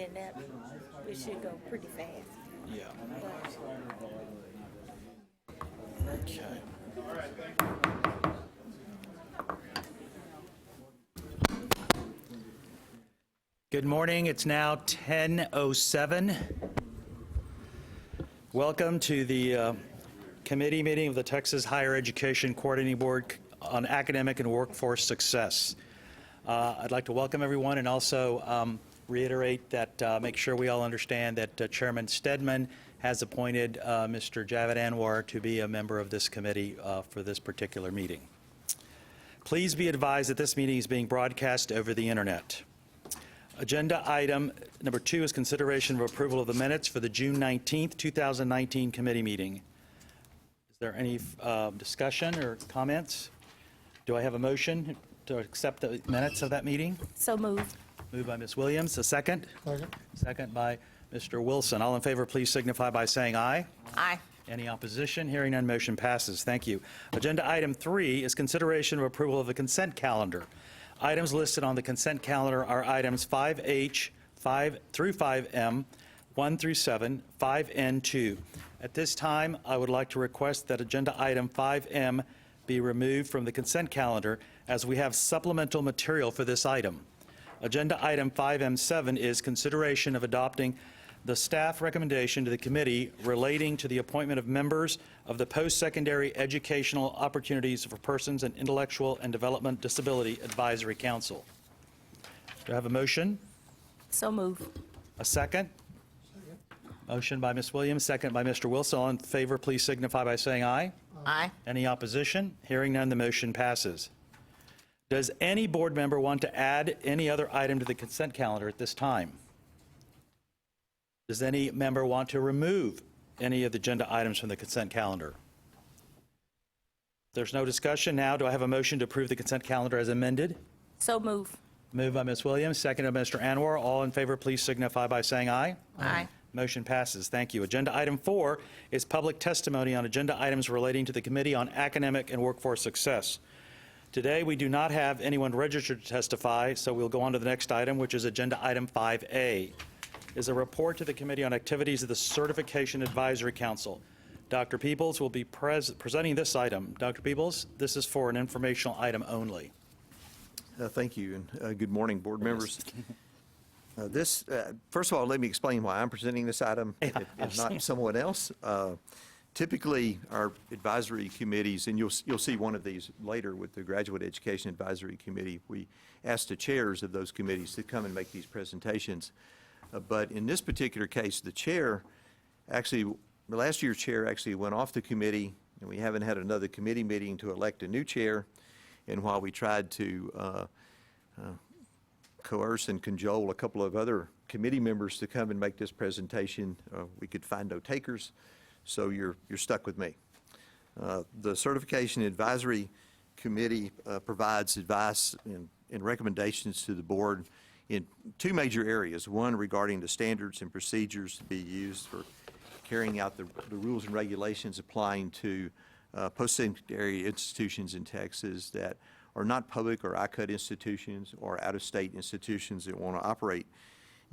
and that we should go pretty fast. Yeah. But Okay. Good morning. It's now 10:07. Welcome to the committee meeting of the Texas Higher Education Coordinating Board on Academic and Workforce Success. I'd like to welcome everyone and also reiterate that make sure we all understand that Chairman Stedman has appointed Mr. Javed Anwar to be a member of this committee for this particular meeting. Please be advised that this meeting is being broadcast over the internet. Agenda item number 2 is consideration of approval of the minutes for the June 19th, 2019 committee meeting. Is there any discussion or comments? Do I have a motion to accept the minutes of that meeting? so moved. Moved by Ms. Williams. A second? Second. Second by Mr. Wilson. All in favor, please signify by saying aye. Aye. Any opposition? Hearing none, motion passes. Thank you. Agenda item 3 is consideration of approval of the consent calendar. Items listed on the consent calendar are items 5H, 5 through 5M, 1 through 7, 5N 2. At this time, I would like to request that agenda item 5M be removed from the consent calendar as we have supplemental material for this item. Agenda item 5M7 is consideration of adopting the staff recommendation to the committee relating to the appointment of members of the Post-Secondary Educational Opportunities for Persons and Intellectual and Development Disability Advisory Council. Do I have a motion? So moved. A second? Motion by Ms. Williams, second by Mr. Wilson. All in favor, please signify by saying aye. Aye. Any opposition? Hearing none, the motion passes. Does any board member want to add any other item to the consent calendar at this time? Does any member want to remove any of the agenda items from the consent calendar? There's no discussion now. Do I have a motion to approve the consent calendar as amended? So moved. Moved by Ms. Williams, seconded by Mr. Anwar. All in favor, please signify by saying aye. Aye. Motion passes. Thank you. Agenda item 4 is public testimony on agenda items relating to the Committee on Academic and Workforce Success. Today, we do not have anyone registered to testify, so we'll go on to the next item, which is agenda item 5A. Is a report to the Committee on Activities of the Certification Advisory Council. Dr. Peebles will be presenting this item. Dr. Peebles, this is for an informational item only. Thank you, and good morning, board members. First of all, let me explain why I'm presenting this item, if not someone else. Typically, our advisory committees, and you'll see one of these later with the Graduate Education Advisory Committee, we ask the chairs of those committees to come and make these presentations. But in this particular case, the chair actually, last year's chair actually went off the committee, and we haven't had another committee meeting to elect a new chair. And while we tried to coerce and cajole a couple of other committee members to come and make this presentation, we could find no takers, so you're stuck with me. The Certification Advisory Committee provides advice and recommendations to the board in 2 major areas. One regarding the standards and procedures to be used for carrying out the rules and regulations applying to post-secondary institutions in Texas that are not public or ICUT institutions or out-of-state institutions that want to operate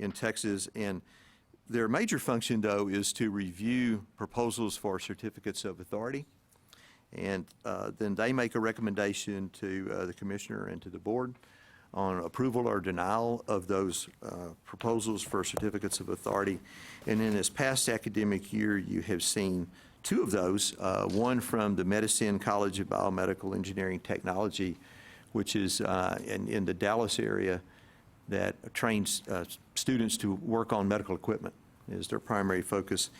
in Texas. And their major function, though, is to review proposals for certificates of authority. And then they make a recommendation to the commissioner and to the board on approval or denial of those proposals for certificates of authority. And in this past academic year, you have seen 2 of those, one from the Medicine College of Biomedical Engineering Technology, which is in the Dallas area, that trains students to work on medical equipment is their primary focus.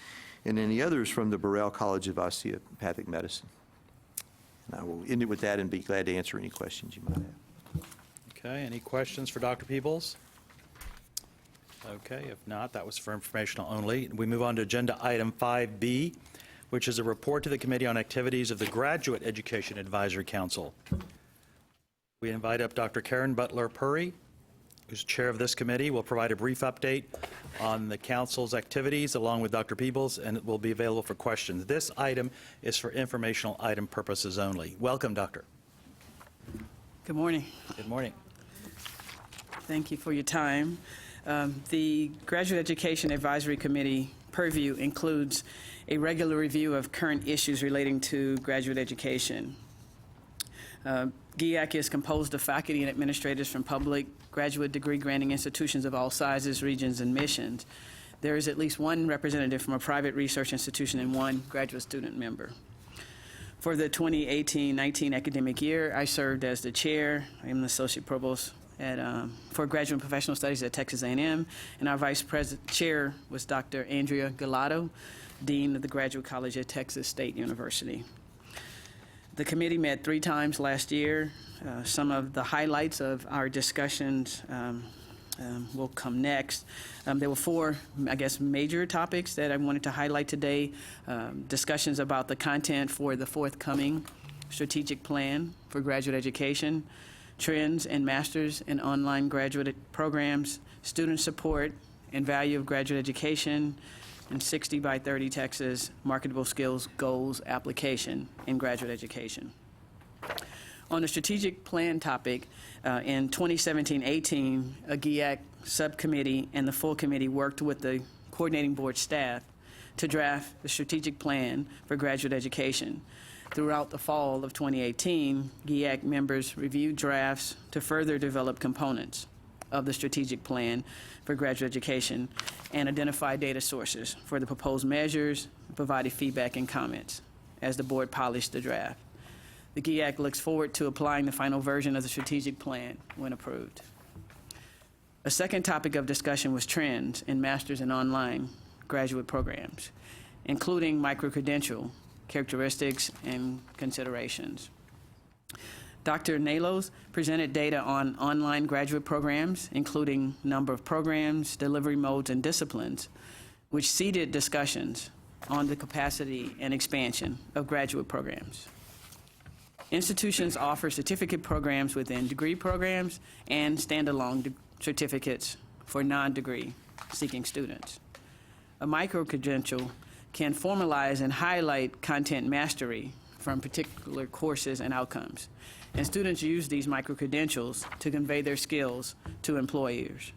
And then the other is from the Burrell College of Osteopathic Medicine. And I will end it with that and be glad to answer any questions you might have. Okay, any questions for Dr. Peebles? Okay, if not, that was for informational only. We move on to agenda item 5B, which is a report to the Committee on Activities of the Graduate Education Advisory Council. We invite up Dr. Karen Butler-Purry, who's chair of this committee, will provide a brief update on the council's activities along with Dr. Peebles, and it will be available for questions. This item is for informational item purposes only. Welcome, Doctor. Good morning. Good morning. Thank you for your time. The Graduate Education Advisory Committee purview includes a regular review of current issues relating to graduate education. GEAC is composed of faculty and administrators from public graduate degree granting institutions of all sizes, regions, and missions. There is at least one representative from a private research institution and one graduate student member. For the 2018-19 academic year, I served as the chair. I am the associate provost for graduate and professional studies at Texas A&M, and our vice chair was Dr. Andrea Galato, dean of the Graduate College at Texas State University. The committee met 3 times last year. Some of the highlights of our discussions will come next. There were 4, I guess, major topics that I wanted to highlight today. Discussions about the content for the forthcoming strategic plan for graduate education, trends and masters in online graduate programs, student support and value of graduate education, and 60 by 30 Texas marketable skills goals application in graduate education. On the strategic plan topic, in 2017-18, a GEAC subcommittee and the full committee worked with the coordinating board staff to draft the strategic plan for graduate education. Throughout the fall of 2018, GEAC members reviewed drafts to further develop components of the strategic plan for graduate education and identify data sources for the proposed measures, provided feedback and comments as the board polished the draft. The GEAC looks forward to applying the final version of the strategic plan when approved. A second topic of discussion was trends in master's and online graduate programs, including micro-credential characteristics and considerations. Dr. Nalos presented data on online graduate programs, including number of programs, delivery modes, and disciplines, which seeded discussions on the capacity and expansion of graduate programs. Institutions offer certificate programs within degree programs and standalone certificates for non-degree seeking students. A micro-credential can formalize and highlight content mastery from particular courses and outcomes. And students use these micro-credentials to convey their skills to employers.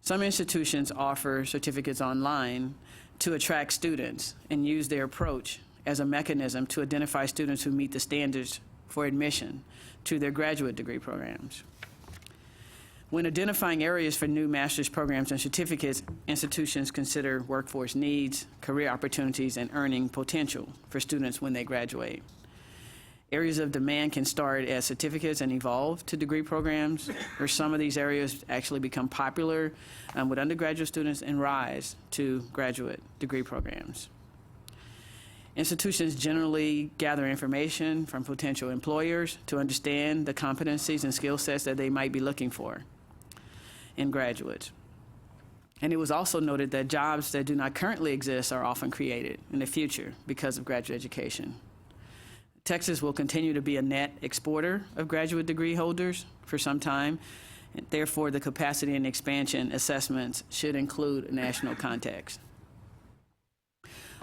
Some institutions offer certificates online to attract students and use their approach as a mechanism to identify students who meet the standards for admission to their graduate degree programs. When identifying areas for new master's programs and certificates, institutions consider workforce needs, career opportunities, and earning potential for students when they graduate. Areas of demand can start as certificates and evolve to degree programs, or some of these areas actually become popular with undergraduate students and rise to graduate degree programs. Institutions generally gather information from potential employers to understand the competencies and skill sets that they might be looking for in graduates. And it was also noted that jobs that do not currently exist are often created in the future because of graduate education. Texas will continue to be a net exporter of graduate degree holders for some time. And therefore, the capacity and expansion assessments should include a national context.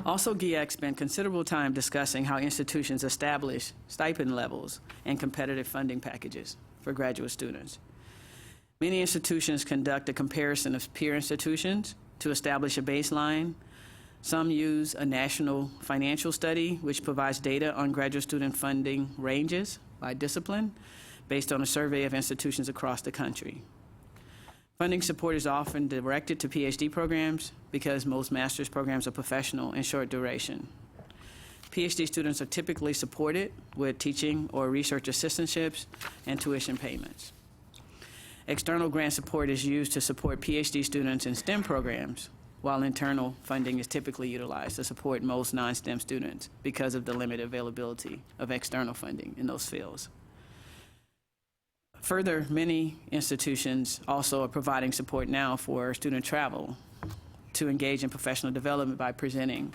Also, GEAC spent considerable time discussing how institutions establish stipend levels and competitive funding packages for graduate students. Many institutions conduct a comparison of peer institutions to establish a baseline. Some use a national financial study, which provides data on graduate student funding ranges by discipline based on a survey of institutions across the country. Funding support is often directed to PhD programs because most master's programs are professional and short duration. PhD students are typically supported with teaching or research assistantships and tuition payments. External grant support is used to support PhD students in STEM programs, while internal funding is typically utilized to support most non-STEM students because of the limited availability of external funding in those fields. Further, many institutions also are providing support now for student travel to engage in professional development by presenting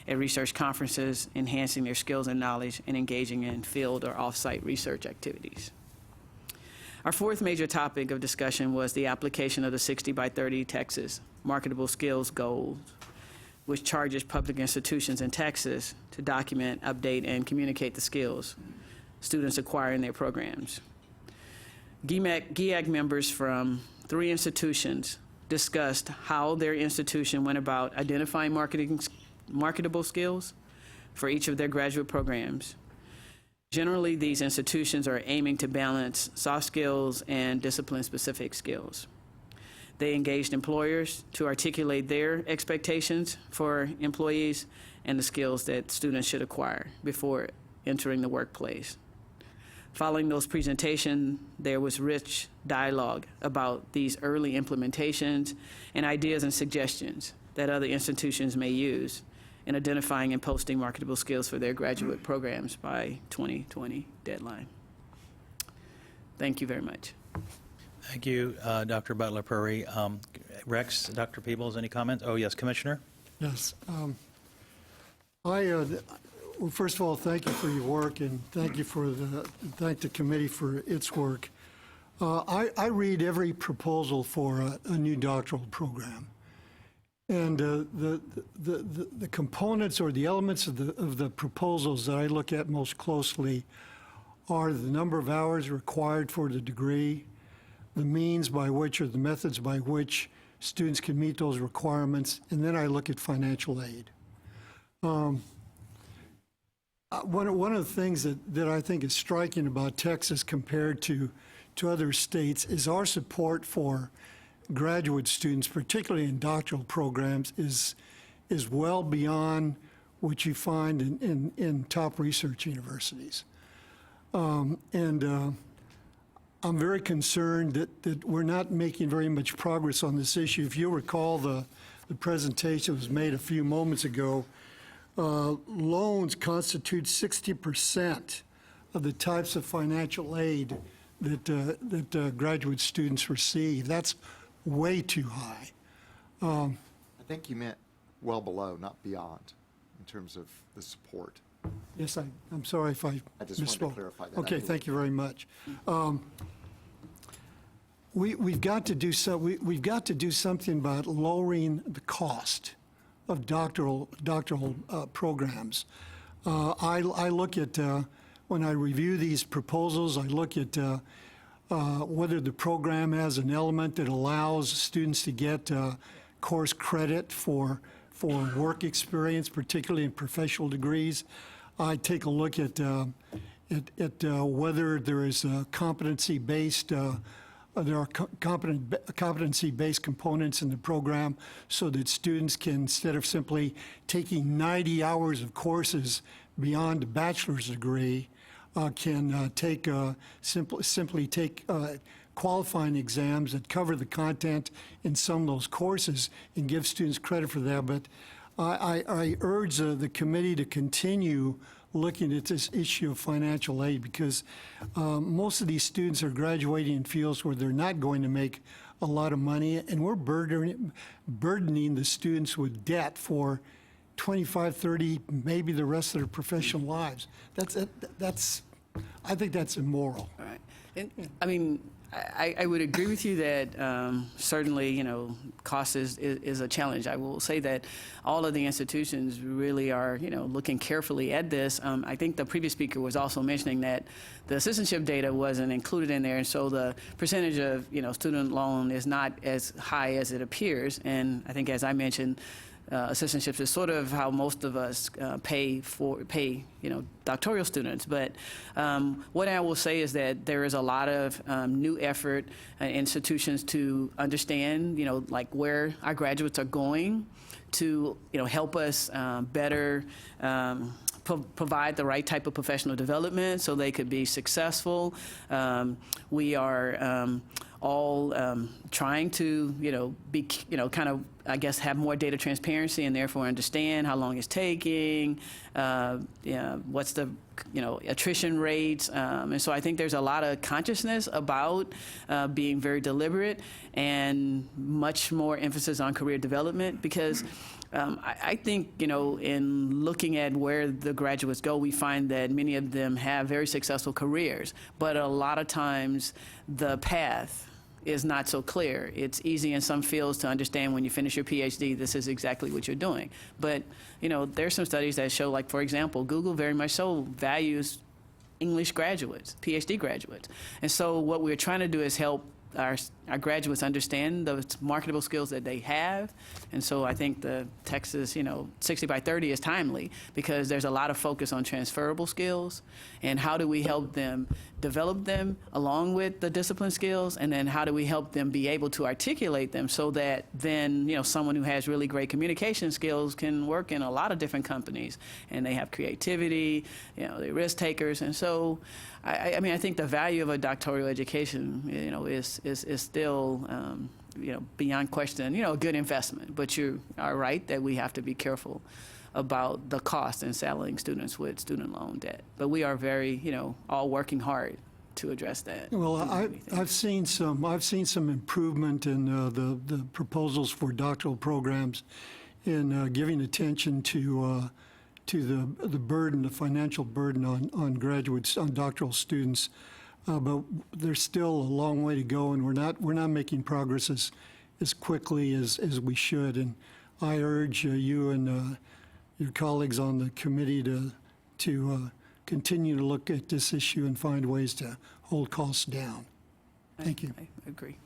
at research conferences, enhancing their skills and knowledge, and engaging in field or off-site research activities. Our fourth major topic of discussion was the application of the 60 by 30 Texas marketable skills goals, which charges public institutions in Texas to document, update, and communicate the skills students acquire in their programs. GEAC members from 3 institutions discussed how their institution went about identifying marketable skills for each of their graduate programs. Generally, these institutions are aiming to balance soft skills and discipline-specific skills. They engaged employers to articulate their expectations for employees and the skills that students should acquire before entering the workplace. Following those presentations, there was rich dialogue about these early implementations and ideas and suggestions that other institutions may use in identifying and posting marketable skills for their graduate programs by 2020 deadline. Thank you very much. Thank you, Dr. Butler-Purry. Rex, Dr. Peebles, any comments? Oh, yes, Commissioner? Yes. Well, first of all, thank you for your work, and thank the committee for its work. I read every proposal for a new doctoral program, and the components or the elements of the proposals that I look at most closely are the number of hours required for the degree, the means by which or the methods by which students can meet those requirements, and then I look at financial aid. One of the things that I think is striking about Texas compared to other states is our support for graduate students, particularly in doctoral programs, is well beyond what you find in top research universities. I'm very concerned that we're not making very much progress on this issue. If you recall the presentation that was made a few moments ago, loans constitute 60% of the types of financial aid that graduate students receive. That's way too high. I think you meant well below, not beyond, in terms of the support. Yes, I'm sorry if I just wanted to misspoke. clarify that. Okay, thank you very much. We've got to do something about lowering the cost of doctoral programs. I look at when I review these proposals, I look at whether the program has an element that allows students to get course credit for work experience, particularly in professional degrees. I take a look at whether there is a competency-based competency-based components in the program so that students can, instead of simply taking 90 hours of courses beyond a bachelor's degree, can simply take qualifying exams that cover the content in some of those courses and give students credit for that. But I urge the committee to continue looking at this issue of financial aid, because most of these students are graduating in fields where they're not going to make a lot of money, and we're burdening the students with debt for 25, 30, maybe the rest of their professional lives. I think that's immoral. All right. And, I mean, I would agree with you that certainly, cost is a challenge. I will say that all of the institutions really are, looking carefully at this. I think the previous speaker was also mentioning that the assistantship data wasn't included in there, and so the percentage of, student loan is not as high as it appears. And I think, as I mentioned, assistantships is sort of how most of us pay doctoral students. But what I will say is that there is a lot of new effort in institutions to understand, like where our graduates are going to, help us better provide the right type of professional development so they could be successful. We are all trying to, be, kind of, I guess, have more data transparency and therefore understand how long it's taking, what's the, attrition rates. And so I think there's a lot of consciousness about being very deliberate and much more emphasis on career development, because I think, in looking at where the graduates go, we find that many of them have very successful careers, but a lot of times the path is not so clear. It's easy in some fields to understand when you finish your PhD, this is exactly what you're doing. But, there's some studies that show, like, for example, Google very much so values English graduates, PhD graduates. And so what we're trying to do is help our our graduates understand the marketable skills that they have. And so I think the Texas, 60 by 30 is timely because there's a lot of focus on transferable skills and how do we help them develop them along with the discipline skills, and then how do we help them be able to articulate them so that then, someone who has really great communication skills can work in a lot of different companies and they have creativity, they're risk takers. And so I think the value of a doctoral education, is still, beyond question, a good investment. But you are right that we have to be careful about the cost in saddling students with student loan debt. But we are very, all working hard to address that. Well, I've seen some improvement in the proposals for doctoral programs in giving attention to the burden, the financial burden on graduates, on doctoral students. But there's still a long way to go, and we're not making progress as quickly as we should. And I urge you and your colleagues on the committee to continue to look at this issue and find ways to hold costs down. Thank you. I agree.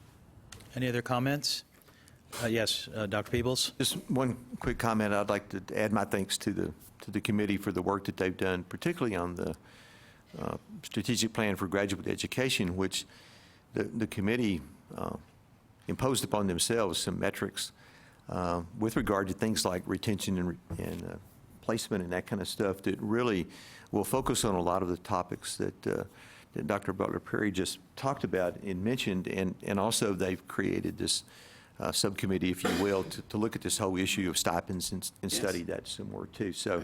Any other comments? Yes, Dr. Peebles? Just one quick comment. I'd like to add my thanks to the committee for the work that they've done, particularly on the strategic plan for graduate education, which the committee imposed upon themselves some metrics with regard to things like retention and placement and that kind of stuff that really will focus on a lot of the topics that Dr. Butler-Perry just talked about and mentioned, and also they've created this subcommittee, if you will, to look at this whole issue of stipends and Yes. study that some more too. So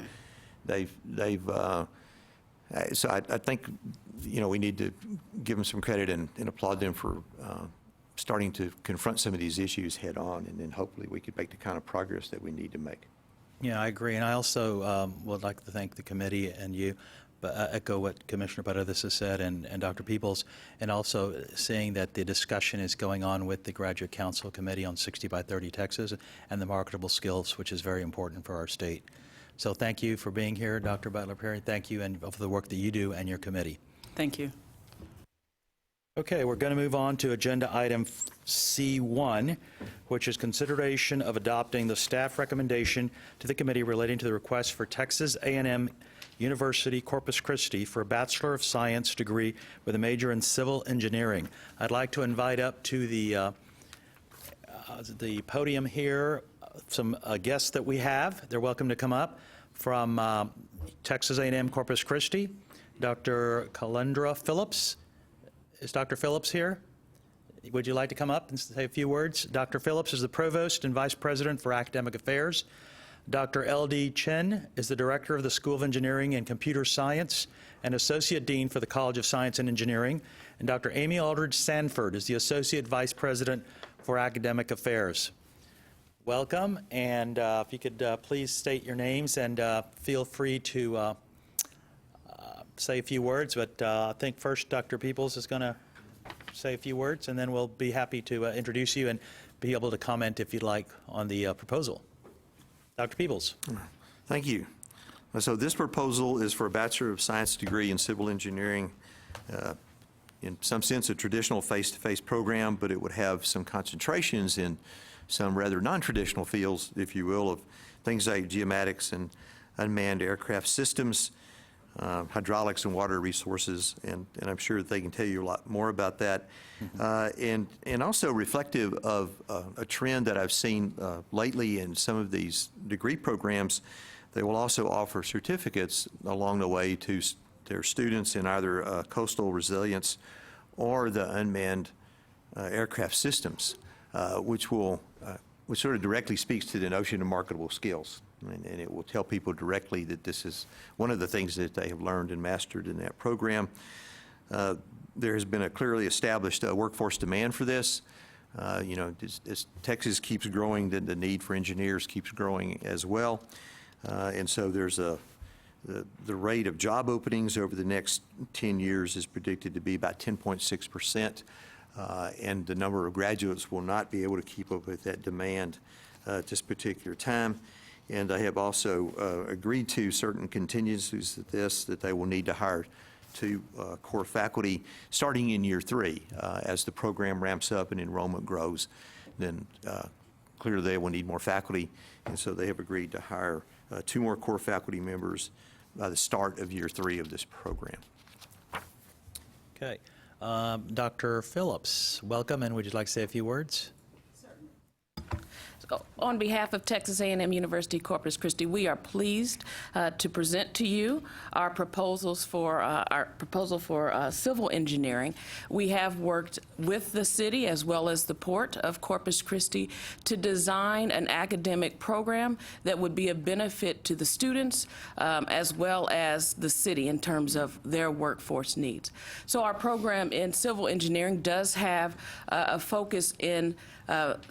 so I think, we need to give them some credit and applaud them for starting to confront some of these issues head on, and then hopefully we could make the kind of progress that we need to make. Yeah, I agree. And I also would like to thank the committee and you, but echo what Commissioner Butler has said and Dr. Peebles, and also seeing that the discussion is going on with the Graduate Council Committee on 60 by 30 Texas and the marketable skills, which is very important for our state. So thank you for being here, Dr. Butler-Perry. Thank you and for the work that you do and your committee. Thank you. Okay, we're going to move on to agenda item C1, which is consideration of adopting the staff recommendation to the committee relating to the request for Texas A&M University Corpus Christi for a Bachelor of Science degree with a major in civil engineering. I'd like to invite up to the podium here some guests that we have. They're welcome to come up from Texas A&M Corpus Christi. Dr. Kalendra Phillips. Is Dr. Phillips here? Would you like to come up and say a few words? Dr. Phillips is the Provost and Vice President for Academic Affairs. Dr. L.D. Chen is the Director of the School of Engineering and Computer Science and Associate Dean for the College of Science and Engineering. And Dr. Amy Aldridge Sanford is the Associate Vice President for Academic Affairs. Welcome, and if you could please state your names and feel free to say a few words, but I think first Dr. Peebles is going to say a few words, and then we'll be happy to introduce you and be able to comment if you'd like on the proposal. Dr. Peebles. Thank you. So this proposal is for a Bachelor of Science degree in civil engineering, in some sense a traditional face-to-face program, but it would have some concentrations in some rather non-traditional fields, if you will, of things like geomatics and unmanned aircraft systems, hydraulics and water resources, and I'm sure that they can tell you a lot more about that. And also reflective of a trend that I've seen lately in some of these degree programs. They will also offer certificates along the way to their students in either coastal resilience or the unmanned aircraft systems, which sort of directly speaks to the notion of marketable skills. And it will tell people directly that this is one of the things that they have learned and mastered in that program. There has been a clearly established workforce demand for this. As Texas keeps growing, the need for engineers keeps growing as well. And so there's the rate of job openings over the next 10 years is predicted to be about 10.6%. And the number of graduates will not be able to keep up with that demand at this particular time. And they have also agreed to certain contingencies that they will need to hire to core faculty starting in year 3. As the program ramps up and enrollment grows, then clearly they will need more faculty, and so they have agreed to hire 2 more core faculty members by the start of year 3 of this program. Okay. Dr. Phillips, welcome, and would you like to say a few words? On behalf of Texas A&M University Corpus Christi, we are pleased to present to you our proposal for civil engineering. We have worked with the city as well as the Port of Corpus Christi to design an academic program that would be a benefit to the students as well as the city in terms of their workforce needs. So our program in civil engineering does have a focus in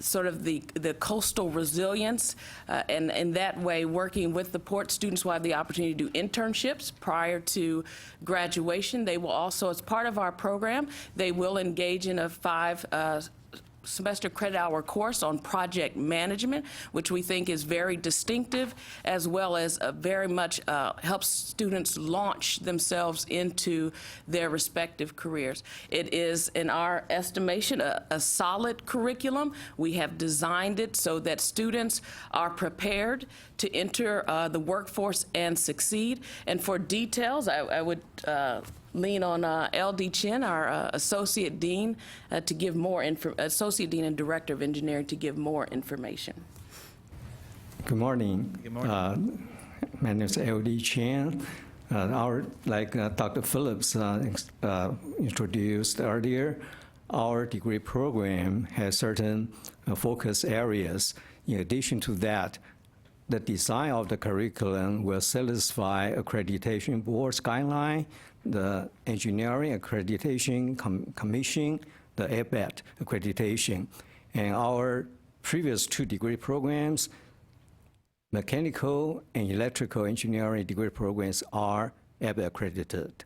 sort of the coastal resilience, and in that way, working with the port, students will have the opportunity to do internships prior to graduation. They will also, as part of our program, they will engage in a 5-semester credit hour course on project management, which we think is very distinctive, as well as very much helps students launch themselves into their respective careers. It is, in our estimation, a solid curriculum. We have designed it so that students are prepared to enter the workforce and succeed. And for details, I would lean on L.D. Chin, our Associate Dean, to give more Associate Dean and Director of Engineering to give more information. Good morning. Good morning. My name is L.D. Chan. Like Dr. Phillips introduced earlier, our degree program has certain focus areas. In addition to that, the design of the curriculum will satisfy accreditation board's guideline, the Engineering Accreditation Commission, the ABET accreditation. And our previous 2 degree programs, mechanical and electrical engineering degree programs, are ABET accredited.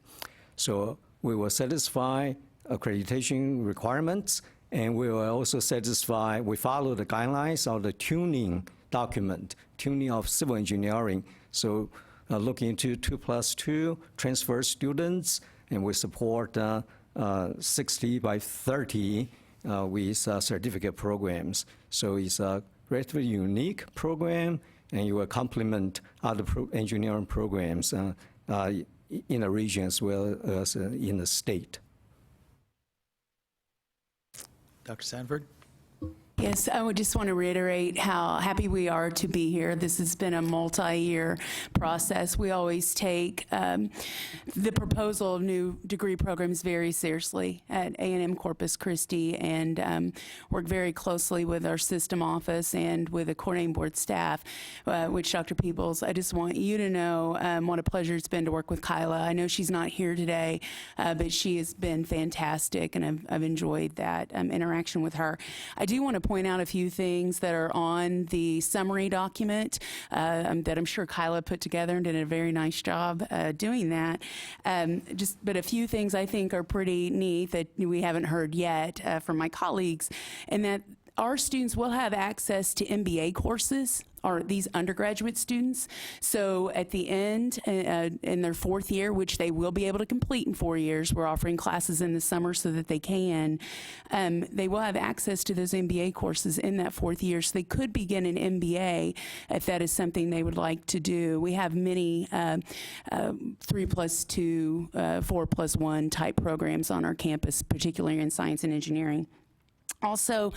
So we will satisfy accreditation requirements, and we will also we follow the guidelines of the tuning document, tuning of civil engineering. So looking into 2+2 transfer students, and we support 60 by 30 with certificate programs. So it's a relatively unique program, and it will complement other engineering programs in the region as well as in the state. Dr. Sanford? Yes, I would just want to reiterate how happy we are to be here. This has been a multi-year process. We always take the proposal of new degree programs very seriously at A&M Corpus Christi, and work very closely with our system office and with the coordinating board staff, which Dr. Peebles, I just want you to know what a pleasure it's been to work with Kyla. I know she's not here today, but she has been fantastic, and I've enjoyed that interaction with her. I do want to point out a few things that are on the summary document that I'm sure Kyla put together and did a very nice job doing that. But a few things I think are pretty neat that we haven't heard yet from my colleagues, and that our students will have access to MBA courses, or these undergraduate students. So at the end, in their 4th year, which they will be able to complete in 4 years, we're offering classes in the summer so that they can, they will have access to those MBA courses in that 4th year. So they could begin an MBA if that is something they would like to do. We have many 3+2, 4+1 type programs on our campus, particularly in science and engineering. Also,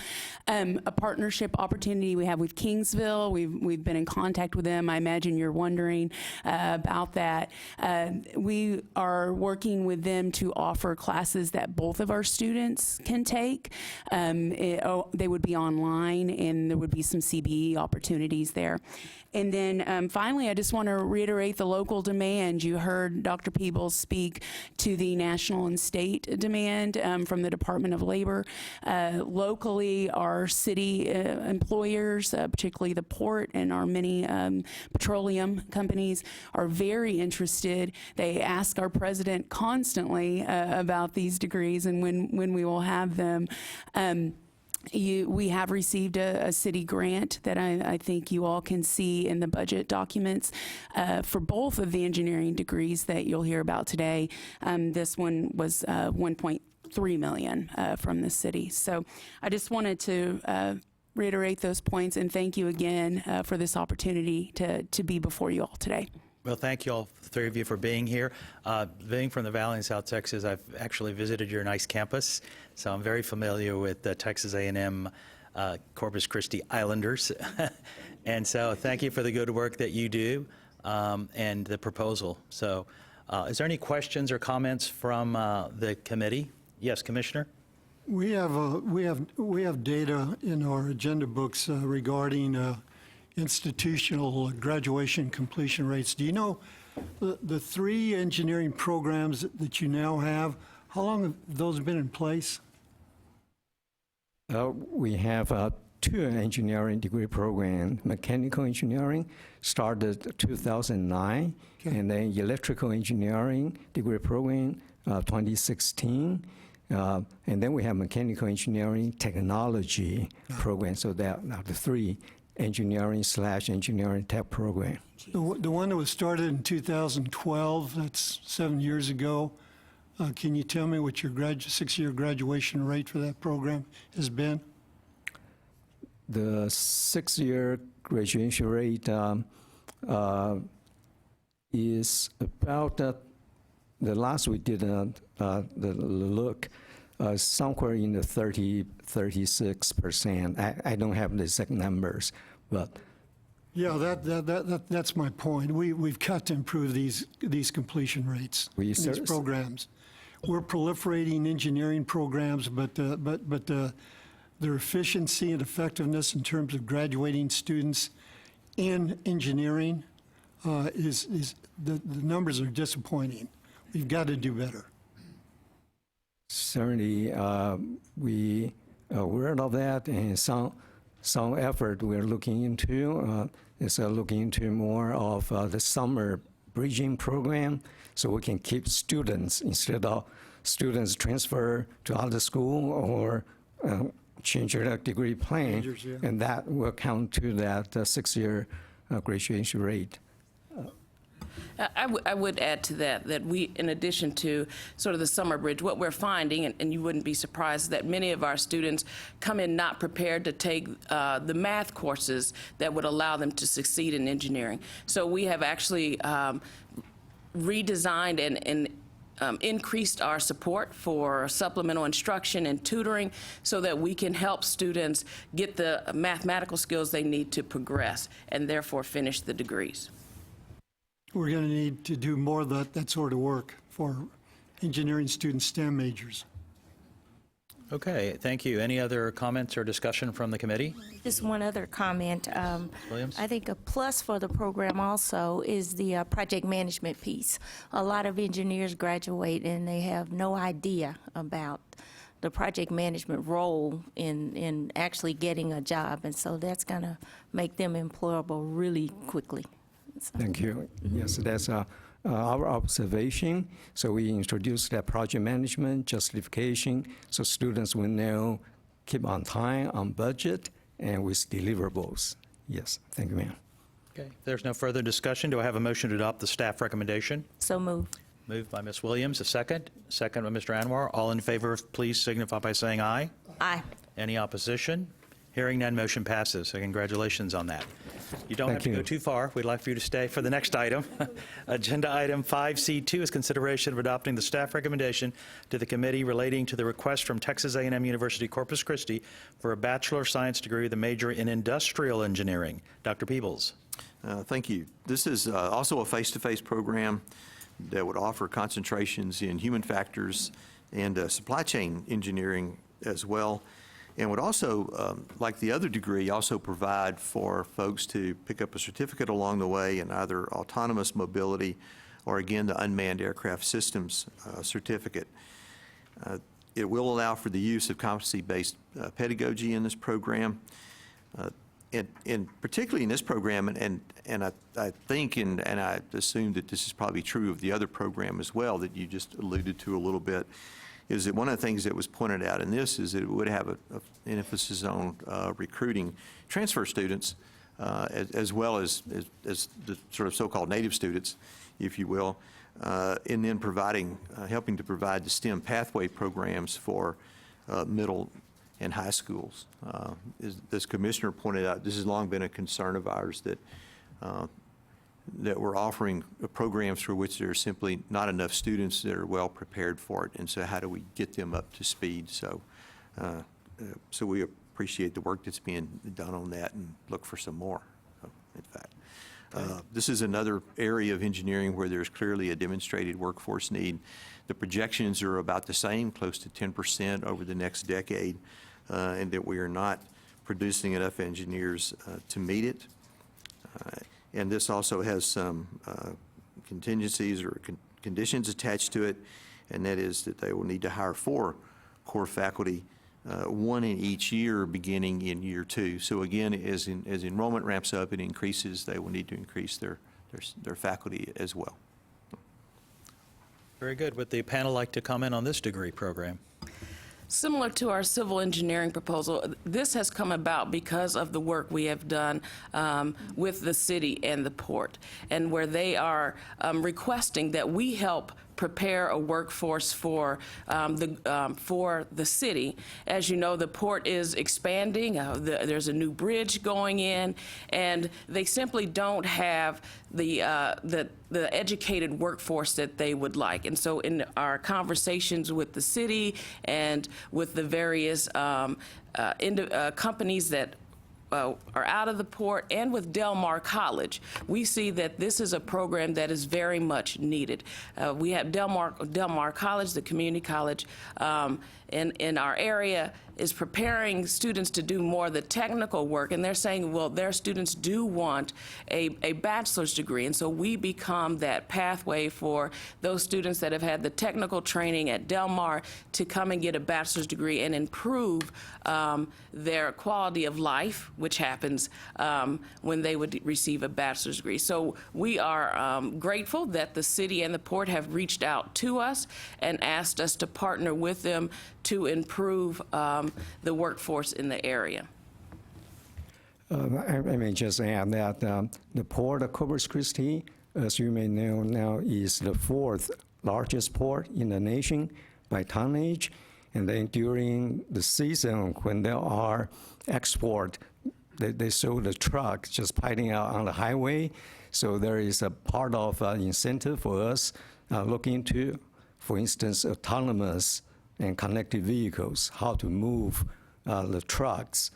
a partnership opportunity we have with Kingsville. We've been in contact with them. I imagine you're wondering about that. We are working with them to offer classes that both of our students can take. They would be online, and there would be some CBE opportunities there. And then finally, I just want to reiterate the local demand. You heard Dr. Peebles speak to the national and state demand from the Department of Labor. Locally, our city employers, particularly the port and our many petroleum companies, are very interested. They ask our president constantly about these degrees and when we will have them. We have received a city grant that I think you all can see in the budget documents for both of the engineering degrees that you'll hear about today. This one was 1.3 million from the city. So I just wanted to reiterate those points and thank you again for this opportunity to be before you all today. Well, thank you all, the three of you, for being here. Being from the Valley in South Texas, I've actually visited your nice campus, so I'm very familiar with the Texas A&M Corpus Christi Islanders. And so thank you for the good work that you do and the proposal. So is there any questions or comments from the committee? Yes, Commissioner? We have data in our agenda books regarding institutional graduation completion rates. Do you know the three engineering programs that you now have, how long have those been in place? We have two engineering degree programs. Mechanical engineering started 2009, Okay. and then electrical engineering degree program 2016. And then we have mechanical engineering technology program. So that are the three engineering/engineering tech program. The one that was started in 2012, that's 7 years ago. Can you tell me what your 6-year graduation rate for that program has been? The 6-year graduation rate is about the last we did the look, somewhere in the 36%. I don't have the exact numbers, but Yeah, that's my point. We've got to improve these completion rates in these programs. We're proliferating engineering programs, but their efficiency and effectiveness in terms of graduating students in engineering is the numbers are disappointing. We've got to do better. certainly we are aware of that, and some effort we're looking into is looking into more of the summer bridging program, so we can keep students instead of students transfer to other school or change their degree plan, Majors, yeah. and that will count to that 6-year graduation rate. I would add to that we, in addition to sort of the summer bridge, what we're finding, and you wouldn't be surprised, that many of our students come in not prepared to take the math courses that would allow them to succeed in engineering. So we have actually redesigned and increased our support for supplemental instruction and tutoring so that we can help students get the mathematical skills they need to progress and therefore finish the degrees. We're going to need to do more of that sort of work for engineering students, STEM majors. Okay, thank you. Any other comments or discussion from the committee? Just one other comment. Williams? I think a plus for the program also is the project management piece. A lot of engineers graduate and they have no idea about the project management role in actually getting a job, and so that's going to make them employable really quickly. Thank you. Yes, that's our observation. So we introduced that project management justification so students will know, keep on time, on budget, and with deliverables. Yes, thank you, ma'am. Okay, if there's no further discussion, do I have a motion to adopt the staff recommendation? So moved. Moved by Ms. Williams, a second. Second by Mr. Anwar. All in favor, please signify by saying aye. Aye. Any opposition? Hearing none, motion passes. So congratulations on that. You don't have to Thank go you. too far. We'd like for you to stay for the next item. Agenda item 5C2 is consideration of adopting the staff recommendation to the committee relating to the request from Texas A&M University Corpus Christi for a Bachelor of Science degree with a major in industrial engineering. Dr. Peebles. Thank you. This is also a face-to-face program that would offer concentrations in human factors and supply chain engineering as well, and would also, like the other degree, also provide for folks to pick up a certificate along the way in either autonomous mobility or, again, the unmanned aircraft systems certificate. It will allow for the use of competency-based pedagogy in this program. And particularly in this program, and I think, and I assume that this is probably true of the other program as well that you just alluded to a little bit, is that one of the things that was pointed out in this is that it would have an emphasis on recruiting transfer students as well as the sort of so-called native students, if you will, and then helping to provide the STEM pathway programs for middle and high schools. As Commissioner pointed out, this has long been a concern of ours that we're offering programs for which there are simply not enough students that are well prepared for it, and so how do we get them up to speed? So, so we appreciate the work that's being done on that and look for some more, in fact. This is another area of engineering where there's clearly a demonstrated workforce need. The projections are about the same, close to 10% over the next decade, and that we are not producing enough engineers to meet it. And this also has some contingencies or conditions attached to it, and that is that they will need to hire 4 core faculty, 1 in each year beginning in year 2. So again, as enrollment ramps up and increases, they will need to increase their faculty as well. Very good. Would the panel like to comment on this degree program? Similar to our civil engineering proposal, this has come about because of the work we have done with the city and the port, and where they are requesting that we help prepare a workforce for the city. As you know, the port is expanding. There's a new bridge going in, and they simply don't have the educated workforce that they would like. And so in our conversations with the city and with the various companies that are out of the port, and with Del Mar College, we see that this is a program that is very much needed. We have Del Mar College, the community college in our area, is preparing students to do more of the technical work, and they're saying, well, their students do want a bachelor's degree, and so we become that pathway for those students that have had the technical training at Del Mar to come and get a bachelor's degree and improve their quality of life, which happens when they would receive a bachelor's degree. So we are grateful that the city and the port have reached out to us and asked us to partner with them to improve the workforce in the area. I may just add that the port of Corpus Christi, as you may know now, is the 4th largest port in the nation by tonnage. And then during the season when there are export, they show the truck just piling out on the highway. So there is a part of incentive for us looking into, for instance, autonomous and connected vehicles, how to move the trucks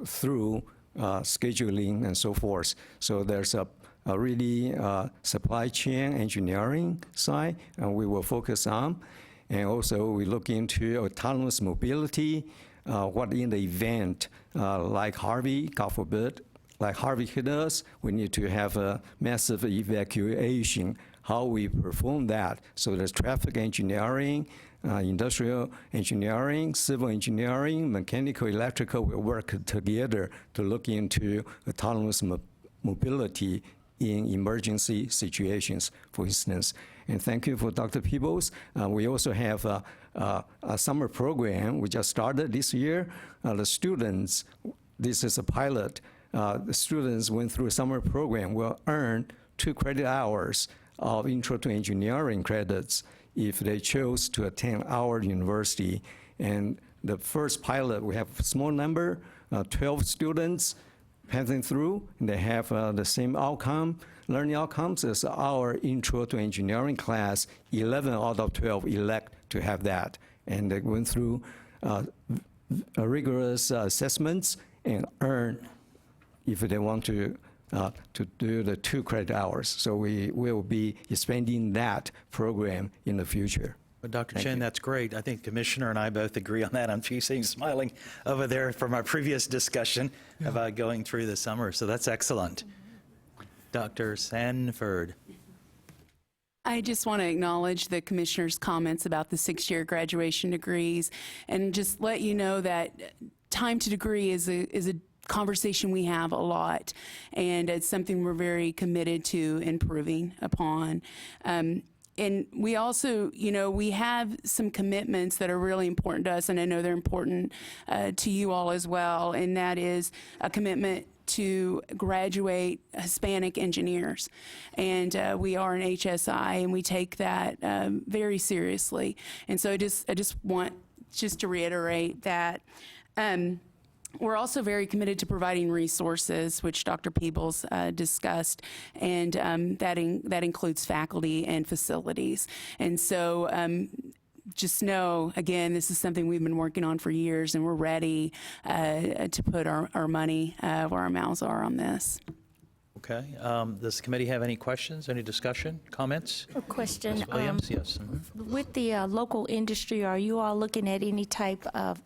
through scheduling and so forth. So there's a really supply chain engineering side, and we will focus on. And also we look into autonomous mobility, what in the event like Harvey, God forbid, like Harvey hit us, we need to have a massive evacuation, how we perform that. So there's traffic engineering, industrial engineering, civil engineering, mechanical, electrical will work together to look into autonomous mobility in emergency situations, for instance. And thank you for Dr. Peebles. We also have a summer program we just started this year. The students, this is a pilot, the students went through a summer program will earn 2 credit hours of Intro to Engineering credits if they chose to attend our university. And the first pilot, we have a small number, 12 students passing through, and they have the same outcome, learning outcomes as our Intro to Engineering class. 11 out of 12 elect to have that. And they went through rigorous assessments and earn, if they want to do the 2 credit hours. So we will be expanding that program in the future. Well, Dr. Thank Chen, you. that's great. I think Commissioner and I both agree on that. I'm seeing smiling over there from our previous discussion about going through the summer. So that's excellent. Dr. Sanford. I just want to acknowledge the commissioner's comments about the 6-year graduation degrees, and just let you know that time to degree is a conversation we have a lot, and it's something we're very committed to improving upon. And we also, we have some commitments that are really important to us, and I know they're important to you all as well, and that is a commitment to graduate Hispanic engineers. And we are an HSI, and we take that very seriously. And so I just want to reiterate that. We're also very committed to providing resources, which Dr. Peebles discussed, and that includes faculty and facilities. And so just know, again, this is something we've been working on for years, and we're ready to put our money where our mouths are on this. Okay. Does the committee have any questions, any discussion, comments? A question. Ms. Williams, yes. Mhm. With the local industry, are you all looking at any type of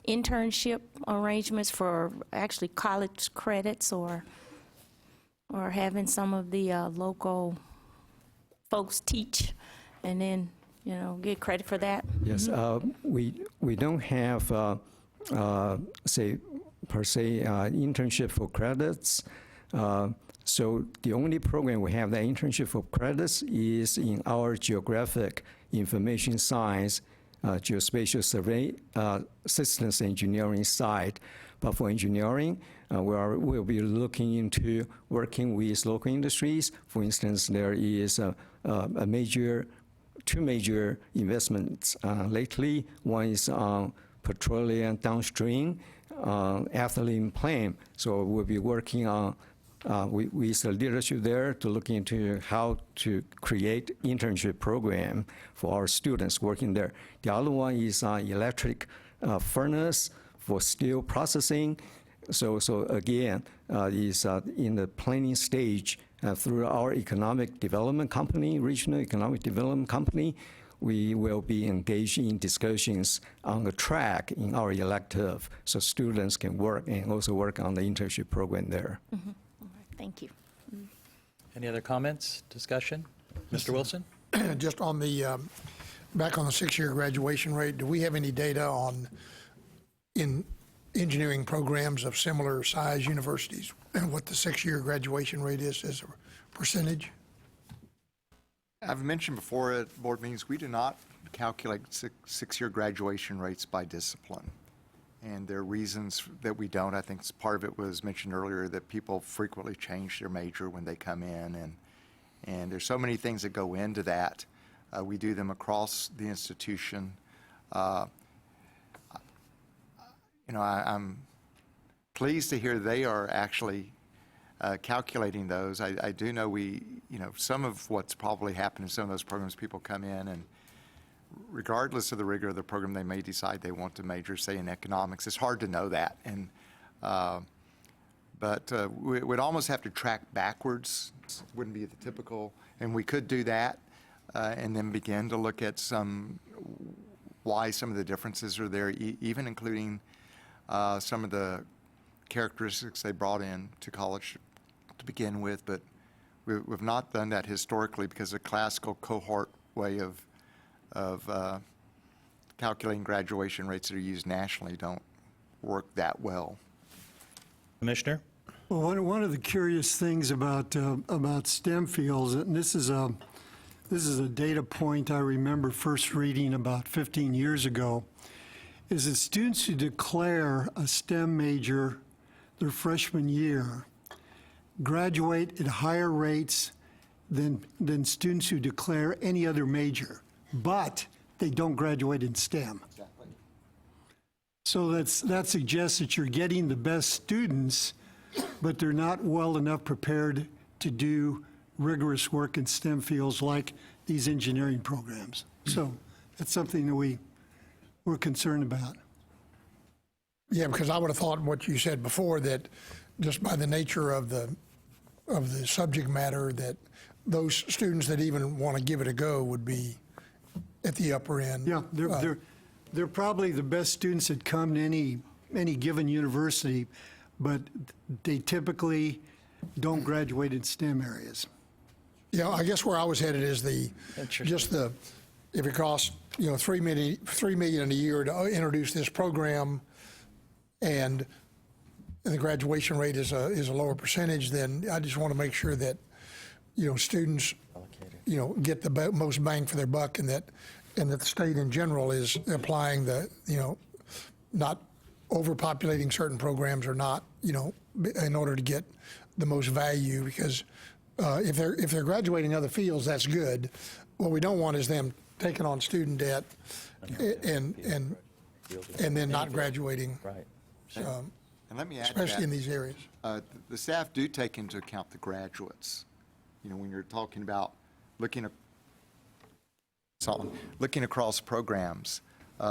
internship arrangements for actually college credits, or having some of the local folks teach and then, get credit for that? Yes, we don't have, say, per se, internship for credits. So the only program we have that internship for credits is in our geographic information science, geospatial survey, systems engineering side. But for engineering, we'll be looking into working with local industries. For instance, there is two major investments lately. One is on petroleum downstream ethylene plant. So we'll be working on with the leadership there to look into how to create internship program for our students working there. The other one is electric furnace for steel processing. So again, is in the planning stage through our economic development company, regional economic development company. We will be engaged in discussions on the track in our elective, so students can work and also work on the internship program there. Mm-hmm. All right, thank you. Any other comments, discussion? Mr. Wilson? Just on the, back on the 6-year graduation rate, do we have any data on, in engineering programs of similar size universities, and what the 6-year graduation rate is as a percentage? I've mentioned before at board meetings, we do not calculate six-year graduation rates by discipline. And there are reasons that we don't. I think part of it was mentioned earlier that people frequently change their major when they come in, and there's so many things that go into that. We do them across the institution. I'm pleased to hear they are actually calculating those. I do know some of what's probably happened in some of those programs, people come in and regardless of the rigor of the program, they may decide they want to major, say, in economics. It's hard to know that. But we would almost have to track backwards. It wouldn't be the typical, and we could do that and then begin to look at why some of the differences are there, even including some of the characteristics they brought in to college to begin with, but we've not done that historically because the classical cohort way of calculating graduation rates that are used nationally don't work that well. Commissioner? Well, one of the curious things about STEM fields, and this is a data point I remember first reading about 15 years ago, is that students who declare a STEM major their freshman year graduate at higher rates than students who declare any other major, but they don't graduate in STEM. Exactly. So that suggests that you're getting the best students, but they're not well enough prepared to do rigorous work in STEM fields like these engineering programs. So that's something that we're concerned about. Yeah, because I would have thought what you said before, that just by the nature of the subject matter, that those students that even want to give it a go would be at the upper end. Yeah, they're probably the best students that come to any given university, but they typically don't graduate in STEM areas. Yeah, I guess where I was headed is if it costs $3 million a year to introduce this program, and the graduation rate is a lower percentage, then I just want to make sure that students get the most bang for their buck, and that the state in general is applying the, not overpopulating certain programs or not, in order to get the most value, because if they're graduating other fields, that's good. What we don't want is them taking on student debt and then not graduating. Right. And let me add to Especially in that, these areas. the staff do take into account the graduates. When you're talking about looking across programs,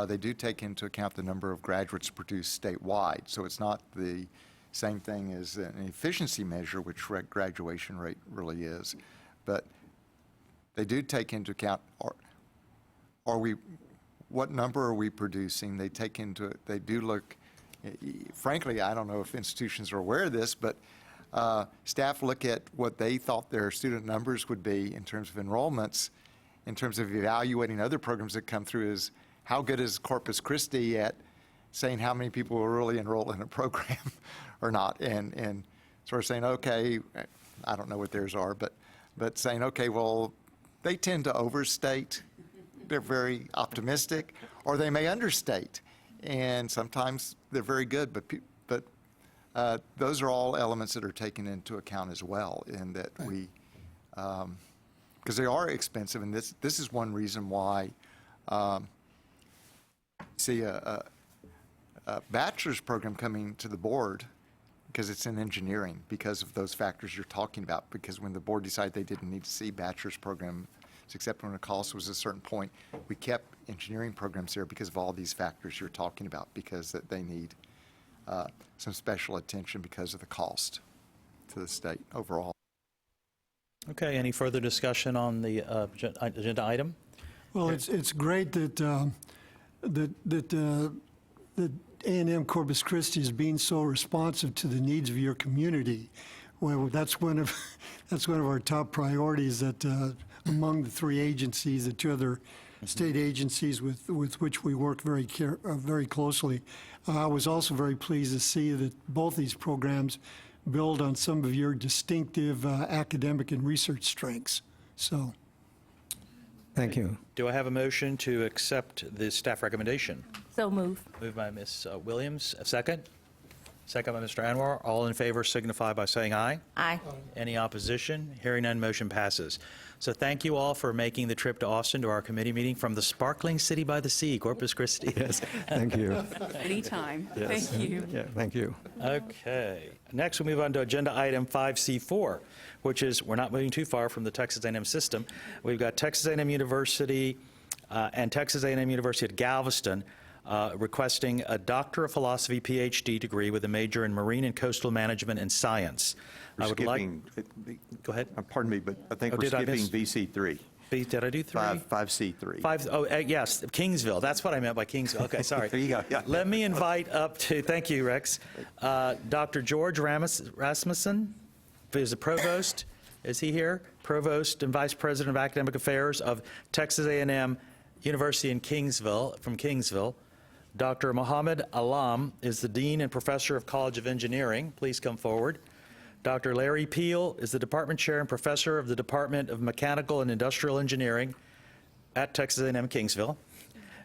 they do take into account the number of graduates produced statewide. So it's not the same thing as an efficiency measure, which graduation rate really is. But they do take into account, what number are we producing? They do look, frankly, I don't know if institutions are aware of this, but staff look at what they thought their student numbers would be in terms of enrollments, in terms of evaluating other programs that come through, is how good is Corpus Christi at saying how many people will really enroll in a program or not, and sort of saying, okay, I don't know what theirs are, but saying, okay, well, they tend to overstate. They're very optimistic, or they may understate, and sometimes they're very good, but those are all elements that are taken into account as well, in that we, because they are expensive, and this is one reason why see a bachelor's program coming to the board, because it's in engineering, because of those factors you're talking about, because when the board decided they didn't need to see bachelor's program, except when the cost was a certain point, we kept engineering programs there because of all these factors you're talking about, because that they need some special attention because of the cost to the state overall. Okay, any further discussion on the agenda item? Well, it's great that that A&M Corpus Christi is being so responsive to the needs of your community. Well, that's one of our top priorities. That among the three agencies, the two other state agencies with which we work very closely. I was also very pleased to see that both these programs build on some of your distinctive academic and research strengths. So, Thank you. Do I have a motion to accept the staff recommendation? So move. Moved by Ms. Williams. A second? Second by Mr. Anwar. All in favor signify by saying aye. Aye. Any opposition? Hearing none, motion passes. So thank you all for making the trip to Austin to our committee meeting from the sparkling city by the sea, Corpus Christi. Yes, thank you. Anytime. Yes. Thank you. Yeah, thank you. Okay. Next, we move on to agenda item 5C4, which is, we're not moving too far from the Texas A&M system. We've got Texas A&M University and Texas A&M University at Galveston requesting a Doctor of Philosophy PhD degree with a major in Marine and Coastal Management and Science. I would like. Go ahead. Pardon me, but I think Oh, we're did I skipping miss- VC3. Did I do three? 5C3. Five, oh, yes, Kingsville. That's what I meant by Kingsville. Okay, sorry. There you go, yeah. Let me invite up to, thank you, Rex, Dr. George Rasmussen, who is the provost. Is he here? Provost and Vice President of Academic Affairs of Texas A&M University in Kingsville, from Kingsville. Dr. Mohammed Alam is the Dean and Professor of College of Engineering. Please come forward. Dr. Larry Peel is the Department Chair and Professor of the Department of Mechanical and Industrial Engineering at Texas A&M Kingsville.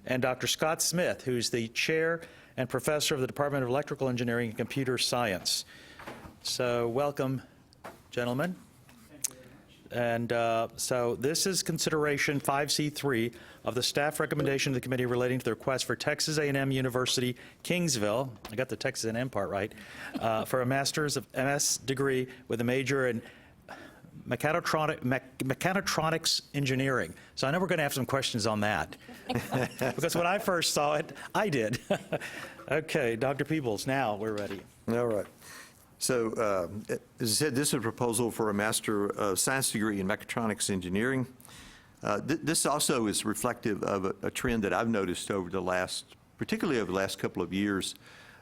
And Dr. Scott Smith, who's the Chair and Professor of the Department of Electrical Engineering and Computer Science. So welcome, gentlemen. And so this is consideration 5C3 of the staff recommendation of the committee relating to the request for Texas A&M University Kingsville, I got the Texas A&M part right, for a master's of MS degree with a major in mechatronics engineering. So I know we're going to have some questions on that. Because when I first saw it, I did. Okay, Dr. Peebles, now we're ready. All right. So, as I said, this is a proposal for a Master of Science degree in Mechatronics Engineering. This also is reflective of a trend that I've noticed over the last, particularly over the last couple of years,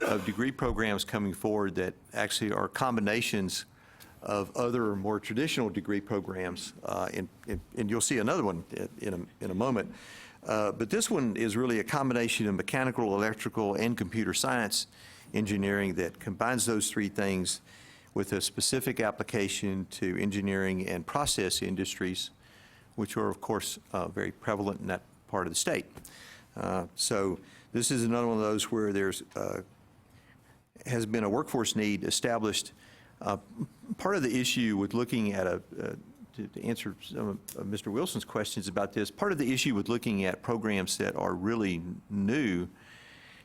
of degree programs coming forward that actually are combinations of other more traditional degree programs, and you'll see another one in a moment. But this one is really a combination of mechanical, electrical, and computer science engineering that combines those three things with a specific application to engineering and process industries which are, of course, very prevalent in that part of the state. So this is another one of those where there's has been a workforce need established. Part of the issue with looking at to answer some of Mr. Wilson's questions about this, part of the issue with looking at programs that are really new,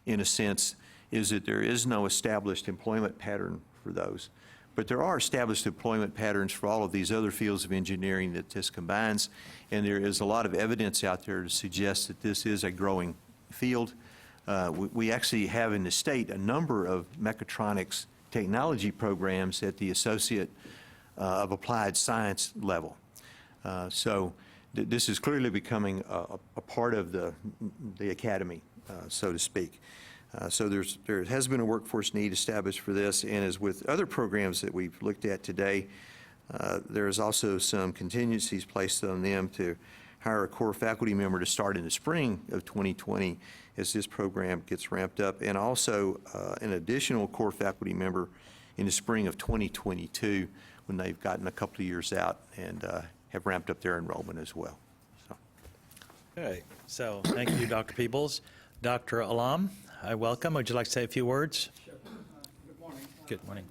in a sense, is that there is no established employment pattern for those. But there are established employment patterns for all of these other fields of engineering that this combines, and there is a lot of evidence out there to suggest that this is a growing field. We actually have in the state a number of mechatronics technology programs at the associate of applied science level. So this is clearly becoming a part of the academy, so to speak. So there has been a workforce need established for this, and as with other programs that we've looked at today, there is also some contingencies placed on them to hire a core faculty member to start in the spring of 2020 as this program gets ramped up, and also an additional core faculty member in the spring of 2022 when they've gotten a couple of years out and have ramped up their enrollment as well. So. Okay, so thank you, Dr. Peebles. Dr. Alam, I welcome. Would you like to say a few words? Sure. Good morning. Good morning.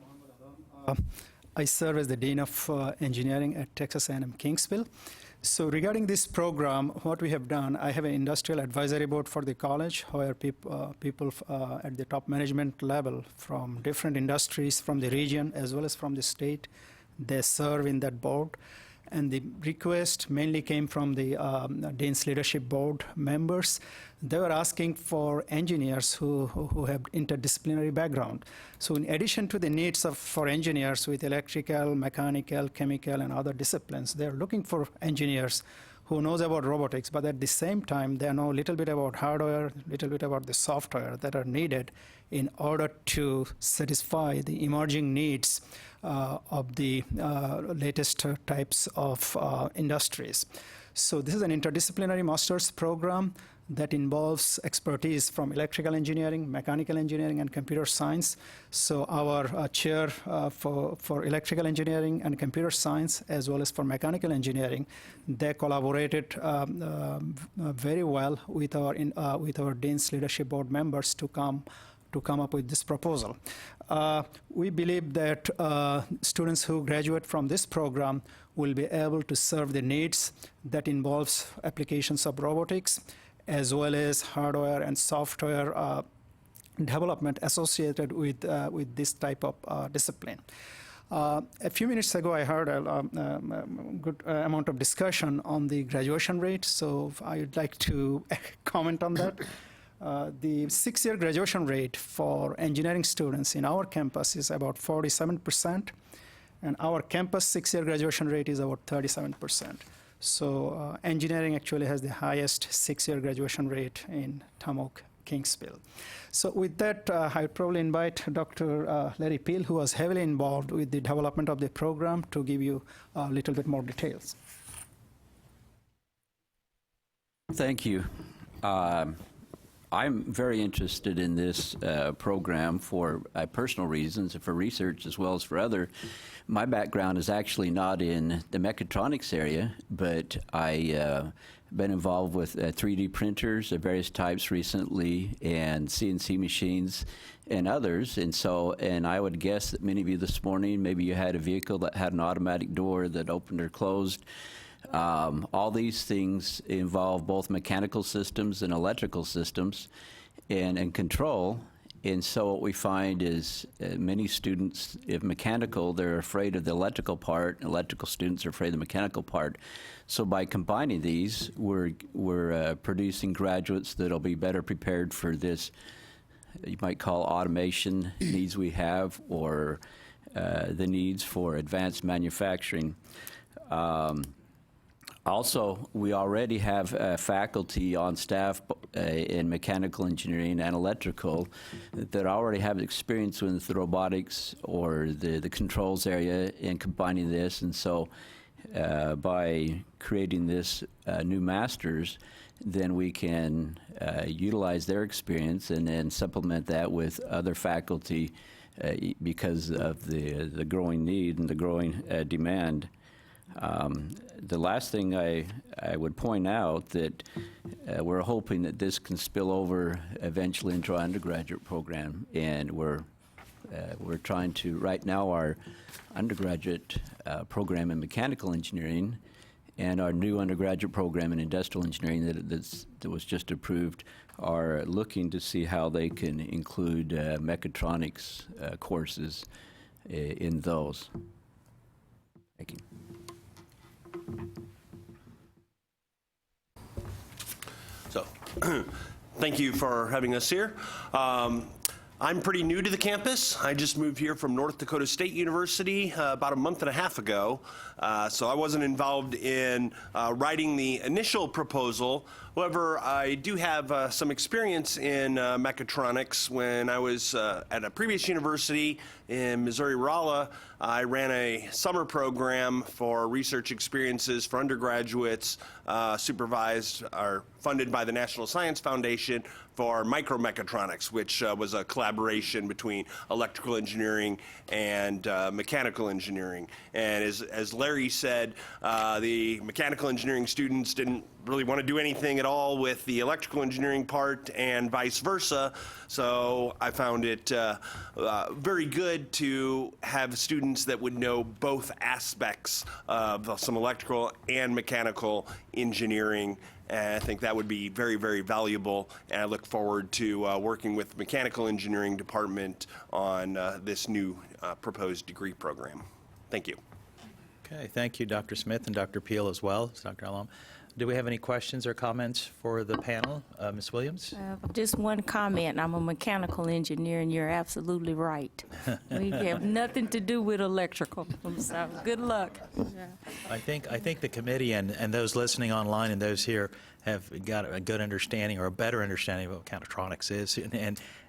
I serve as the Dean of Engineering at Texas A&M Kingsville. So regarding this program, what we have done, I have an industrial advisory board for the college where people at the top management level from different industries from the region as well as from the state, they serve in that board. And the request mainly came from the Dean's Leadership Board members. They were asking for engineers who have interdisciplinary background. So in addition to the needs for engineers with electrical, mechanical, chemical, and other disciplines, they're looking for engineers who knows about robotics, but at the same time, they know a little bit about hardware, a little bit about the software that are needed in order to satisfy the emerging needs of the latest types of industries. So this is an interdisciplinary master's program that involves expertise from electrical engineering, mechanical engineering, and computer science. So our chair for electrical engineering and computer science, as well as for mechanical engineering, they collaborated very well with our Dean's Leadership Board members to come up with this proposal. We believe that students who graduate from this program will be able to serve the needs that involves applications of robotics, as well as hardware and software development associated with this type of discipline. A few minutes ago, I heard a good amount of discussion on the graduation rate, so I would like to comment on that. The 6-year graduation rate for engineering students in our campus is about 47%, and our campus 6-year graduation rate is about 37%. So engineering actually has the highest 6-year graduation rate in Tamok, Kingsville. So with that, I would probably invite Dr. Larry Peel, who was heavily involved with the development of the program, to give you a little bit more details. Thank you. I'm very interested in this program for personal reasons, and for research as well as for other. My background is actually not in the mechatronics area, but I've been involved with 3D printers of various types recently, and CNC machines and others. And I would guess that many of you this morning, maybe you had a vehicle that had an automatic door that opened or closed. All these things involve both mechanical systems and electrical systems and control. And so what we find is many students, if mechanical, they're afraid of the electrical part, and electrical students are afraid of the mechanical part. So by combining these, we're producing graduates that'll be better prepared for this, you might call automation needs we have, or the needs for advanced manufacturing. Also, we already have faculty on staff in mechanical engineering and electrical that already have experience with the robotics or the controls area in combining this. And so by creating this new master's, then we can utilize their experience and then supplement that with other faculty because of the growing need and the growing demand. The last thing I would point out that we're hoping that this can spill over eventually into our undergraduate program, and we're trying to, right now, our undergraduate program in mechanical engineering and our new undergraduate program in industrial engineering that was just approved are looking to see how they can include mechatronics courses in those. Thank you. So, thank you for having us here. I'm pretty new to the campus. I just moved here from North Dakota State University about a month and a half ago. So I wasn't involved in writing the initial proposal. However, I do have some experience in mechatronics. When I was at a previous university in Missouri-Rolla, I ran a summer program for research experiences for undergraduates supervised or funded by the National Science Foundation for micromechatronics, which was a collaboration between electrical engineering and mechanical engineering. And as Larry said, the mechanical engineering students didn't really want to do anything at all with the electrical engineering part and vice versa. So I found it very good to have students that would know both aspects of some electrical and mechanical engineering. And I think that would be very, very valuable. And I look forward to working with the mechanical engineering department on this new proposed degree program. Thank you. Okay, thank you, Dr. Smith, and Dr. Peel as well. Dr. Alam. Do we have any questions or comments for the panel? Ms. Williams? Just one comment. I'm a mechanical engineer, and you're absolutely right. We have nothing to do with electrical, so good luck. I think the committee and those listening online and those here have got a good understanding or a better understanding of what mechatronics is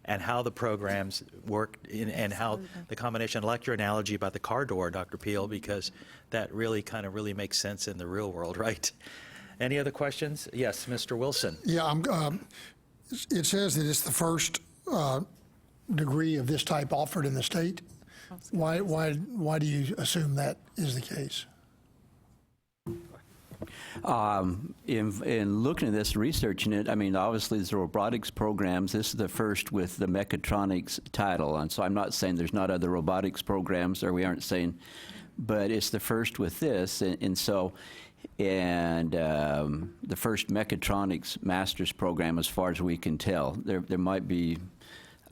and how the programs work and how the combination. I like your analogy about the car door, Dr. Peel, because that really makes sense in the real world, right? Any other questions? Yes, Mr. Wilson. Yeah, it says that it's the first degree of this type offered in the state. Why do you assume that is the case? In looking at this, researching it, I mean, obviously there's robotics programs. This is the first with the mechatronics title, and so I'm not saying there's not other robotics programs, or we aren't saying, but it's the first with this, and the first mechatronics master's program, as far as we can tell. There might be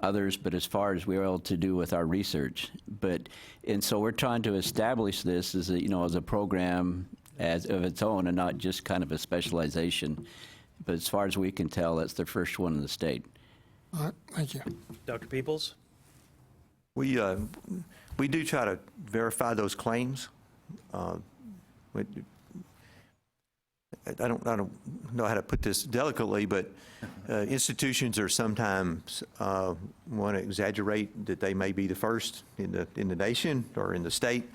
others, but as far as we're able to do with our research, and so we're trying to establish this as a program as of its own, and not just kind of a specialization. But as far as we can tell, that's the first one in the state. All right, thank you. Dr. Peoples? We do try to verify those claims. I don't know how to put this delicately, but institutions are sometimes want to exaggerate that they may be the first in the nation or in the state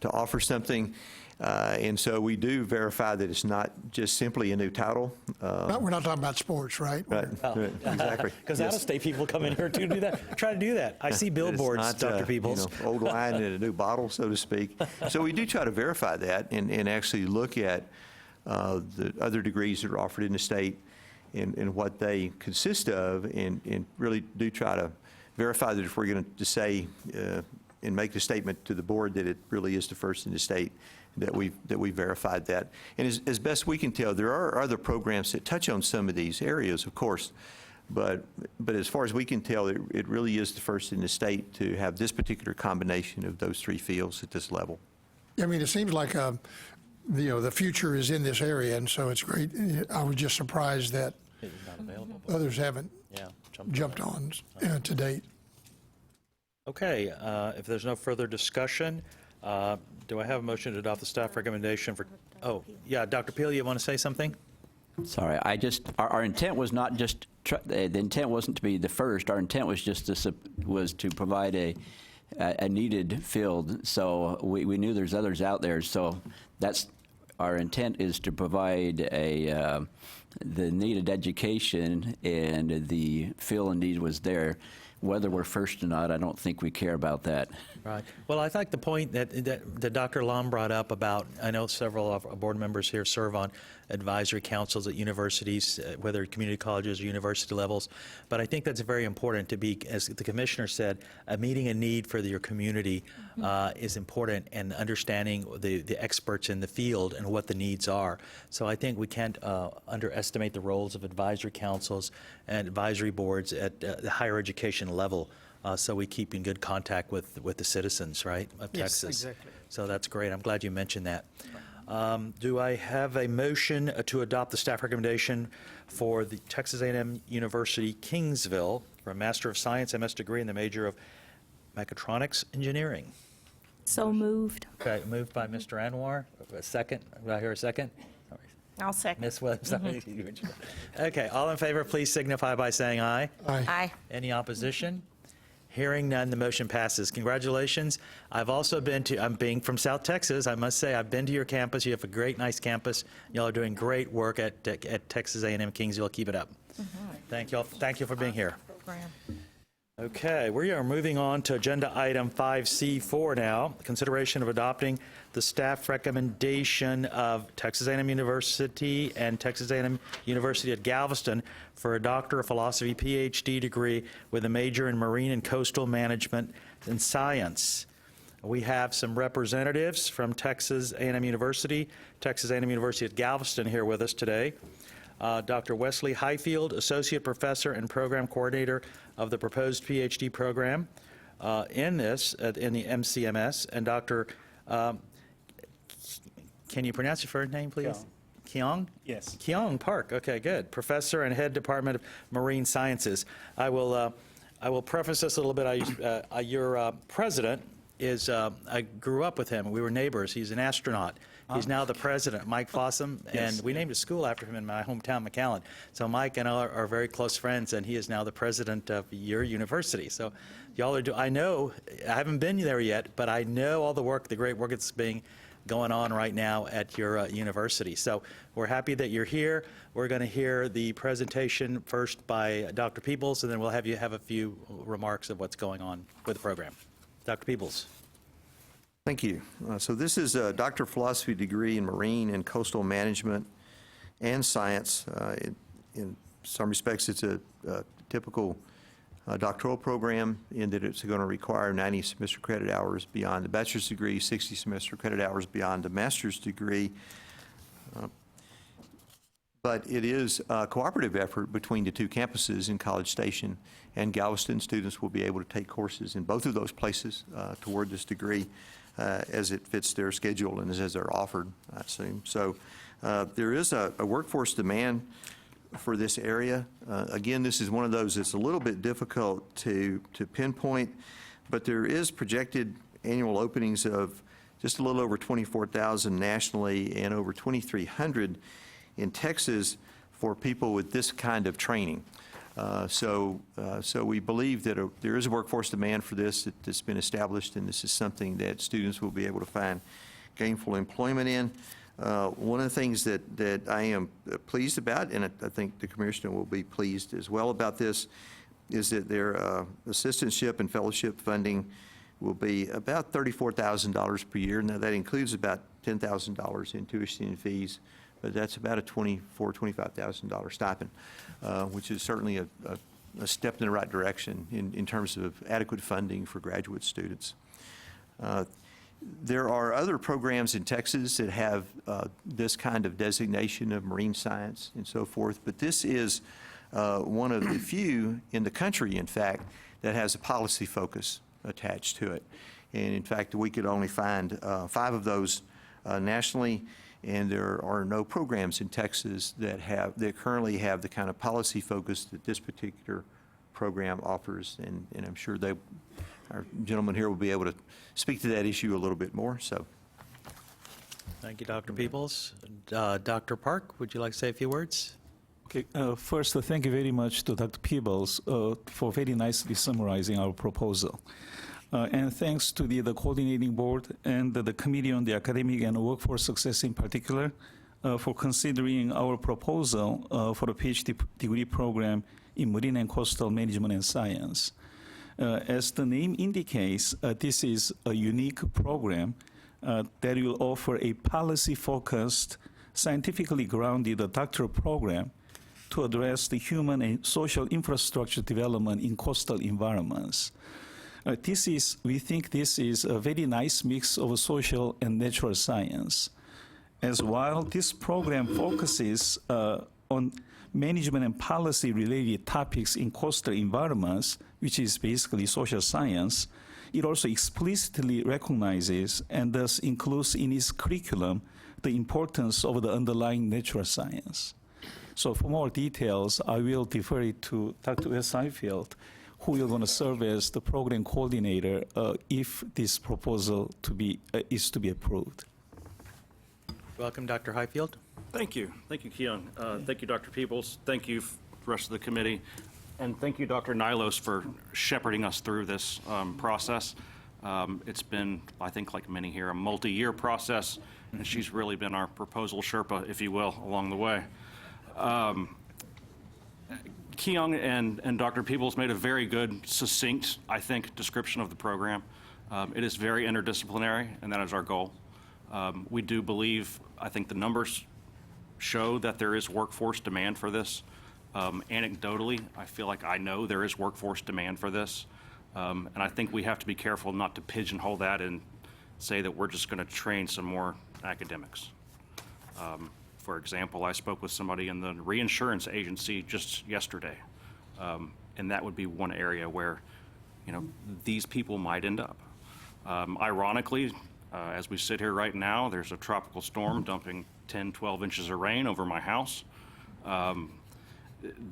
to offer something. And so we do verify that it's not just simply a new title. We're not talking about sports, right? Right, exactly. Because out-of-state people come in here to do that. Try to do that. I see billboards, It's not, Dr. Peoples. old wine in a new bottle, so to speak. So we do try to verify that and actually look at the other degrees that are offered in the state and what they consist of, and really do try to verify that if we're going to say and make the statement to the board that it really is the first in the state, that we verified that. And as best we can tell, there are other programs that touch on some of these areas, of course, but as far as we can tell, it really is the first in the state to have this particular combination of those three fields at this level. I mean, it seems like the future is in this area, and so it's great. I was just surprised that others haven't jumped on to date. Okay, if there's no further discussion, do I have a motion to adopt the staff recommendation for, Dr. Peel, you want to say something? Sorry, our intent was not just, the intent wasn't to be the first. Our intent was just to provide a needed field. So we knew there's others out there. So that's, our intent is to provide the needed education, and the field and need was there. whether we're first or not, I don't think we care about that. Right. Well, I like the point that Dr. Lum brought up about, I know several of our board members here serve on advisory councils at universities, whether community colleges or university levels, but I think that's very important to be, as the commissioner said, meeting a need for your community is important, and understanding the experts in the field and what the needs are. So I think we can't underestimate the roles of advisory councils and advisory boards at the higher education level. So we keep in good contact with the citizens, right, of Texas. Yes, exactly. So that's great. I'm glad you mentioned that. Do I have a motion to adopt the staff recommendation for the Texas A&M University Kingsville for a Master of Science MS degree in the major of Mechatronics Engineering? So moved. Okay, moved by Mr. Anwar. A second. Do I hear a second? I'll second. Ms. Williams. Okay, all in favor, please signify by saying aye. Aye. Any opposition? Hearing none, the motion passes. Congratulations. I'm being from South Texas, I must say, I've been to your campus. You have a great, nice campus. Y'all are doing great work at Texas A&M Kingsville. Keep it up. Thank you all. Thank you for being here. Okay, we are moving on to agenda item 5C4 now, consideration of adopting the staff recommendation of Texas A&M University and Texas A&M University at Galveston for a Doctor of Philosophy PhD degree with a major in Marine and Coastal Management and Science. We have some representatives from Texas A&M University, Texas A&M University at Galveston here with us today. Dr. Wesley Highfield, Associate Professor and Program Coordinator of the proposed PhD program in the MCMS, and Dr. Can you pronounce your first name, please? Keong? Yes. Keong Park. Okay, good. Professor and Head Department of Marine Sciences. I will preface this a little bit. Your president is, I grew up with him. We were neighbors. He's an astronaut. He's now the president, Mike Fossum, and we named a school after him in my hometown, McAllen. So Mike and I are very close friends, and he is now the president of your university. So y'all are I haven't been there yet, but I know all the great work that's going on right now at your university. So we're happy that you're here. We're going to hear the presentation first by Dr. Peoples, and then we'll have you have a few remarks of what's going on with the program. Dr. Peoples. Thank you. So this is a Doctor of Philosophy degree in Marine and Coastal Management and Science. In some respects, it's a typical doctoral program in that it's going to require 90 semester credit hours beyond the bachelor's degree, 60 semester credit hours beyond the master's degree. But it is a cooperative effort between the two campuses in College Station and Galveston. Students will be able to take courses in both of those places toward this degree as it fits their schedule and as they're offered, I assume. So there is a workforce demand for this area. Again, this is one of those that's a little bit difficult to pinpoint, but there is projected annual openings of just a little over 24,000 nationally and over 2,300 in Texas for people with this kind of training. So we believe that there is a workforce demand for this that's been established, and this is something that students will be able to find gainful employment in. One of the things that I am pleased about, and I think the Commissioner will be pleased as well about this, is that their assistantship and fellowship funding will be about $34,000 per year. Now, that includes about $10,000 in tuition and fees, but that's about a $24,000-$25,000 stipend, which is certainly a step in the right direction in terms of adequate funding for graduate students. There are other programs in Texas that have this kind of designation of marine science and so forth, but this is one of the few in the country, in fact, that has a policy focus attached to it. And in fact, we could only find 5 of those nationally, and there are no programs in Texas that currently have the kind of policy focus that this particular program offers, and I'm sure our gentleman here will be able to speak to that issue a little bit more. So, thank you, Dr. Peoples. Dr. Park, would you like to say a few words? Okay. First, thank you very much to Dr. Peebles for very nicely summarizing our proposal. And thanks to the coordinating board and the Committee on the Academic and Workforce Success in particular for considering our proposal for a PhD degree program in Marine and Coastal Management and Science. As the name indicates, this is a unique program that will offer a policy-focused, scientifically grounded doctoral program to address the human and social infrastructure development in coastal environments. We think this is a very nice mix of social and natural science. As while this program focuses on management and policy-related topics in coastal environments, which is basically social science, it also explicitly recognizes and thus includes in its curriculum the importance of the underlying natural science. So for more details, I will defer it to Dr. Wes Seifeld, who is going to serve as the program coordinator if this proposal is to be approved. Welcome, Dr. Highfield. Thank you. Thank you, Keon. Thank you, Dr. Peoples. Thank you, the rest of the committee. And thank you, Dr. Nylos, for shepherding us through this process. It's been, I think, like many here, a multi-year process, and she's really been our proposal Sherpa, if you will, along the way. Keon and Dr. Peoples made a very good, succinct, I think, description of the program. It is very interdisciplinary, and that is our goal. We do believe, I think the numbers show that there is workforce demand for this. Anecdotally, I feel like I know there is workforce demand for this. And I think we have to be careful not to pigeonhole that and say that we're just going to train some more academics. For example, I spoke with somebody in the reinsurance agency just yesterday. And that would be one area where, these people might end up. Ironically, as we sit here right now, there's a tropical storm dumping 10, 12 inches of rain over my house.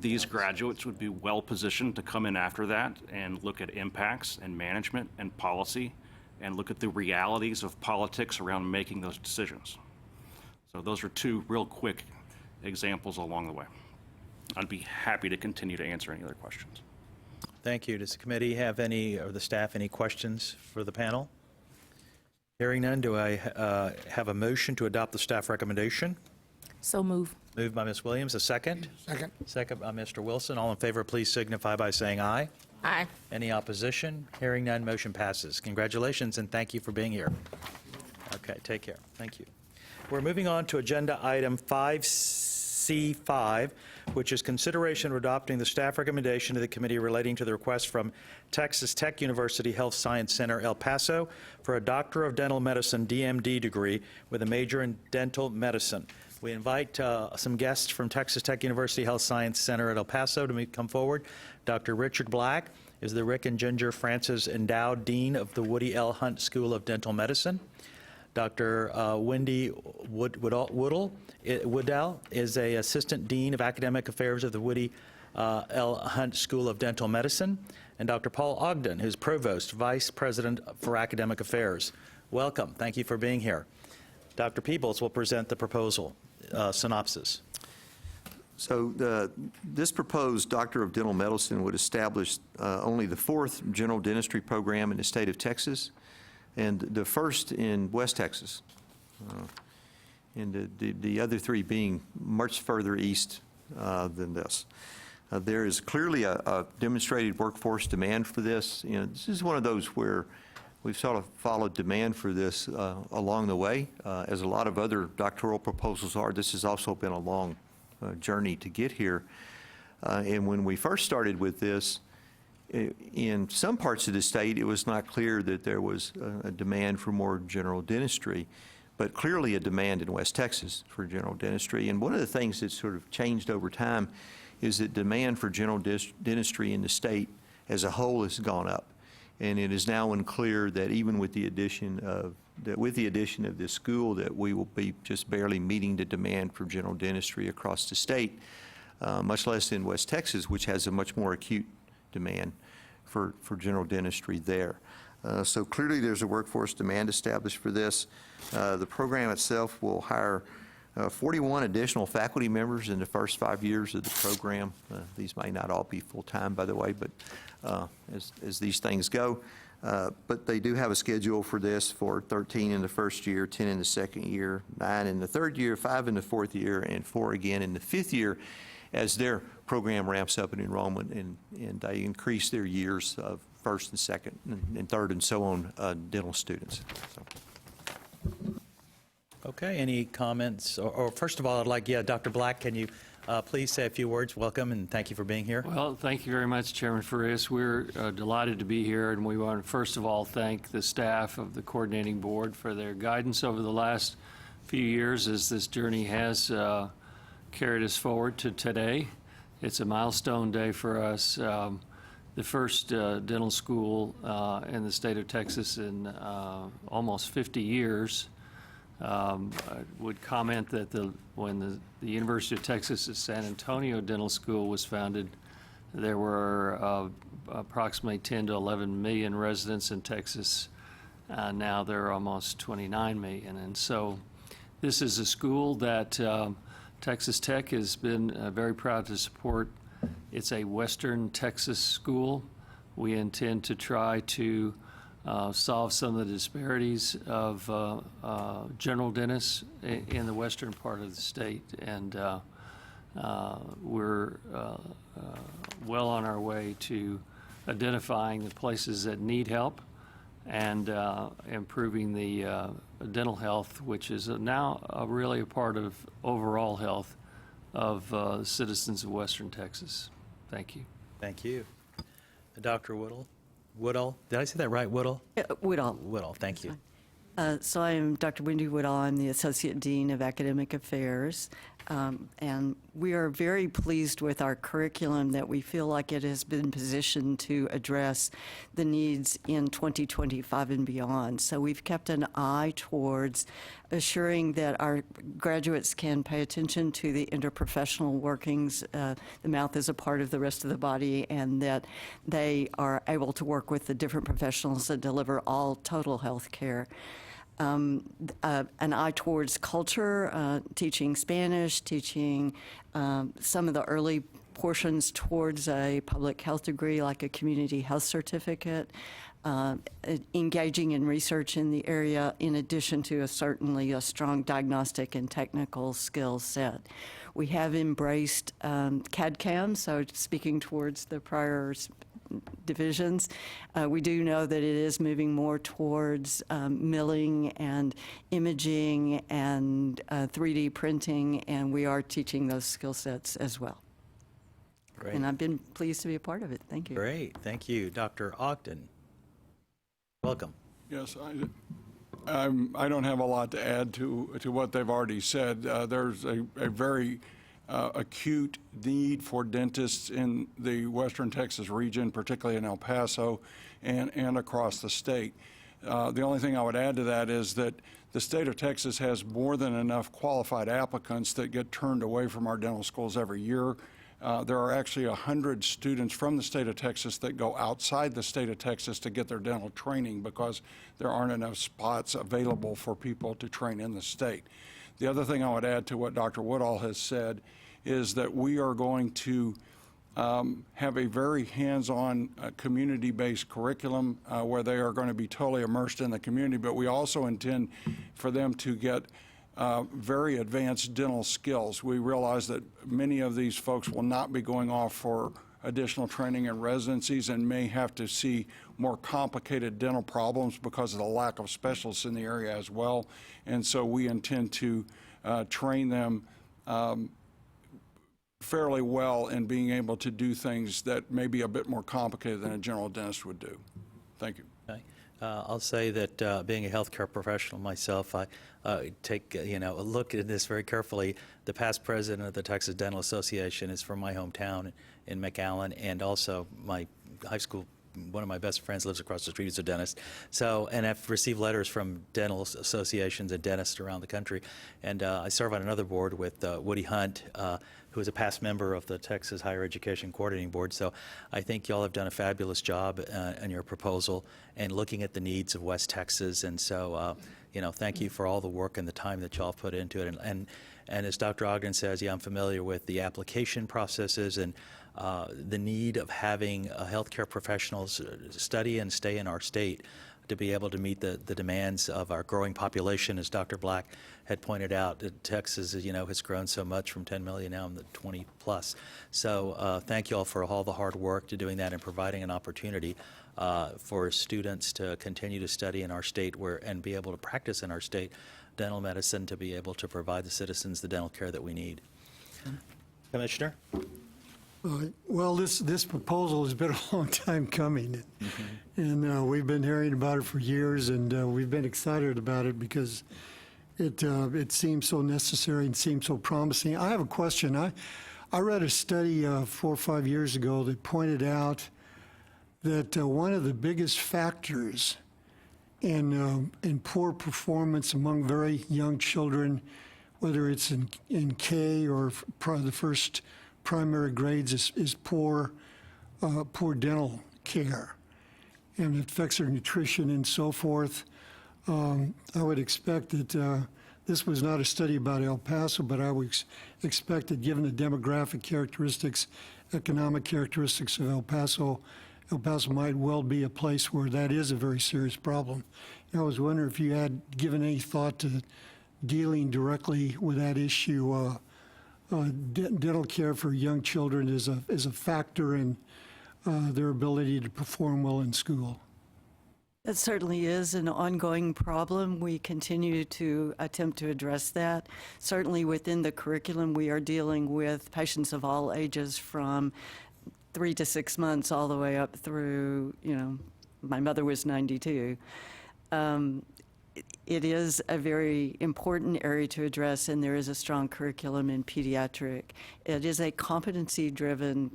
These graduates would be well positioned to come in after that and look at impacts and management and policy and look at the realities of politics around making those decisions. So those are two real quick examples along the way. I'd be happy to continue to answer any other questions. Thank you. Does the committee have any, or the staff, any questions for the panel? Hearing none, do I have a motion to adopt the staff recommendation? So move. Moved by Ms. Williams, a second? Second. Second by Mr. Wilson. All in favor, please signify by saying aye. Aye. Any opposition? Hearing none, motion passes. Congratulations, and thank you for being here. Okay, take care. Thank you. We're moving on to agenda item 5C5, which is consideration of adopting the staff recommendation to the committee relating to the request from Texas Tech University Health Science Center, El Paso, for a Doctor of Dental Medicine DMD degree with a major in dental medicine. We invite some guests from Texas Tech University Health Science Center at El Paso to come forward. Dr. Richard Black is the Rick and Ginger Francis Endowed Dean of the Woody L. Hunt School of Dental Medicine. Dr. Wendy Woodell is a Assistant Dean of Academic Affairs of the Woody L. Hunt School of Dental Medicine. And Dr. Paul Ogden, who's Provost, Vice President for Academic Affairs. Welcome. Thank you for being here. Dr. Peebles will present the proposal synopsis. So this proposed Doctor of Dental Medicine would establish only the fourth general dentistry program in the state of Texas and the first in West Texas, and the other three being much further east than this. There is clearly a demonstrated workforce demand for this. This is one of those where we've sort of followed demand for this along the way, as a lot of other doctoral proposals are. This has also been a long journey to get here. And when we first started with this, in some parts of the state, it was not clear that there was a demand for more general dentistry, but clearly a demand in West Texas for general dentistry. And one of the things that's sort of changed over time is that demand for general dentistry in the state as a whole has gone up. And it is now unclear that even with the addition of this school, that we will be just barely meeting the demand for general dentistry across the state, much less in West Texas, which has a much more acute demand for general dentistry there. So clearly there's a workforce demand established for this. The program itself will hire 41 additional faculty members in the first 5 years of the program. These may not all be full-time, by the way, but as these things go. But they do have a schedule for this for 13 in the first year, 10 in the second year, 9 in the third year, 5 in the fourth year, and 4 again in the fifth year as their program ramps up in enrollment and they increase their years of first and second and third and so on dental students. So. Okay, any comments? Or first of all, I'd like, Dr. Black, can you please say a few words? Welcome, and thank you for being here. Well, thank you very much, Chairman Farias. We're delighted to be here, and we want to first of all thank the staff of the coordinating board for their guidance over the last few years as this journey has carried us forward to today. It's a milestone day for us. The first dental school in the state of Texas in almost 50 years. I would comment that when the University of Texas at San Antonio Dental School was founded, there were approximately 10 to 11 million residents in Texas. Now there are almost 29 million. And so this is a school that Texas Tech has been very proud to support. It's a Western Texas school. We intend to try to solve some of the disparities of general dentists in the western part of the state. And we're well on our way to identifying the places that need help and improving the dental health, which is now really a part of overall health of citizens of western Texas. Thank you. Thank you. Dr. Woodall, did I say that right, Woodall? Woodall. Woodall, thank you. So I am Dr. Wendy Woodall. I'm the Associate Dean of Academic Affairs. And we are very pleased with our curriculum that we feel like it has been positioned to address the needs in 2025 and beyond. So we've kept an eye towards assuring that our graduates can pay attention to the interprofessional workings. The mouth is a part of the rest of the body, and that they are able to work with the different professionals that deliver all total health care. An eye towards culture, teaching Spanish, teaching some of the early portions towards a public health degree like a community health certificate, engaging in research in the area in addition to certainly a strong diagnostic and technical skill set. We have embraced CAD/CAM, so speaking towards the prior divisions. We do know that it is moving more towards milling and imaging and 3D printing, and we are teaching those skill sets as well. Great. And I've been pleased to be a part of it. Thank you. Great, thank you. Dr. Ogden, welcome. Yes, I don't have a lot to add to what they've already said. There's a very acute need for dentists in the Western Texas region, particularly in El Paso and across the state. The only thing I would add to that is that the state of Texas has more than enough qualified applicants that get turned away from our dental schools every year. There are actually 100 students from the state of Texas that go outside the state of Texas to get their dental training because there aren't enough spots available for people to train in the state. The other thing I would add to what Dr. Woodall has said is that we are going to have a very hands-on community-based curriculum where they are going to be totally immersed in the community, but we also intend for them to get very advanced dental skills. We realize that many of these folks will not be going off for additional training and residencies and may have to see more complicated dental problems because of the lack of specialists in the area as well. And so we intend to train them fairly well in being able to do things that may be a bit more complicated than a general dentist would do. Thank you. Okay. I'll say that being a healthcare professional myself, I take a look at this very carefully. The past president of the Texas Dental Association is from my hometown in McAllen, and also my high school, one of my best friends lives across the street, is a dentist. So, and I've received letters from dental associations and dentists around the country. And I serve on another board with Woody Hunt, who is a past member of the Texas Higher Education Coordinating Board. So I think y'all have done a fabulous job in your proposal and looking at the needs of West Texas. And so, thank you for all the work and the time that y'all put into it. And as Dr. Ogden says, I'm familiar with the application processes and the need of having healthcare professionals study and stay in our state. to be able to meet the demands of our growing population. As Dr. Black had pointed out, Texas, has grown so much from 10 million now in the 20 plus. So thank you all for all the hard work to doing that and providing an opportunity for students to continue to study in our state and be able to practice in our state dental medicine, to be able to provide the citizens the dental care that we need. Commissioner? Well, this proposal has been a long time coming, and we've been hearing about it for years, and we've been excited about it because it seems so necessary and seems so promising. I have a question. I read a study 4 or 5 years ago that pointed out that one of the biggest factors in poor performance among very young children, whether it's in K or the first primary grades, is poor dental care, and it affects their nutrition and so forth. I would expect that this was not a study about El Paso, but I would expect that given the demographic characteristics, economic characteristics of El Paso might well be a place where that is a very serious problem. And I was wondering if you had given any thought to dealing directly with that issue. Dental care for young children is a factor in their ability to perform well in school. That certainly is an ongoing problem. We continue to attempt to address that. Certainly within the curriculum, we are dealing with patients of all ages from 3 to 6 months all the way up through, my mother was 92. It is a very important area to address, and there is a strong curriculum in pediatric. It is a competency-driven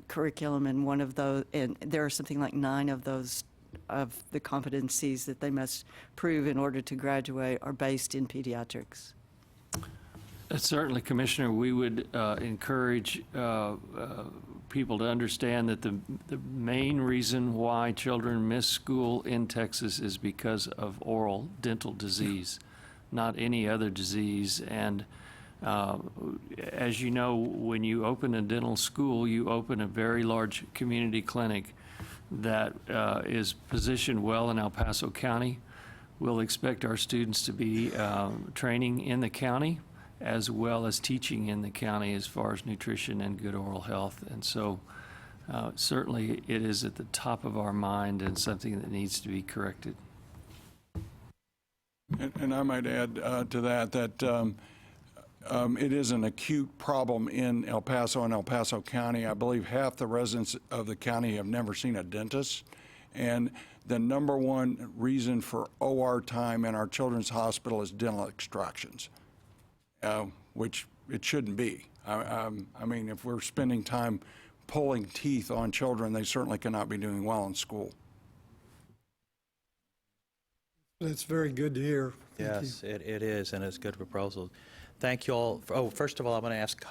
curriculum, and there are something like 9 of the competencies that they must prove in order to graduate are based in pediatrics. Certainly, Commissioner, we would encourage people to understand that the main reason why children miss school in Texas is because of oral dental disease, not any other disease. And as you know, when you open a dental school, you open a very large community clinic that is positioned well in El Paso County. We'll expect our students to be training in the county as well as teaching in the county as far as nutrition and good oral health. And so certainly it is at the top of our mind and something that needs to be corrected. And I might add to that it is an acute problem in El Paso and El Paso County. I believe half the residents of the county have never seen a dentist. And the number one reason for OR time in our children's hospital is dental extractions, which it shouldn't be. I mean, if we're spending time pulling teeth on children, they certainly cannot be doing well in school. That's very good to hear. Yes, it is, and it's a good proposal. Thank you all. First of all, I want to ask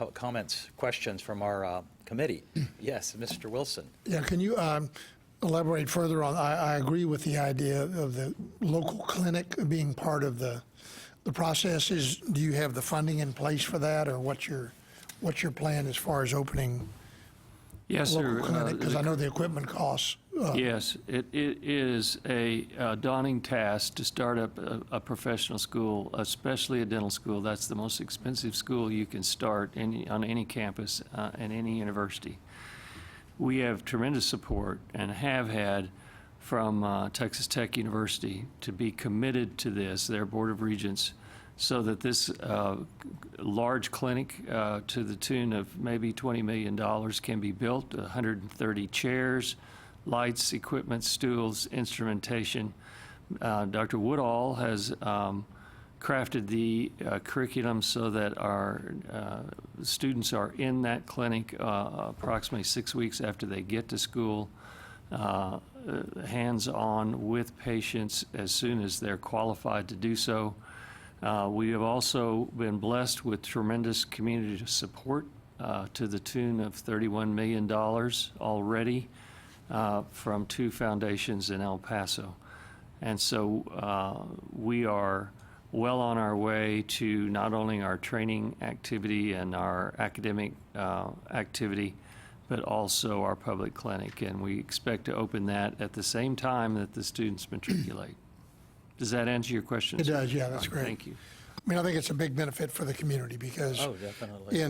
questions from our committee. Yes, Mr. Wilson. Yeah, can you elaborate further on, I agree with the idea of the local clinic being part of the process. Do you have the funding in place for that, or what's your plan as far as opening Yes, local sir. clinic? Because I know the equipment costs. Yes, it is a daunting task to start up a professional school, especially a dental school. That's the most expensive school you can start on any campus in any university. We have tremendous support and have had from Texas Tech University to be committed to this, their Board of Regents, so that this large clinic to the tune of maybe $20 million can be built, 130 chairs, lights, equipment, stools, instrumentation. Dr. Woodall has crafted the curriculum so that our students are in that clinic approximately 6 weeks after they get to school, hands-on with patients as soon as they're qualified to do so. We have also been blessed with tremendous community support to the tune of $31 million already from 2 foundations in El Paso. And so we are well on our way to not only our training activity and our academic activity, but also our public clinic, and we expect to open that at the same time that the students matriculate. Does that answer your question? It does, yeah, that's great. Thank you. I mean, I think it's a big benefit for the community because Oh, definitely.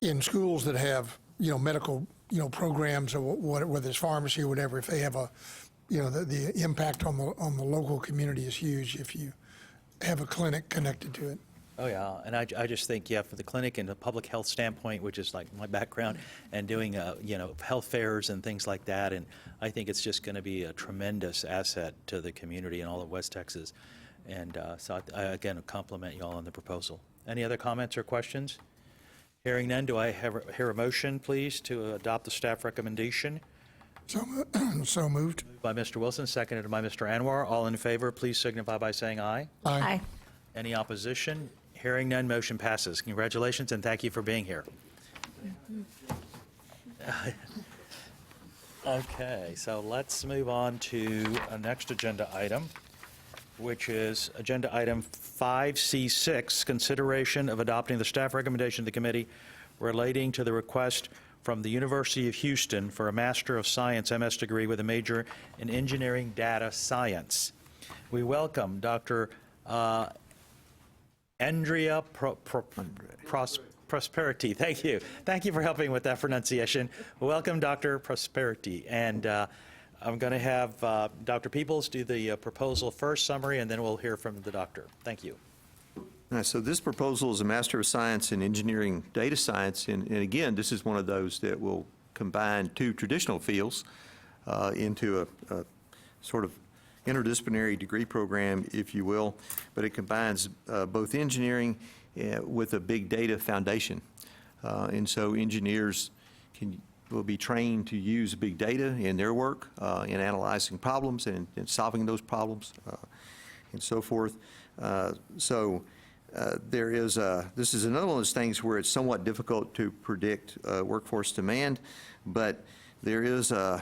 in schools that have, medical, programs or whether it's pharmacy or whatever, if they have a, the impact on the local community is huge if you have a clinic connected to it. Oh, yeah, and I just think, yeah, for the clinic and a public health standpoint, which is like my background, and doing, health fairs and things like that, and I think it's just going to be a tremendous asset to the community in all of West Texas. And so I again, compliment you all on the proposal. Any other comments or questions? Hearing none, do I hear a motion, please, to adopt the staff recommendation? So moved. Moved by Mr. Wilson, seconded by Mr. Anwar. All in favor, please signify by saying aye. Aye. Any opposition? Hearing none, motion passes. Congratulations, and thank you for being here. Okay, so let's move on to a next agenda item, which is Agenda Item 5C6, consideration of adopting the staff recommendation of the committee relating to the request from the University of Houston for a Master of Science MS degree with a major in Engineering Data Science. We welcome Dr. Andrea Prosperity. Thank you. Thank you for helping with that pronunciation. Welcome, Dr. Prosperity. And I'm going to have Dr. Peoples do the proposal first summary, and then we'll hear from the doctor. Thank you. So this proposal is a Master of Science in Engineering Data Science, and again, this is one of those that will combine two traditional fields into a sort of interdisciplinary degree program, if you will, but it combines both engineering with a big data foundation. And so engineers will be trained to use big data in their work, in analyzing problems and solving those problems, and so forth. This is another one of those things where it's somewhat difficult to predict workforce demand, but there is a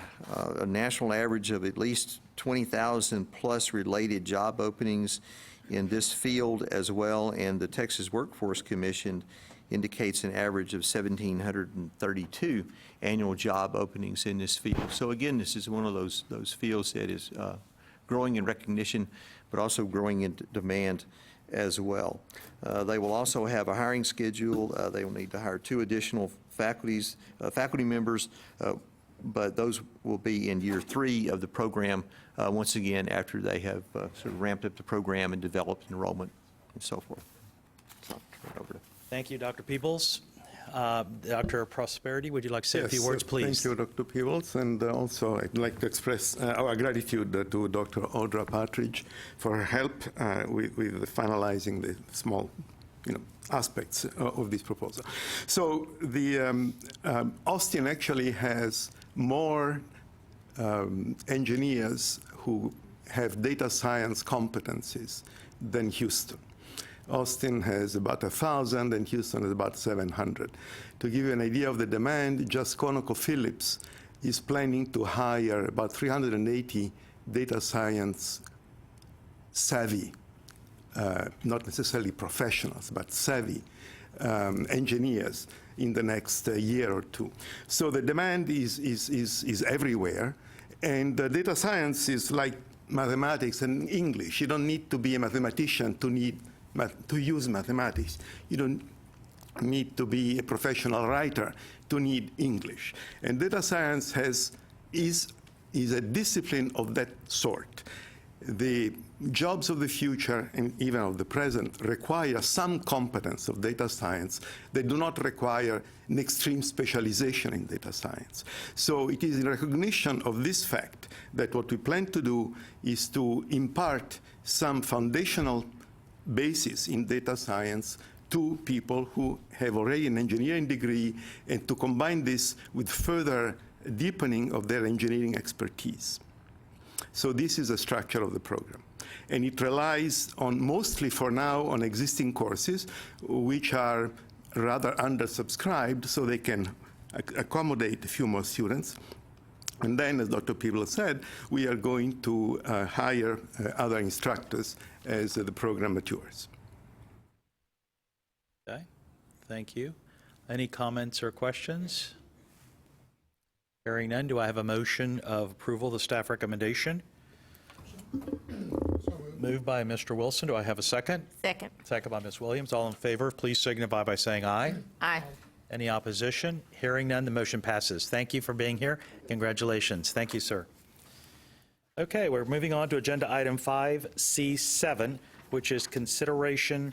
national average of at least 20,000 plus related job openings in this field as well, and the Texas Workforce Commission indicates an average of 1,732 annual job openings in this field. So again, this is one of those fields that is growing in recognition, but also growing in demand as well. They will also have a hiring schedule. They will need to hire 2 additional faculty members, but those will be in year 3 of the program, once again, after they have sort of ramped up the program and developed enrollment and so forth. So I'll turn it over to. Thank you, Dr. Peoples. Dr. Prosperity, would you like to say a few words, please? Thank you, Dr. Peoples, and also I'd like to express our gratitude to Dr. Audra Partridge for her help with finalizing the small, aspects of this proposal. So the Austin actually has more engineers who have data science competencies than Houston. Austin has about 1,000 and Houston is about 700. To give you an idea of the demand, just ConocoPhillips is planning to hire about 380 data science savvy, not necessarily professionals, but savvy engineers in the next year or 2. So the demand is everywhere, and data science is like mathematics and English. You don't need to be a mathematician to use mathematics. You don't need to be a professional writer to need English. And data science is a discipline of that sort. The jobs of the future and even of the present require some competence of data science. They do not require an extreme specialization in data science. So it is in recognition of this fact that what we plan to do is to impart some foundational basis in data science to people who have already an engineering degree, and to combine this with further deepening of their engineering expertise. So this is the structure of the program. And it relies on, mostly for now, on existing courses, which are rather undersubscribed, so they can accommodate a few more students. And then, as Dr. Peeble said, we are going to hire other instructors as the program matures. Okay, thank you. Any comments or questions? Hearing none, do I have a motion of approval of the staff recommendation? Moved by Mr. Wilson. Do I have a second? Second. Second by Ms. Williams. All in favor, please signify by saying aye. Aye. Any opposition? Hearing none, the motion passes. Thank you for being here. Congratulations. Thank you, sir. Okay, we're moving on to agenda item 5C7, which is consideration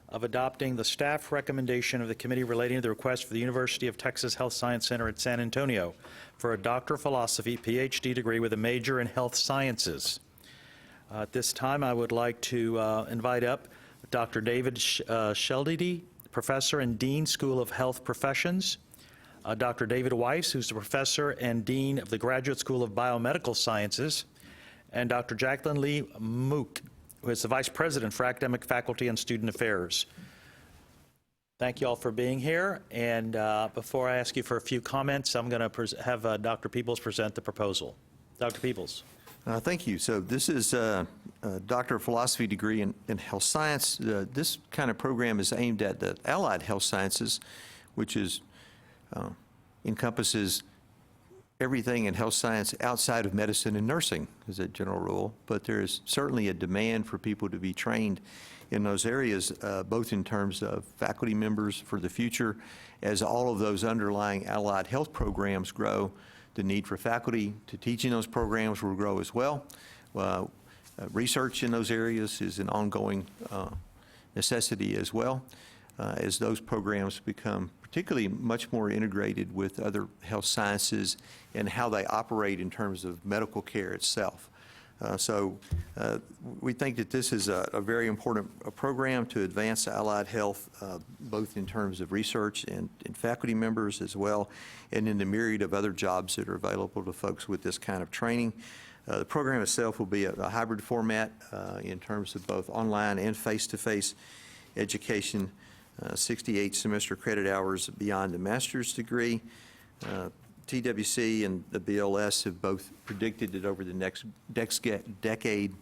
of adopting the staff recommendation of the committee relating to the request for the University of Texas Health Science Center at San Antonio for a Doctor of Philosophy, PhD degree with a major in health sciences. At this time, I would like to invite up Dr. David Sheldedy, Professor and Dean, School of Health Professions, Dr. David Weiss, who's the Professor and Dean of the Graduate School of Biomedical Sciences, and Dr. Jacqueline Lee Mook, who is the Vice President for Academic Faculty and Student Affairs. Thank you all for being here, and before I ask you for a few comments, I'm going to have Dr. Peoples present the proposal. Dr. Peoples. Thank you. So this is a Doctor of Philosophy degree in health science. This kind of program is aimed at the allied health sciences, which is encompasses everything in health science outside of medicine and nursing as a general rule. But there is certainly a demand for people to be trained in those areas, both in terms of faculty members for the future, as all of those underlying allied health programs grow. The need for faculty to teach in those programs will grow as well. Research in those areas is an ongoing necessity as well, as those programs become particularly much more integrated with other health sciences and how they operate in terms of medical care itself. So we think that this is a very important program to advance allied health, both in terms of research and faculty members as well, and in the myriad of other jobs that are available to folks with this kind of training. The program itself will be a hybrid format in terms of both online and face-to-face education, 68 semester credit hours beyond the master's degree. TWC and the BLS have both predicted that over the next decade,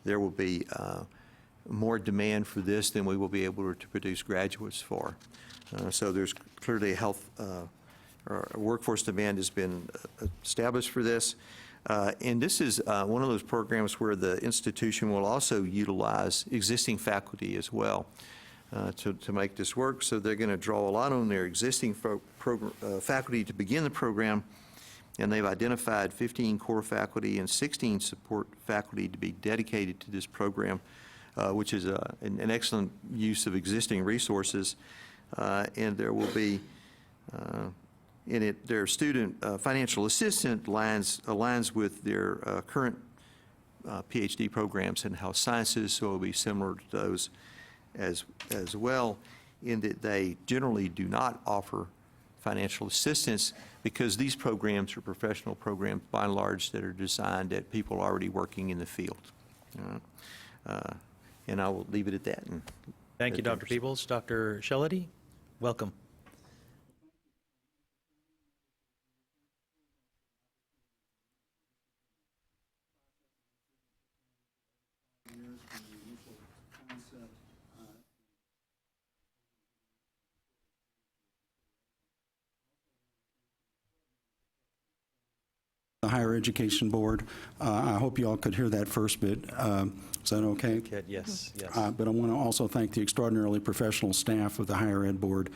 there will be more demand for this than we will be able to produce graduates for. So there's clearly a health or a workforce demand has been established for this. And this is one of those programs where the institution will also utilize existing faculty as well. To make this work. So they're going to draw a lot on their existing faculty to begin the program, and they've identified 15 core faculty and 16 support faculty to be dedicated to this program, which is an excellent use of existing resources. And there will be in it, their student financial assistant aligns with their current PhD programs in health sciences, so it will be similar to those as well, in that they generally do not offer financial assistance because these programs are professional programs by and large that are designed at people already working in the field. And I will leave it at that. Thank you, Dr. Peoples. Dr. Sheldedy, welcome. The Higher Education Board. I hope you all could hear that first bit. Is that okay? Yes, yes. But I want to also thank the extraordinarily professional staff of the Higher Ed Board.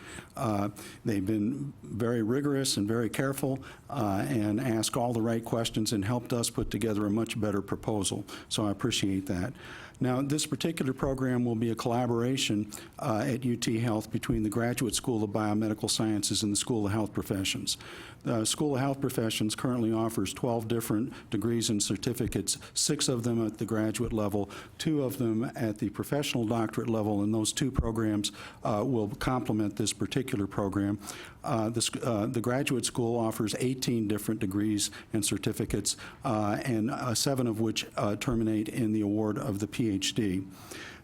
They've been very rigorous and very careful and asked all the right questions and helped us put together a much better proposal. So I appreciate that. Now, this particular program will be a collaboration at UT Health between the Graduate School of Biomedical Sciences and the School of Health Professions. The School of Health Professions currently offers 12 different degrees and certificates, 6 of them at the graduate level, 2 of them at the professional doctorate level, and those 2 programs will complement this particular program. The graduate school offers 18 different degrees and certificates, and 7 of which terminate in the award of the PhD.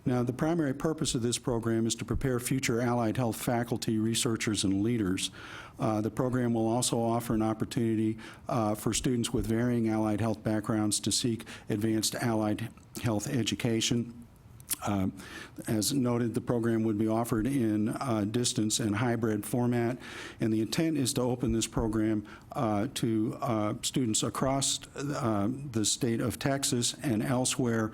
Now, the primary purpose of this program is to prepare future allied health faculty, researchers, and leaders. The program will also offer an opportunity for students with varying allied health backgrounds to seek advanced allied health education. As noted, the program would be offered in distance and hybrid format, and the intent is to open this program to students across the state of Texas and elsewhere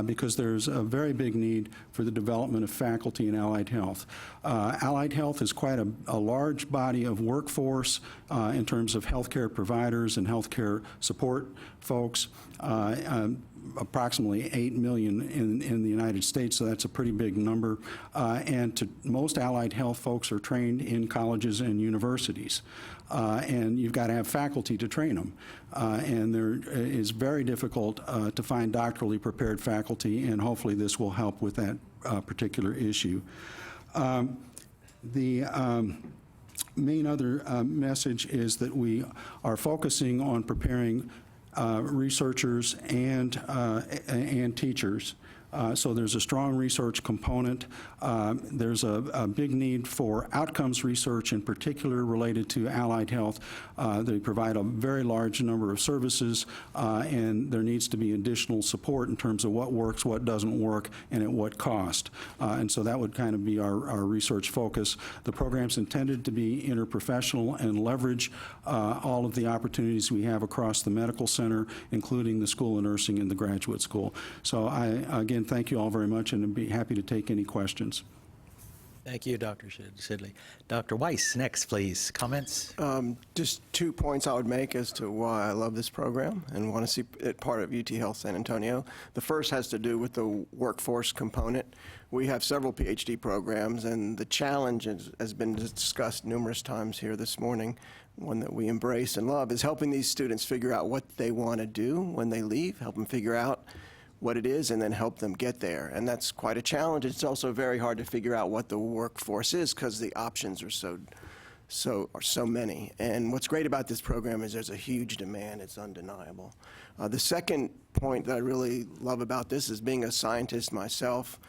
because there's a very big need for the development of faculty in allied health. Allied health is quite a large body of workforce in terms of healthcare providers and healthcare support folks. Approximately 8 million in the United States, so that's a pretty big number. And most allied health folks are trained in colleges and universities. And you've got to have faculty to train them. And there is very difficult to find doctorally prepared faculty, and hopefully this will help with that particular issue. The main other message is that we are focusing on preparing researchers and teachers. So there's a strong research component. There's a big need for outcomes research, in particular related to allied health. They provide a very large number of services, and there needs to be additional support in terms of what works, what doesn't work, and at what cost. And so that would kind of be our research focus. The program's intended to be interprofessional and leverage all of the opportunities we have across the medical center, including the School of Nursing and the Graduate School. So again, thank you all very much, and I'd be happy to take any questions. Thank you, Dr. Sidley. Dr. Weiss, next, please. Comments? Just 2 points I would make as to why I love this program and want to see it part of UT Health San Antonio. The first has to do with the workforce component. We have several PhD programs, and the challenge has been discussed numerous times here this morning, one that we embrace and love, is helping these students figure out what they want to do when they leave, help them figure out what it is, and then help them get there. And that's quite a challenge. It's also very hard to figure out what the workforce is because the options are so many. And what's great about this program is there's a huge demand. It's undeniable. The second point that I really love about this is being a scientist myself.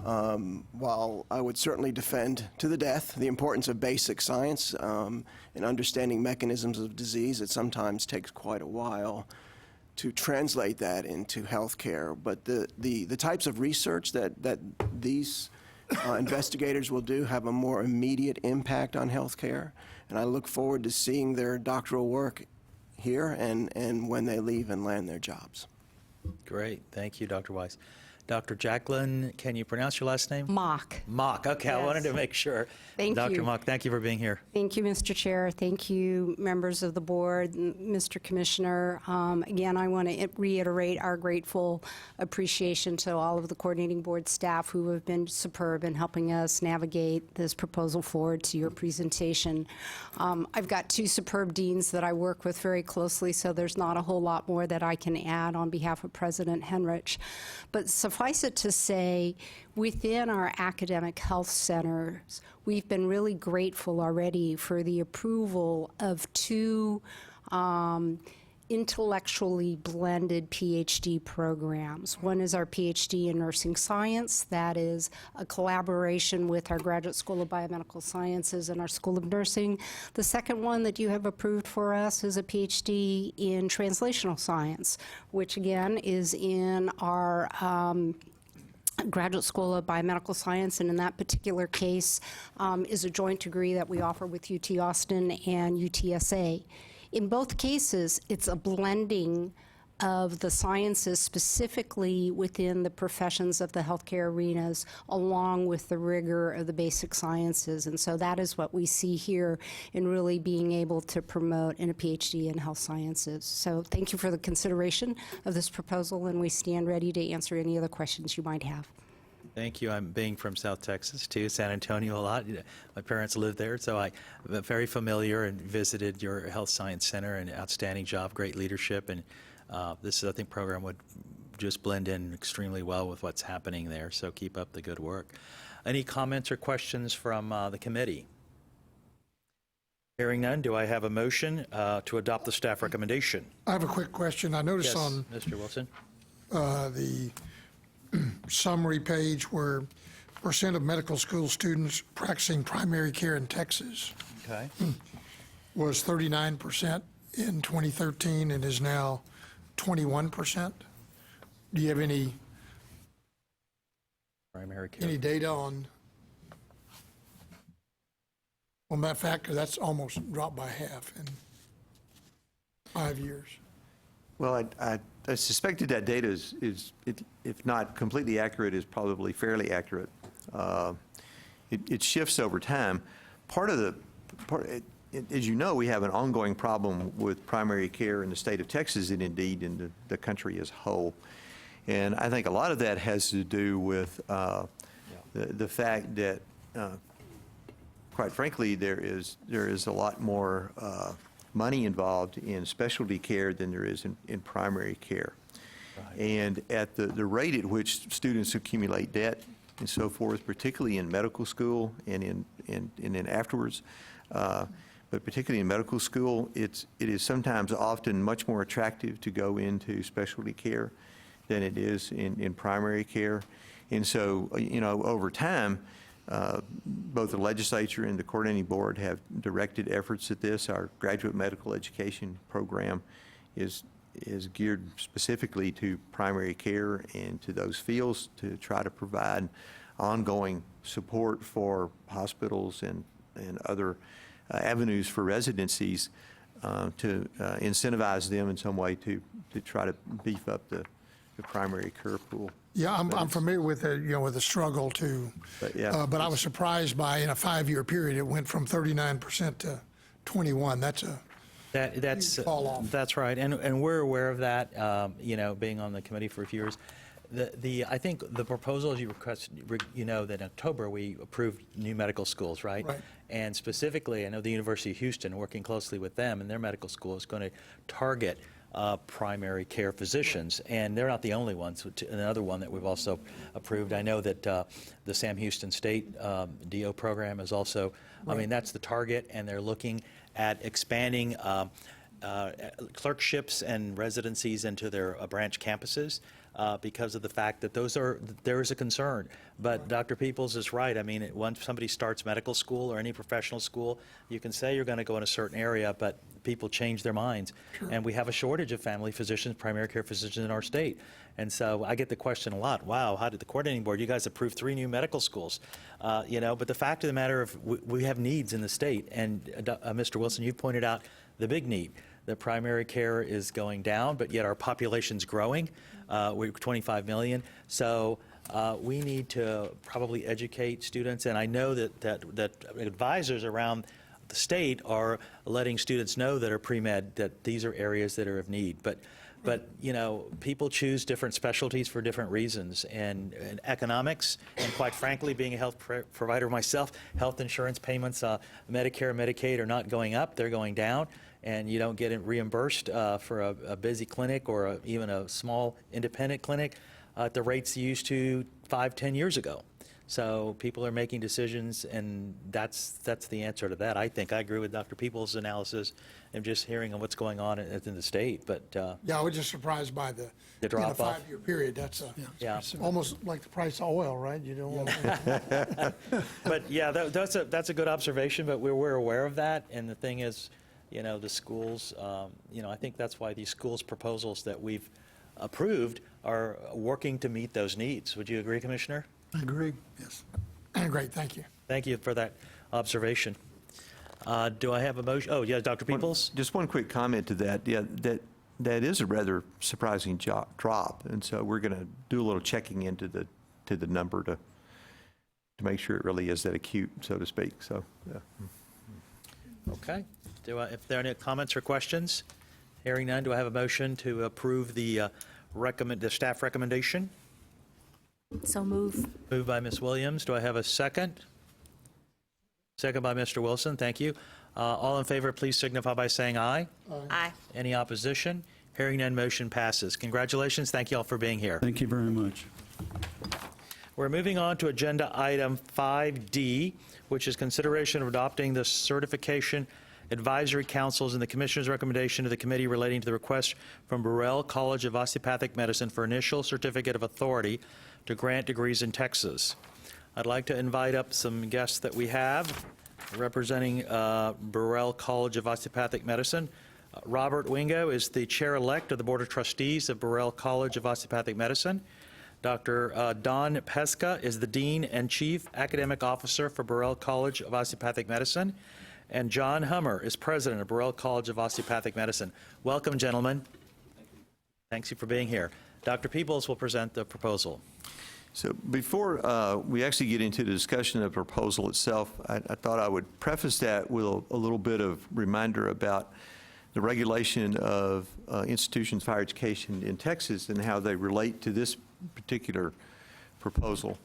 While I would certainly defend to the death the importance of basic science and understanding mechanisms of disease, it sometimes takes quite a while to translate that into healthcare. But the types of research that these investigators will do have a more immediate impact on healthcare, and I look forward to seeing their doctoral work here and when they leave and land their jobs. Great. Thank you, Dr. Weiss. Dr. Jacqueline, can you pronounce your last name? Mock. Mock. Okay, yes. I wanted to make sure. Thank Dr. you. Mock, thank you for being here. Thank you, Mr. Chair. Thank you, members of the board, Mr. Commissioner. Again, I want to reiterate our grateful appreciation to all of the coordinating board staff who have been superb in helping us navigate this proposal forward to your presentation. I've got 2 superb deans that I work with very closely, so there's not a whole lot more that I can add on behalf of President Henrich. But suffice it to say, within our academic health centers, we've been really grateful already for the approval of 2 intellectually blended PhD programs. One is our PhD in nursing science. That is a collaboration with our Graduate School of Biomedical Sciences and our School of Nursing. The second one that you have approved for us is a PhD in translational science, which again is in our Graduate School of Biomedical Science, and in that particular case is a joint degree that we offer with UT Austin and UTSA. In both cases, it's a blending of the sciences specifically within the professions of the healthcare arenas, along with the rigor of the basic sciences. And so that is what we see here in really being able to promote in a PhD in health sciences. So thank you for the consideration of this proposal, and we stand ready to answer any other questions you might have. Thank you. I'm being from South Texas, too, San Antonio a lot. My parents live there, so I'm very familiar and visited your health science center. An outstanding job, great leadership, and this, I think, program would just blend in extremely well with what's happening there, so keep up the good work. Any comments or questions from the committee? Hearing none, do I have a motion to adopt the staff recommendation? I have a quick question. I noticed Yes, on Mr. Wilson. The summary page where percent of medical school students practicing primary care in Texas Okay. was 39% in 2013 and is now 21%. Do you have any Primary care. Any data on that factor? That's almost dropped by half in 5 years. Well, I suspected that data is, if not completely accurate, is probably fairly accurate. It shifts over time. As you know, we have an ongoing problem with primary care in the state of Texas and indeed in the country as a whole. And I think a lot of that has to do with the fact that, quite frankly, there is a lot more money involved in specialty care than there is in primary care. Right. And at the rate at which students accumulate debt and so forth, particularly in medical school and in afterwards, but particularly in medical school, it is sometimes often much more attractive to go into specialty care than it is in primary care. And so, over time, both the legislature and the coordinating board have directed efforts at this. Our graduate medical education program is geared specifically to primary care and to those fields to try to provide ongoing support for hospitals and other avenues for residencies to incentivize them in some way to try to beef up the primary care pool. Yeah, I'm familiar with with the struggle too. But I was surprised by, in a 5-year period, it went from 39% to 21. That's huge fall off. That's right, and we're aware of that. Being on the committee for a few years, I think the proposals you requested, that in October we approved new medical schools, right? Right. And specifically, I know the University of Houston, working closely with them and their medical school, is going to target primary care physicians, and they're not the only ones. Another one that we've also approved, I know that the Sam Houston State DO program is also, I mean, that's the target, and they're looking at expanding clerkships and residencies into their branch campuses because of the fact that there is a concern. But Dr. Peoples is right. I mean, once somebody starts medical school or any professional school, you can say you're going to go in a certain area, but people change their minds. Sure. And we have a shortage of family physicians, primary care physicians in our state. And so I get the question a lot, wow, how did the coordinating board, you guys approved 3 new medical schools, but the fact of the matter is we have needs in the state. And Mr. Wilson, you pointed out the big need. The primary care is going down, but yet our population's growing. We're 25 million. So we need to probably educate students. And I know that advisors around the state are letting students know that are pre-med that these are areas that are of need. But people choose different specialties for different reasons. And economics, and quite frankly, being a health provider myself, health insurance payments, Medicare, Medicaid are not going up, they're going down. And you don't get it reimbursed for a busy clinic or even a small independent clinic at the rates you used to 5-10 years ago. So people are making decisions, and that's the answer to that. I think I agree with Dr. Peoples' analysis and just hearing what's going on in the state. But yeah, I was just surprised by the drop off. In a 5-year period. That's almost like the price of oil, right? You don't want to. But yeah, that's a good observation. But we're aware of that, and the thing is, the schools. I think that's why these schools proposals that we've approved are working to meet those needs. Would you agree, Commissioner? I agree, yes. Great, thank you. Thank you for that observation. Do I have a motion? Oh, yeah, Dr. Peoples? Just one quick comment to that. Yeah, that is a rather surprising drop, and so we're going to do a little checking into the number to make sure it really is that acute, so to speak. So, yeah. Okay. If there are any comments or questions, hearing none, do I have a motion to approve the staff recommendation? So move. Moved by Ms. Williams. Do I have a second? Second by Mr. Wilson. Thank you. All in favor, please signify by saying aye. Aye. Any opposition? Hearing none, motion passes. Congratulations. Thank you all for being here. Thank you very much. We're moving on to agenda item 5D, which is consideration of adopting the certification advisory councils and the Commissioner's recommendation to the committee relating to the request from Burrell College of Osteopathic Medicine for initial certificate of authority to grant degrees in Texas. I'd like to invite up some guests that we have representing Burrell College of Osteopathic Medicine. Robert Wingo is the chair-elect of the Board of Trustees of Burrell College of Osteopathic Medicine. Dr. Don Pesca is the Dean and Chief Academic Officer for Burrell College of Osteopathic Medicine, and John Hummer is President of Burrell College of Osteopathic Medicine. Welcome, gentlemen. Thanks you for being here. Dr. Peebles will present the proposal. So before we actually get into the discussion of the proposal itself, I thought I would preface that with a little bit of reminder about the regulation of institutions of higher education in Texas and how they relate to this particular proposal.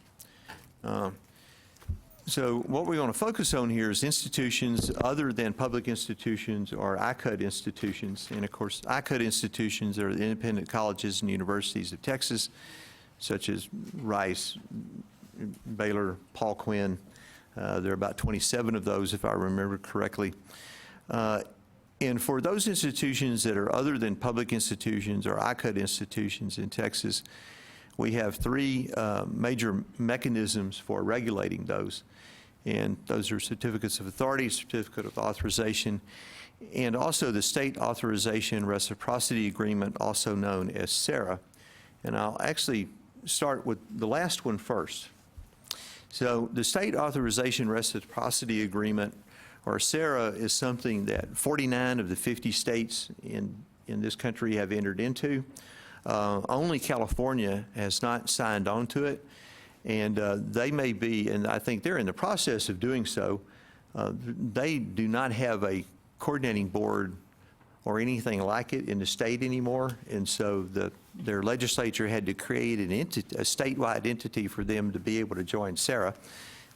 So what we're going to focus on here is institutions other than public institutions or ICUD institutions. And of course, ICUD institutions are the independent colleges and universities of Texas, such as Rice, Baylor, Paul Quinn. There are about 27 of those, if I remember correctly. And for those institutions that are other than public institutions or ICUD institutions in Texas, we have three major mechanisms for regulating those. And those are certificates of authority, certificate of authorization, and also the state authorization reciprocity agreement, also known as SARA. And I'll actually start with the last one first. So the state authorization reciprocity agreement, or SARA, is something that 49 of the 50 states in this country have entered into. Only California has not signed on to it, and they may be, and I think they're in the process of doing so. They do not have a coordinating board or anything like it in the state anymore, and so their legislature had to create a statewide entity for them to be able to join SARA,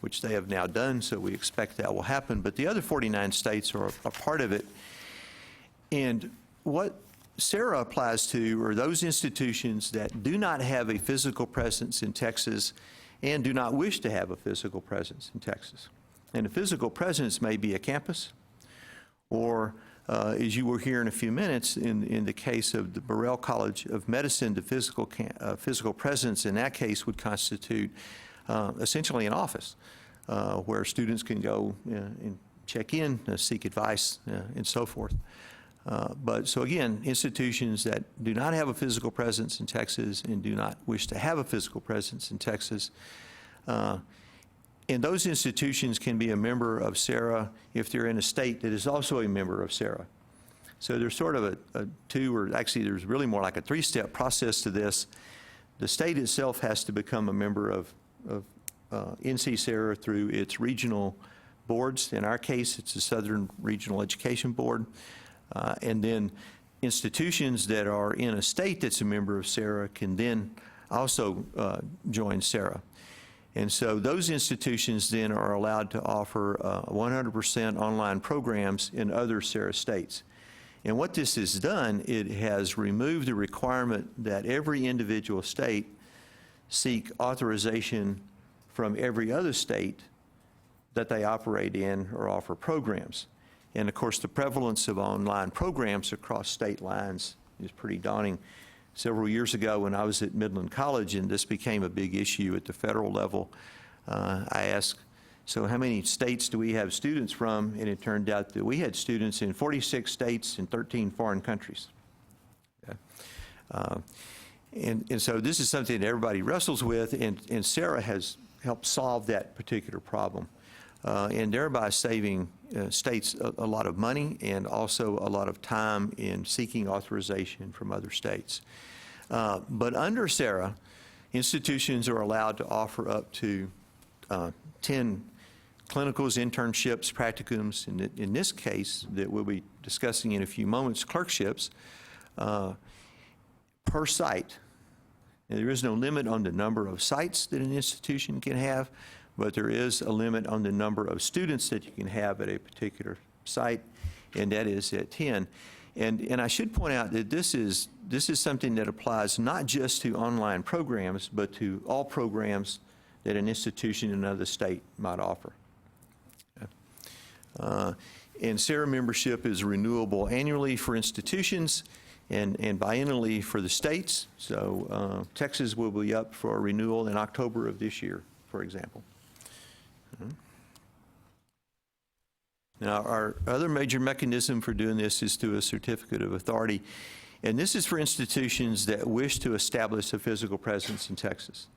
which they have now done, so we expect that will happen. But the other 49 states are a part of it. And what SARA applies to are those institutions that do not have a physical presence in Texas and do not wish to have a physical presence in Texas. And a physical presence may be a campus, or as you will hear in a few minutes, in the case of the Burrell College of Medicine, the physical presence in that case would constitute essentially an office where students can go and check in, seek advice, and so forth. But so again, institutions that do not have a physical presence in Texas and do not wish to have a physical presence in Texas, and those institutions can be a member of SARA if they're in a state that is also a member of SARA. So there's sort of a two, or actually there's really more like a three-step process to this. The state itself has to become a member of NC SARA through its regional boards. In our case, it's the Southern Regional Education Board. And then institutions that are in a state that's a member of SARA can then also join SARA. And so those institutions then are allowed to offer 100% online programs in other SARA states. And what this has done, it has removed the requirement that every individual state seek authorization from every other state that they operate in or offer programs. And of course, the prevalence of online programs across state lines is pretty daunting. Several years ago when I was at Midland College and this became a big issue at the federal level, I asked, so how many states do we have students from? And it turned out that we had students in 46 states and 13 foreign countries. And so this is something that everybody wrestles with, and SARA has helped solve that particular problem, and thereby saving states a lot of money and also a lot of time in seeking authorization from other states. But under SARA, institutions are allowed to offer up to 10 clinicals, internships, practicums, and in this case that we'll be discussing in a few moments, clerkships, per site. And there is no limit on the number of sites that an institution can have, but there is a limit on the number of students that you can have at a particular site, and that is at 10. And I should point out that this is something that applies not just to online programs, but to all programs that an institution in another state might offer. And SARA membership is renewable annually for institutions and biennially for the states. So Texas will be up for a renewal in October of this year, for example. Now, our other major mechanism for doing this is through a certificate of authority. And this is for institutions that wish to establish a physical presence in Texas.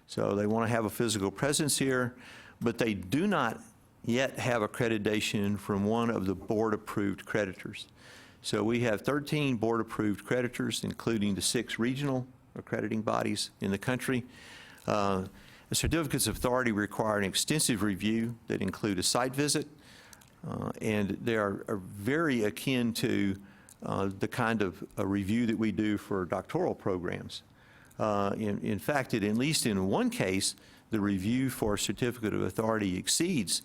So they want to have a physical presence here, but they do not yet have accreditation from one of the board-approved creditors. So we have 13 board-approved creditors, including the 6 regional accrediting bodies in the country. The certificates of authority require an extensive review that include a site visit, and they are very akin to the kind of review that we do for doctoral programs. In fact, at least in one case, the review for a certificate of authority exceeds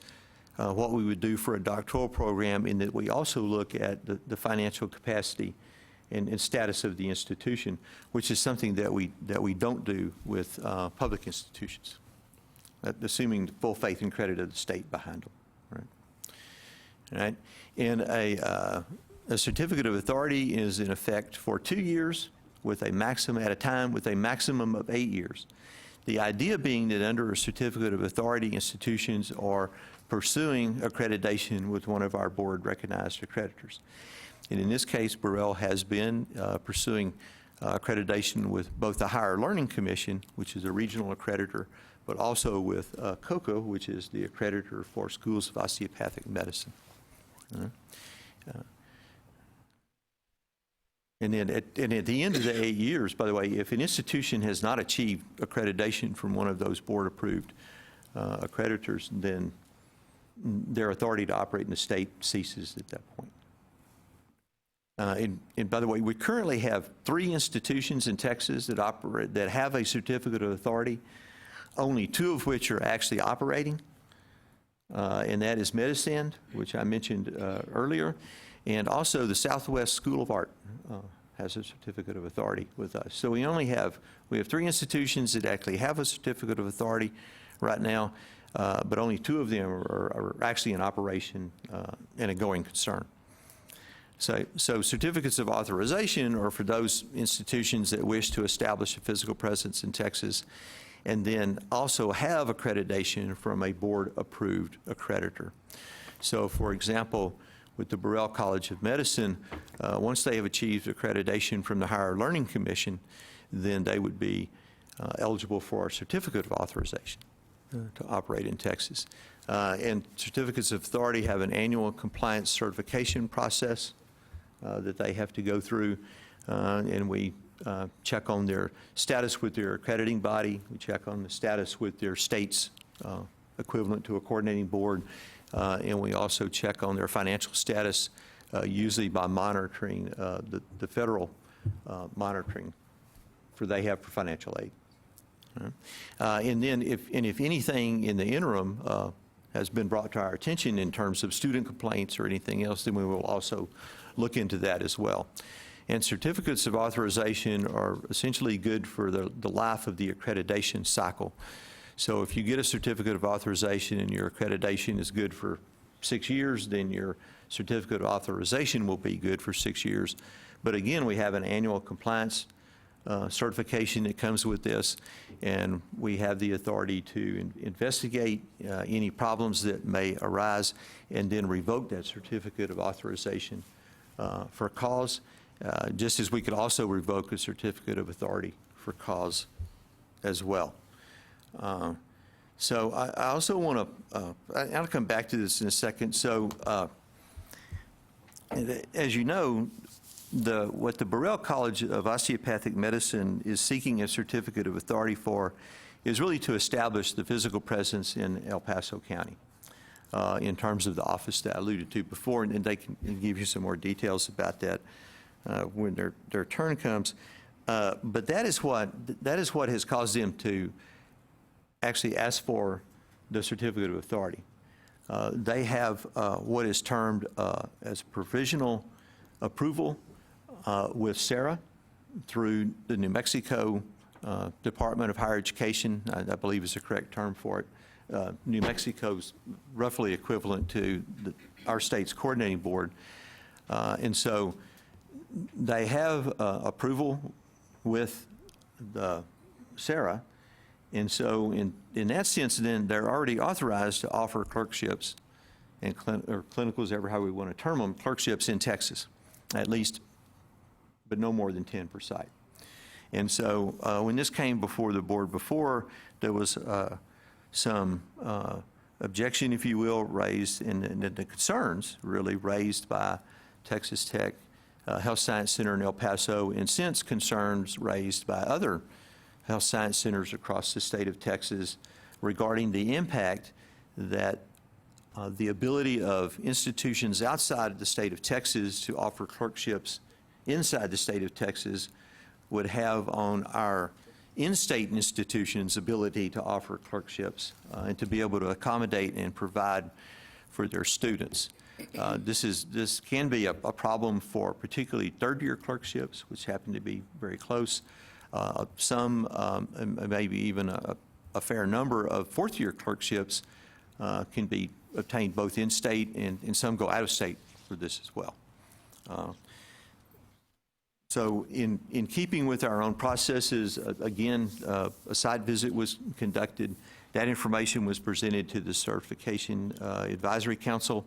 what we would do for a doctoral program, in that we also look at the financial capacity and status of the institution, which is something that we don't do with public institutions, assuming full faith and credit of the state behind them. Right? Right? And a certificate of authority is in effect for 2 years with a maximum at a time with a maximum of 8 years. The idea being that under a certificate of authority, institutions are pursuing accreditation with one of our board recognized accreditors. And in this case, Burrell has been pursuing accreditation with both the Higher Learning Commission, which is a regional accreditor, but also with COCA, which is the accreditor for schools of osteopathic medicine. And then at the end of the 8 years, by the way, if an institution has not achieved accreditation from one of those board-approved accreditors, then their authority to operate in the state ceases at that point. And by the way, we currently have 3 institutions in Texas that operate, that have a certificate of authority, only 2 of which are actually operating, and that is Medicine, which I mentioned earlier, and also the Southwest School of Art has a certificate of authority with us. So we have 3 institutions that actually have a certificate of authority right now, but only 2 of them are actually in operation and a going concern. So certificates of authorization are for those institutions that wish to establish a physical presence in Texas and then also have accreditation from a board-approved accreditor. So for example, with the Burrell College of Medicine, once they have achieved accreditation from the Higher Learning Commission, then they would be eligible for a certificate of authorization to operate in Texas. And certificates of authority have an annual compliance certification process that they have to go through, and we check on their status with their accrediting body. We check on the status with their state's equivalent to a coordinating board, and we also check on their financial status, usually by monitoring the federal monitoring they have for financial aid. And then if anything in the interim has been brought to our attention in terms of student complaints or anything else, then we will also look into that as well. And certificates of authorization are essentially good for the life of the accreditation cycle. So if you get a certificate of authorization and your accreditation is good for 6 years, then your certificate of authorization will be good for 6 years. But again, we have an annual compliance certification that comes with this, and we have the authority to investigate any problems that may arise and then revoke that certificate of authorization for CAWS, just as we could also revoke a certificate of authority for CAWS as well. So I also want to, I'll come back to this in a second. So as you know, what the Burrell College of Osteopathic Medicine is seeking a certificate of authority for is really to establish the physical presence in El Paso County in terms of the office that I alluded to before, and they can give you some more details about that when their turn comes. But that is what has caused them to actually ask for the certificate of authority. They have what is termed as provisional approval with SARA through the New Mexico Department of Higher Education, I believe is the correct term for it. New Mexico's roughly equivalent to our state's coordinating board. And so they have approval with the SARA. And so in that sense, then they're already authorized to offer clerkships and or clinicals, ever how we want to term them, clerkships in Texas, at least but no more than 10 per site. And so when this came before the board before, there was some objection, if you will, raised, and the concerns really raised by Texas Tech Health Science Center in El Paso, and since concerns raised by other health science centers across the state of Texas regarding the impact that the ability of institutions outside of the state of Texas to offer clerkships inside the state of Texas would have on our in-state institutions' ability to offer clerkships and to be able to accommodate and provide for their students. This can be a problem for particularly third-year clerkships, which happen to be very close. Some, maybe even a fair number of fourth-year clerkships can be obtained both in-state and some go out of state for this as well. So in keeping with our own processes, again, a site visit was conducted. That information was presented to the Certification Advisory Council,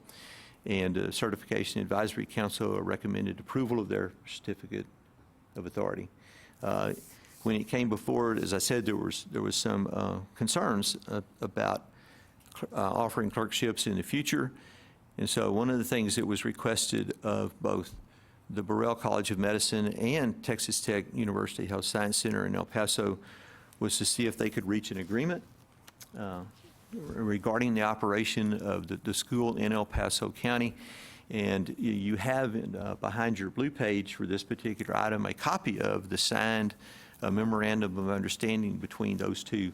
and the Certification Advisory Council recommended approval of their certificate of authority. When it came before, as I said, there was some concerns about offering clerkships in the future, and so one of the things that was requested of both the Burrell College of Medicine and Texas Tech University Health Science Center in El Paso was to see if they could reach an agreement regarding the operation of the school in El Paso County. And you have behind your blue page for this particular item a copy of the signed memorandum of understanding between those two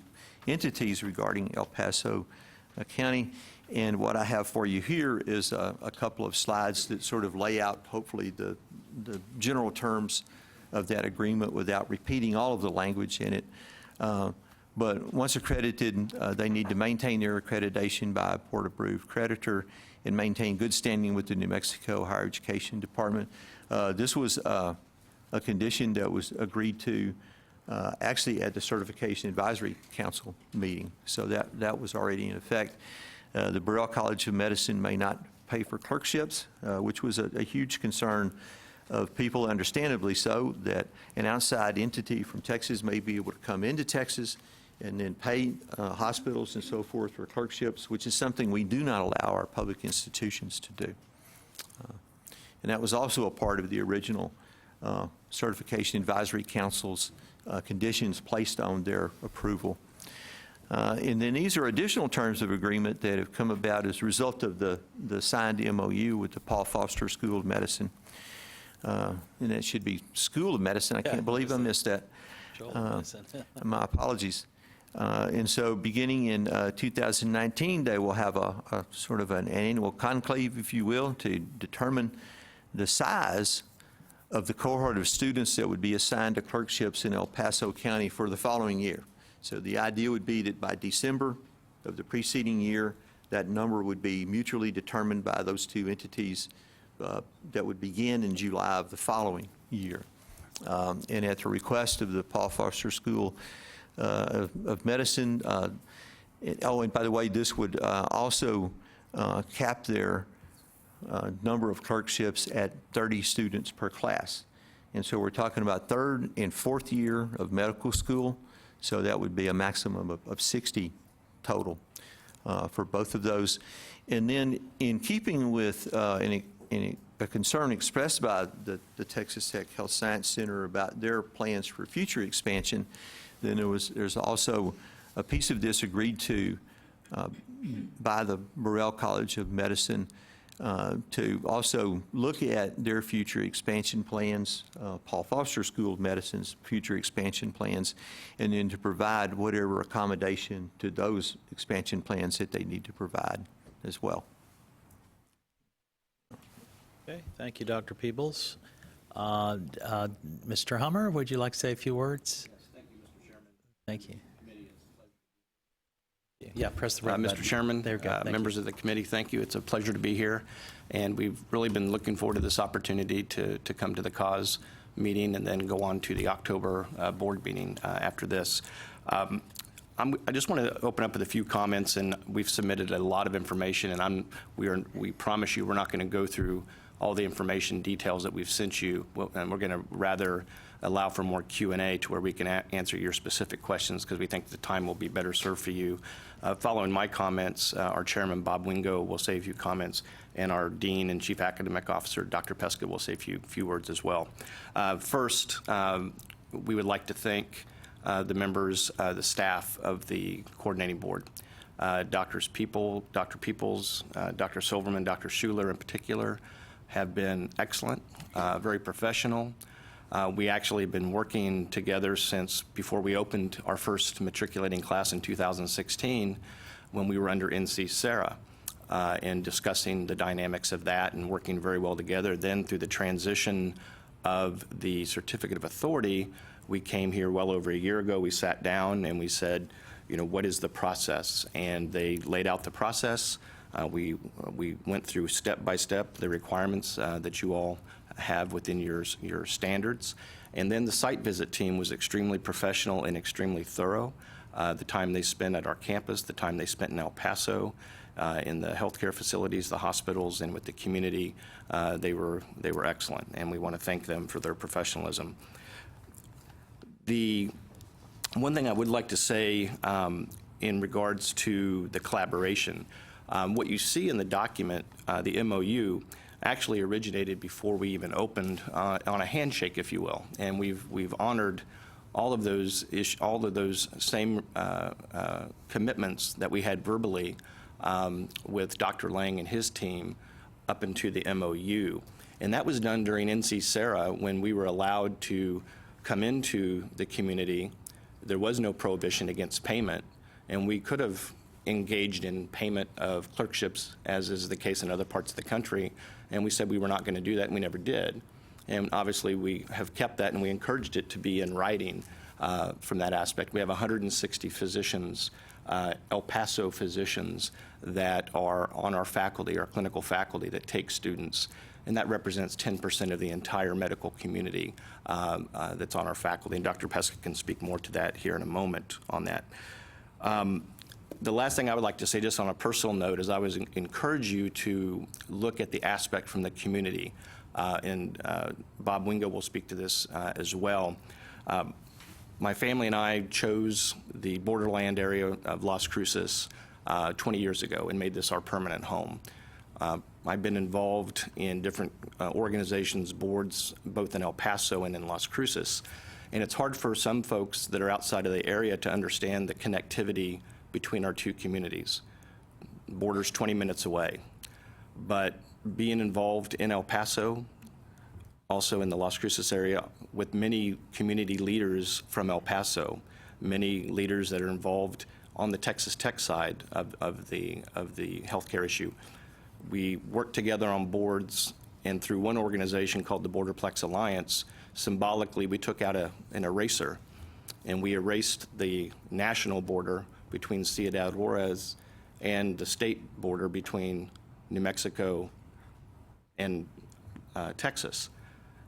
entities regarding El Paso County. And what I have for you here is a couple of slides that sort of lay out, hopefully, the general terms of that agreement without repeating all of the language in it. But once accredited, they need to maintain their accreditation by a board-approved creditor and maintain good standing with the New Mexico Higher Education Department. This was a condition that was agreed to actually at the Certification Advisory Council meeting, so that was already in effect. The Burrell College of Medicine may not pay for clerkships, which was a huge concern of people, understandably so, that an outside entity from Texas may be able to come into Texas and then pay hospitals and so forth for clerkships, which is something we do not allow our public institutions to do. And that was also a part of the original Certification Advisory Council's conditions placed on their approval. And then these are additional terms of agreement that have come about as a result of the signed MOU with the Paul Foster School of Medicine. And that should be School of Medicine. I can't believe I missed that. My apologies. And so beginning in 2019, they will have a sort of an annual conclave, if you will, to determine the size of the cohort of students that would be assigned to clerkships in El Paso County for the following year. So the idea would be that by December of the preceding year, that number would be mutually determined by those two entities that would begin in July of the following year. And at the request of the Paul Foster School of Medicine, and by the way, this would also cap their number of clerkships at 30 students per class. And so we're talking about third and fourth year of medical school. So that would be a maximum of 60 total for both of those. And then in keeping with a concern expressed by the Texas Tech Health Science Center about their plans for future expansion, then there's also a piece of this agreed to by the Burrell College of Medicine to also look at their future expansion plans, Paul Foster School of Medicine's future expansion plans, and then to provide whatever accommodation to those expansion plans that they need to provide as well. Okay, thank you, Dr. Peebles. Mr. Hummer, would you like to say a few words? Yes, thank you, Mr. Chairman. Thank you. Yeah, press the red button. Mr. Chairman, there we go. members of the committee, thank you. It's a pleasure to be here, and we've really been looking forward to this opportunity to come to the CAWS meeting and then go on to the October board meeting after this. I just want to open up with a few comments, and we've submitted a lot of information, and we promise you we're not going to go through all the information details that we've sent you, and we're going to rather allow for more Q&A to where we can answer your specific questions, because we think the time will be better served for you. Following my comments, our chairman, Bob Wingo, will say a few comments, and our dean and chief academic officer, Dr. Pesca, will say a few words as well. First, we would like to thank the members, the staff of the coordinating board. Dr. Peoples, Dr. Silverman, Dr. Schuler in particular, have been excellent, very professional. We actually have been working together since before we opened our first matriculating class in 2016, when we were under NC SARA, and discussing the dynamics of that and working very well together. Then through the transition of the certificate of authority, we came here well over a year ago. We sat down and we said, you know, what is the process? And they laid out the process. We went through step by step the requirements that you all have within your standards. And then the site visit team was extremely professional and extremely thorough. The time they spent at our campus, the time they spent in El Paso, in the healthcare facilities, the hospitals, and with the community, they were excellent, and we want to thank them for their professionalism. The one thing I would like to say in regards to the collaboration, what you see in the document, the MOU, actually originated before we even opened on a handshake, if you will, and we've honored all of those same commitments that we had verbally with Dr. Lang and his team up into the MOU. And that was done during NC SARA when we were allowed to come into the community. There was no prohibition against payment, and we could have engaged in payment of clerkships, as is the case in other parts of the country, and we said we were not going to do that, and we never did. And obviously we have kept that, and we encouraged it to be in writing from that aspect. We have 160 physicians, El Paso physicians, that are on our faculty, our clinical faculty, that take students, and that represents 10% of the entire medical community that's on our faculty. And Dr. Pesca can speak more to that here in a moment on that. The last thing I would like to say, just on a personal note, is I would encourage you to look at the aspect from the community. And Bob Wingo will speak to this as well. My family and I chose the borderland area of Las Cruces 20 years ago and made this our permanent home. I've been involved in different organizations, boards, both in El Paso and in Las Cruces. And it's hard for some folks that are outside of the area to understand the connectivity between our two communities. Border's 20 minutes away. But being involved in El Paso, also in the Las Cruces area, with many community leaders from El Paso, many leaders that are involved on the Texas Tech side of the healthcare issue. We work together on boards, and through one organization called the Borderplex Alliance, symbolically we took out an eraser, and we erased the national border between Ciudad Juarez and the state border between New Mexico and Texas.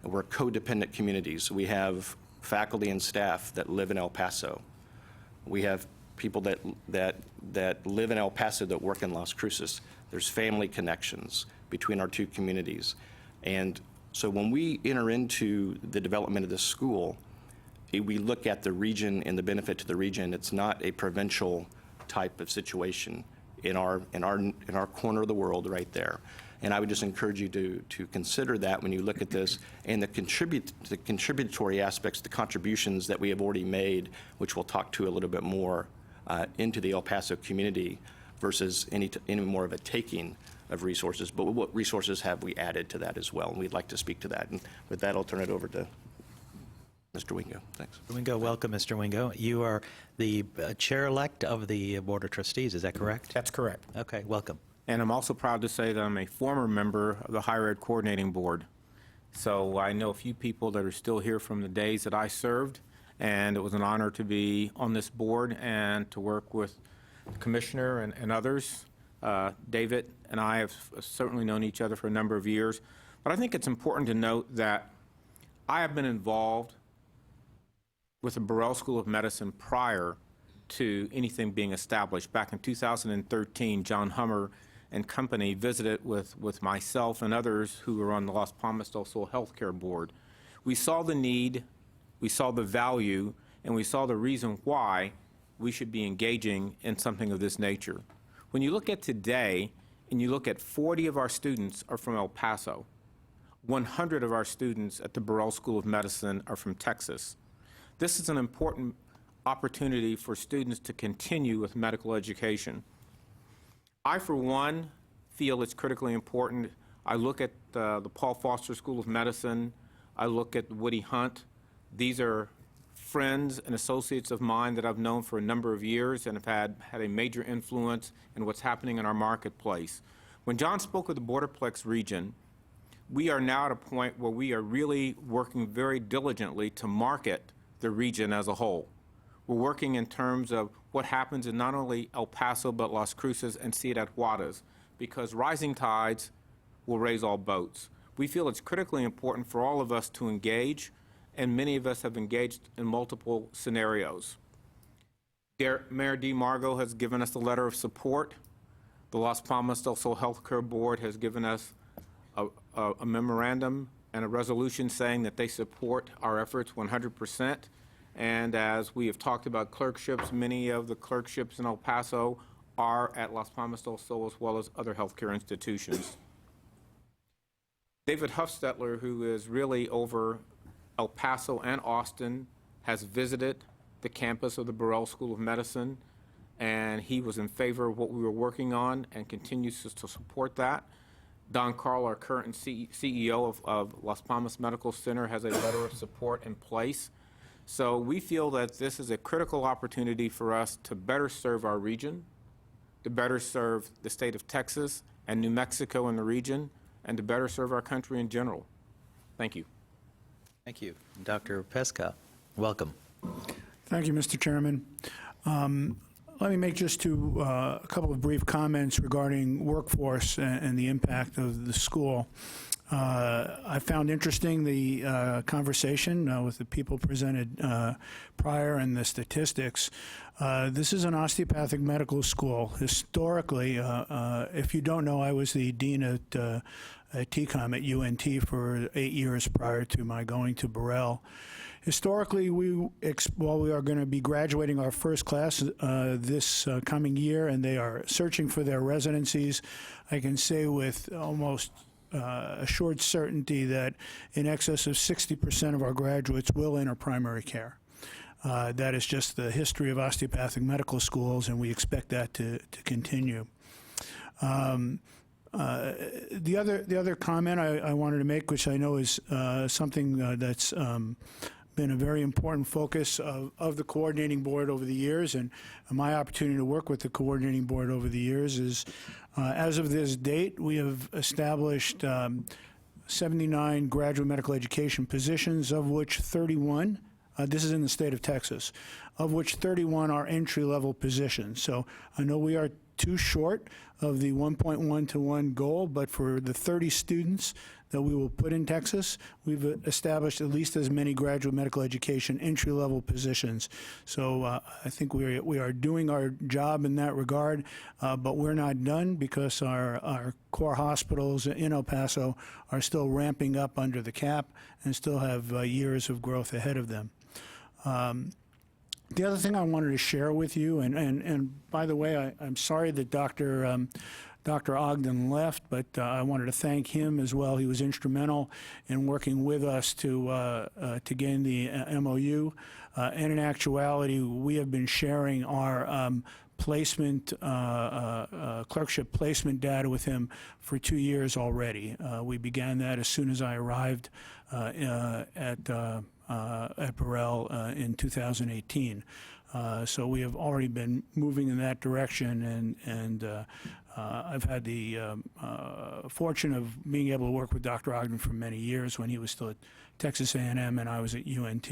We're codependent communities. We have faculty and staff that live in El Paso. We have people that live in El Paso that work in Las Cruces. There's family connections between our two communities. And so when we enter into the development of this school, we look at the region and the benefit to the region. It's not a provincial type of situation in our corner of the world right there. And I would just encourage you to consider that when you look at this, and the contributory aspects, the contributions that we have already made, which we'll talk to a little bit more into the El Paso community, versus any more of a taking of resources. But what resources have we added to that as well? And we'd like to speak to that. And with that, I'll turn it over to Mr. Wingo. Thanks. Mr. Wingo, welcome, Mr. Wingo. You are the chair-elect of the Board of Trustees, is that correct? That's correct. Okay, welcome. And I'm also proud to say that I'm a former member of the Higher Ed Coordinating Board. So I know a few people that are still here from the days that I served, and it was an honor to be on this board and to work with the Commissioner and others. David and I have certainly known each other for a number of years, but I think it's important to note that I have been involved with the Burrell School of Medicine prior to anything being established. Back in 2013, John Hummer and company visited with myself and others who were on the Las Palmas del Sol Healthcare Board. We saw the need, we saw the value, and we saw the reason why we should be engaging in something of this nature. When you look at today, and you look at 40 of our students are from El Paso, 100 of our students at the Burrell School of Medicine are from Texas. This is an important opportunity for students to continue with medical education. I, for one, feel it's critically important. I look at the Paul Foster School of Medicine. I look at Woody Hunt. These are friends and associates of mine that I've known for a number of years and have had a major influence in what's happening in our marketplace. When John spoke of the Borderplex region, we are now at a point where we are really working very diligently to market the region as a whole. We're working in terms of what happens in not only El Paso, but Las Cruces and Ciudad Juarez, because rising tides will raise all boats. We feel it's critically important for all of us to engage, and many of us have engaged in multiple scenarios. Mayor DeMargo has given us a letter of support. The Las Palmas del Sol Healthcare Board has given us a memorandum and a resolution saying that they support our efforts 100%. And as we have talked about clerkships, many of the clerkships in El Paso are at Las Palmas del Sol as well as other healthcare institutions. David Huffstetler, who is really over El Paso and Austin, has visited the campus of the Burrell School of Medicine, and he was in favor of what we were working on and continues to support that. Don Carl, our current CEO of Las Palmas Medical Center, has a letter of support in place. So we feel that this is a critical opportunity for us to better serve our region, to better serve the state of Texas and New Mexico in the region, and to better serve our country in general. Thank you. Thank you. Dr. Pesca, welcome. Thank you, Mr. Chairman. Let me make just a couple of brief comments regarding workforce and the impact of the school. I found interesting the conversation with the people presented prior and the statistics. This is an osteopathic medical school. Historically, if you don't know, I was the dean at TCOM at UNT for 8 years prior to my going to Burrell. Historically, we are going to be graduating our first class this coming year, and they are searching for their residencies. I can say with almost assured certainty that in excess of 60% of our graduates will enter primary care. That is just the history of osteopathic medical schools, and we expect that to continue. The other comment I wanted to make, which I know is something that's been a very important focus of the coordinating board over the years, and my opportunity to work with the coordinating board over the years is, as of this date, we have established 79 graduate medical education positions, of which 31, this is in the state of Texas, of which 31 are entry-level positions. So I know we are too short of the 1.1 to 1 goal, but for the 30 students that we will put in Texas, we've established at least as many graduate medical education entry-level positions. So I think we are doing our job in that regard, but we're not done because our core hospitals in El Paso are still ramping up under the cap and still have years of growth ahead of them. The other thing I wanted to share with you, and by the way, I'm sorry that Dr. Ogden left, but I wanted to thank him as well. He was instrumental in working with us to gain the MOU. And in actuality, we have been sharing our placement, clerkship placement data with him for 2 years already. We began that as soon as I arrived at Burrell in 2018. So we have already been moving in that direction, and I've had the fortune of being able to work with Dr. Ogden for many years when he was still at Texas A&M and I was at UNT.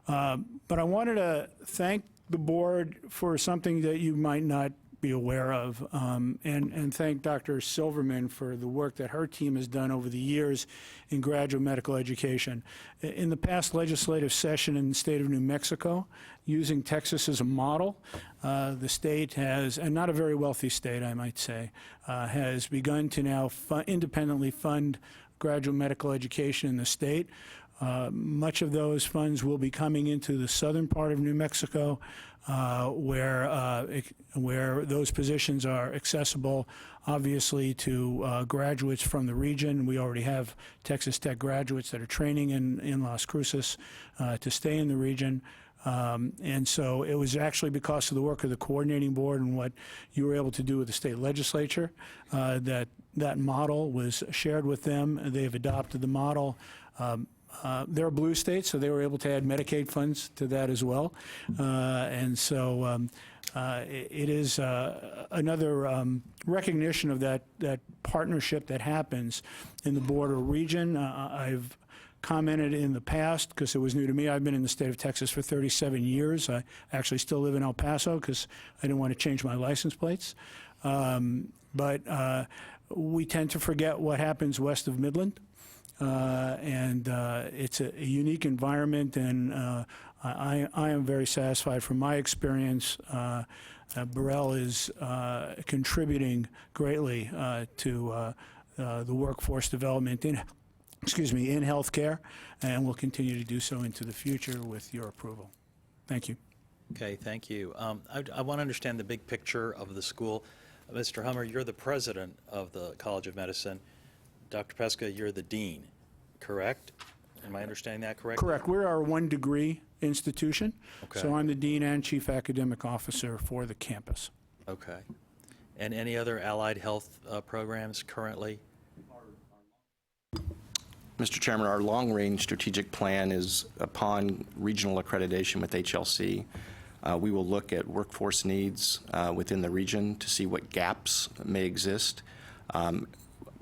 But I wanted to thank the board for something that you might not be aware of. And thank Dr. Silverman for the work that her team has done over the years in graduate medical education. In the past legislative session in the state of New Mexico, using Texas as a model, the state has, and not a very wealthy state, I might say, has begun to now independently fund graduate medical education in the state. Much of those funds will be coming into the southern part of New Mexico, where those positions are accessible, obviously, to graduates from the region. We already have Texas Tech graduates that are training in Las Cruces to stay in the region. And so it was actually because of the work of the coordinating board and what you were able to do with the state legislature that model was shared with them. They've adopted the model. They're a blue state, so they were able to add Medicaid funds to that as well. And so it is another recognition of that partnership that happens in the border region. I've commented in the past, because it was new to me. I've been in the state of Texas for 37 years. I actually still live in El Paso because I didn't want to change my license plates. But we tend to forget what happens west of Midland. And it's a unique environment, and I am very satisfied from my experience. Burrell is contributing greatly to the workforce development in healthcare, and will continue to do so into the future with your approval. Thank you. Okay, thank you. I want to understand the big picture of the school. Mr. Hummer, you're the president of the College of Medicine. Dr. Pesca, you're the dean, correct? Am I understanding that correctly? Correct. We're our one-degree institution, so I'm the dean and chief academic officer for the campus. Okay. And any other allied health programs currently? Mr. Chairman, our long-range strategic plan is upon regional accreditation with HLC. We will look at workforce needs within the region to see what gaps may exist.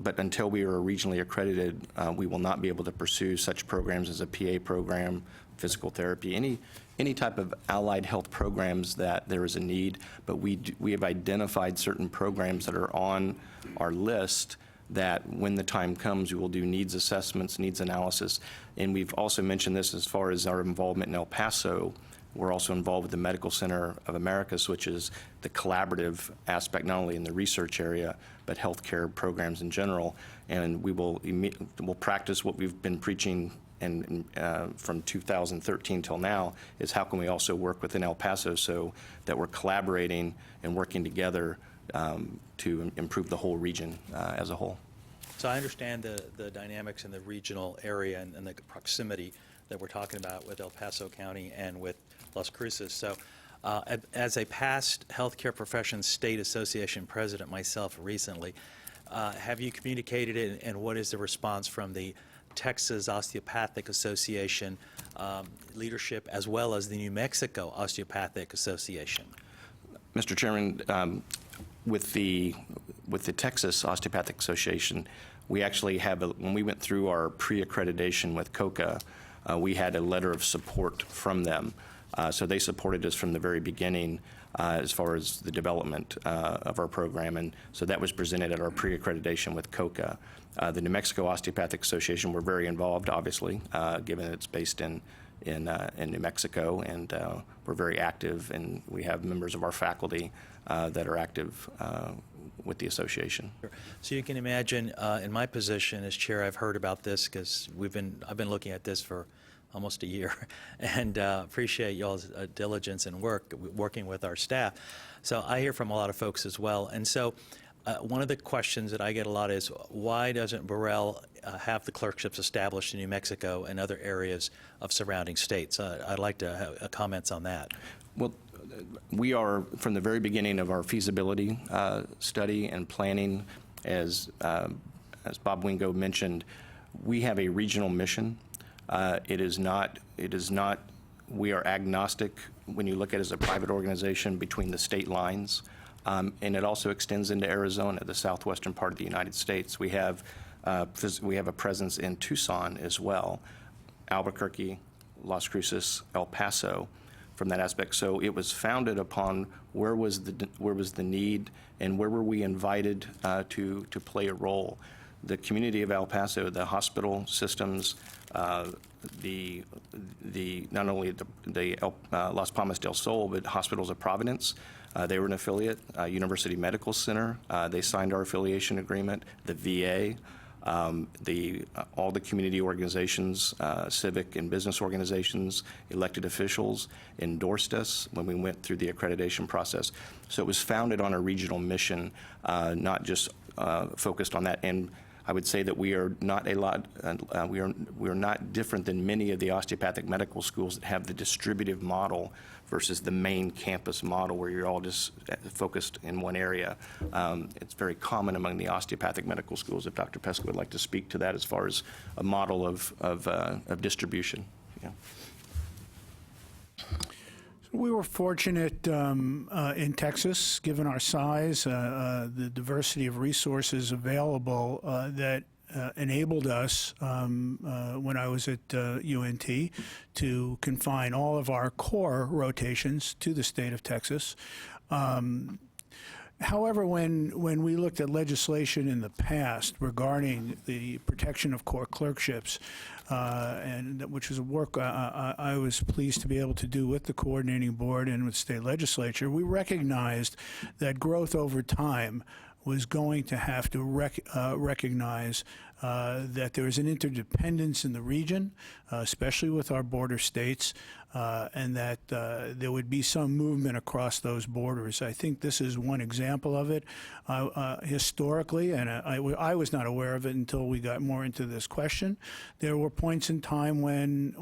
But until we are regionally accredited, we will not be able to pursue such programs as a PA program, physical therapy, any type of allied health programs that there is a need. But we have identified certain programs that are on our list that when the time comes, we will do needs assessments, needs analysis. And we've also mentioned this as far as our involvement in El Paso. We're also involved with the Medical Center of Americas, which is the collaborative aspect, not only in the research area, but healthcare programs in general. And we'll practice what we've been preaching from 2013 till now, is how can we also work within El Paso so that we're collaborating and working together to improve the whole region as a whole. So I understand the dynamics in the regional area and the proximity that we're talking about with El Paso County and with Las Cruces. So as a past Healthcare Professions State Association president myself recently, have you communicated it, and what is the response from the Texas Osteopathic Association leadership, as well as the New Mexico Osteopathic Association? Mr. Chairman, with the Texas Osteopathic Association, we actually have, when we went through our pre-accreditation with COCA, we had a letter of support from them. So they supported us from the very beginning as far as the development of our program, and so that was presented at our pre-accreditation with COCA. The New Mexico Osteopathic Association, we're very involved, obviously, given it's based in New Mexico, and we're very active, and we have members of our faculty that are active with the association. So you can imagine, in my position as chair, I've heard about this because I've been looking at this for almost a year, and appreciate y'all's diligence and working with our staff. So I hear from a lot of folks as well, and so one of the questions that I get a lot is, why doesn't Burrell have the clerkships established in New Mexico and other areas of surrounding states? I'd like to have comments on that. Well, we are, from the very beginning of our feasibility study and planning, as Bob Wingo mentioned, we have a regional mission. It is not, we are agnostic when you look at it as a private organization between the state lines, and it also extends into Arizona, the southwestern part of the United States. We have a presence in Tucson as well, Albuquerque, Las Cruces, El Paso. that aspect. So it was founded upon where was the need and where were we invited to play a role. The community of El Paso, the hospital systems, not only the Las Palmas del Sol, but Hospitals of Providence. They were an affiliate. University Medical Center, they signed our affiliation agreement. The VA, all the community organizations, civic and business organizations, elected officials endorsed us when we went through the accreditation process. So it was founded on a regional mission, not just focused on that. And I would say that we are not we are not different than many of the osteopathic medical schools that have the distributive model versus the main campus model where you're all just focused in one area. It's very common among the osteopathic medical schools. If Dr. Pesca would like to speak to that as far as a model of distribution. Yeah. We were fortunate in Texas, given our size, the diversity of resources available that enabled us, when I was at UNT, to confine all of our core rotations to the state of Texas. However, when we looked at legislation in the past regarding the protection of core clerkships, which is a work I was pleased to be able to do with the coordinating board and with state legislature, we recognized that growth over time was going to have to recognize that there is an interdependence in the region, especially with our border states, and that there would be some movement across those borders. I think this is one example of it. Historically, and I was not aware of it until we got more into this question, there were points in time when